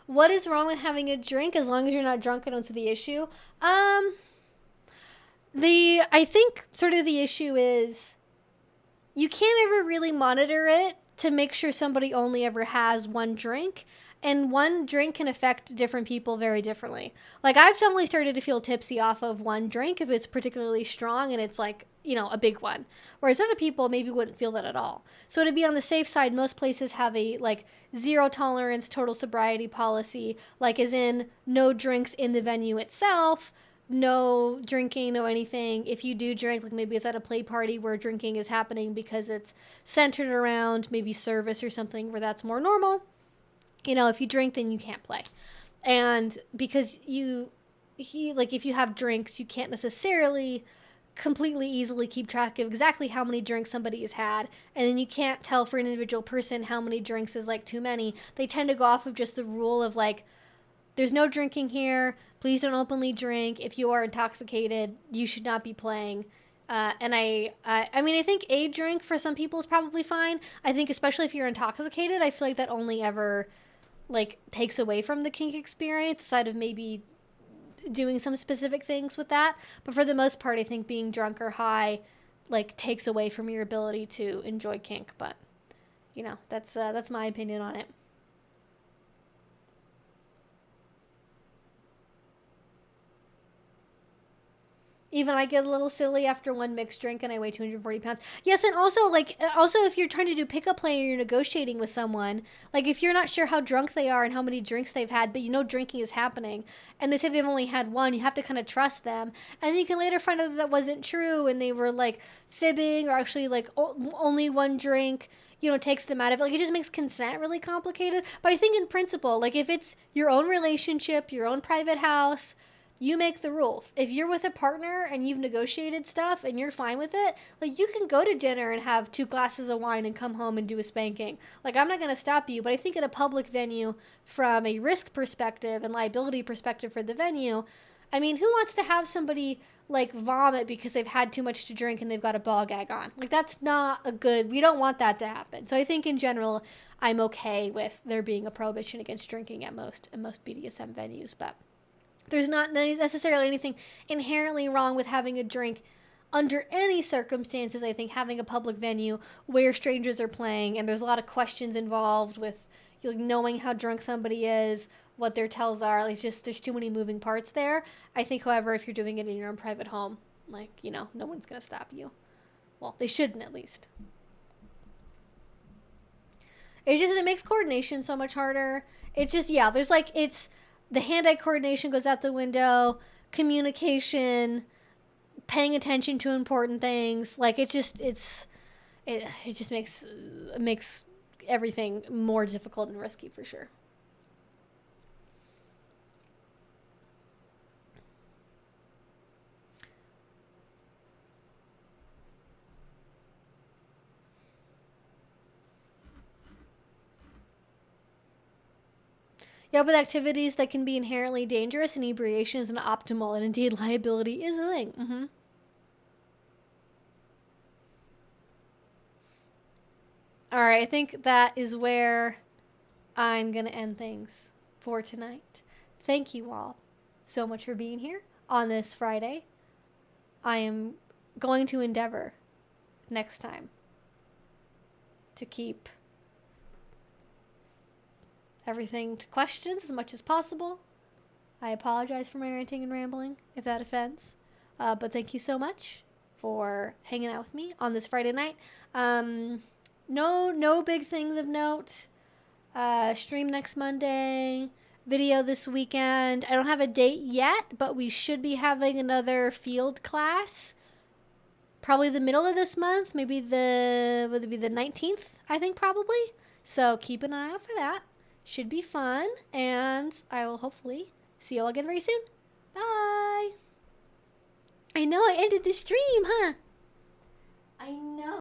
What is wrong with having a drink as long as you're not drunk? I don't see the issue. I think sort of the issue is you can't ever really monitor it to make sure somebody only ever has one drink. And one drink can affect different people very differently. Like, I've definitely started to feel tipsy off of one drink if it's particularly strong and it's like, you know, a big one. Whereas other people maybe wouldn't feel that at all. So to be on the safe side, most places have a, like, 0 tolerance total sobriety policy. Like, as in, no drinks in the venue itself, no drinking, no anything. If you do drink, like maybe it's at a play party where drinking is happening because it's centered around maybe service or something where that's more normal. You know, if you drink, then you can't play. And because if you have drinks, you can't necessarily completely easily keep track of exactly how many drinks somebody has had. And then you can't tell for an individual person how many drinks is like too many. They tend to go off of just the rule of like, there's no drinking here. Please don't openly drink. If you are intoxicated, you should not be playing. And I mean, I think a drink for some people is probably fine. I think especially if you're intoxicated, I feel like that only ever like takes away from the kink experience, aside of maybe doing some specific things with that. But for the most part, I think being drunk or high like takes away from your ability to enjoy kink. But you know, that's my opinion on it. Even I get a little silly after one mixed drink and I weigh 240 pounds. Yes, and also, if you're trying to do pickup play and you're negotiating with someone, like, if you're not sure how drunk they are and how many drinks they've had, but you know drinking is happening, and they say they've only had one, you have to kind of trust them. And you can later find out that wasn't true, and they were, like, fibbing, or actually, like, only one drink, you know, takes them out of it. Like, it just makes consent really complicated. But I think in principle, like, if it's your own relationship, your own private house, you make the rules. If you're with a partner and you've negotiated stuff and you're fine with it, like, you can go to dinner and have 2 glasses of wine and come home and do a spanking. Like, I'm not going to stop you, but I think in a public venue, from a risk perspective and liability perspective for the venue, I mean, who wants to have somebody, like, vomit because they've had too much to drink and they've got a ball gag on? Like, that's not a good, we don't want that to happen. So I think in general, I'm okay with there being a prohibition against drinking at most BDSM venues, but there's not necessarily anything inherently wrong with having a drink under any circumstances. I think having a public venue where strangers are playing and there's a lot of questions involved with knowing how drunk somebody is, what their tells are. It's just there's too many moving parts there. I think, however, if you're doing it in your own private home, like, no one's going to stop you. Well, they shouldn't, at least. It makes coordination so much harder. It's just, yeah, there's like, it's the hand-eye coordination goes out the window, communication, paying attention to important things. Like, it just makes everything more difficult and risky for sure. Yeah, with activities that can be inherently dangerous, inebriation is an optimal, and indeed liability is a thing. Mm-hmm. All right, I think that is where I'm going to end things for tonight. Thank you all so much for being here on this Friday. I am going to endeavor next time to keep everything to questions as much as possible. I apologize for my ranting and rambling if that offends. But thank you so much for hanging out with me on this Friday night. No big things of note. Stream next Monday. Video this weekend. I don't have a date yet, but we should be having another field class. Probably the middle of this month. Maybe would it be the 19th? I think probably. So keep an eye out for that. Should be fun, and I will hopefully see you all again very soon. Bye! I know I ended the stream, huh? I know.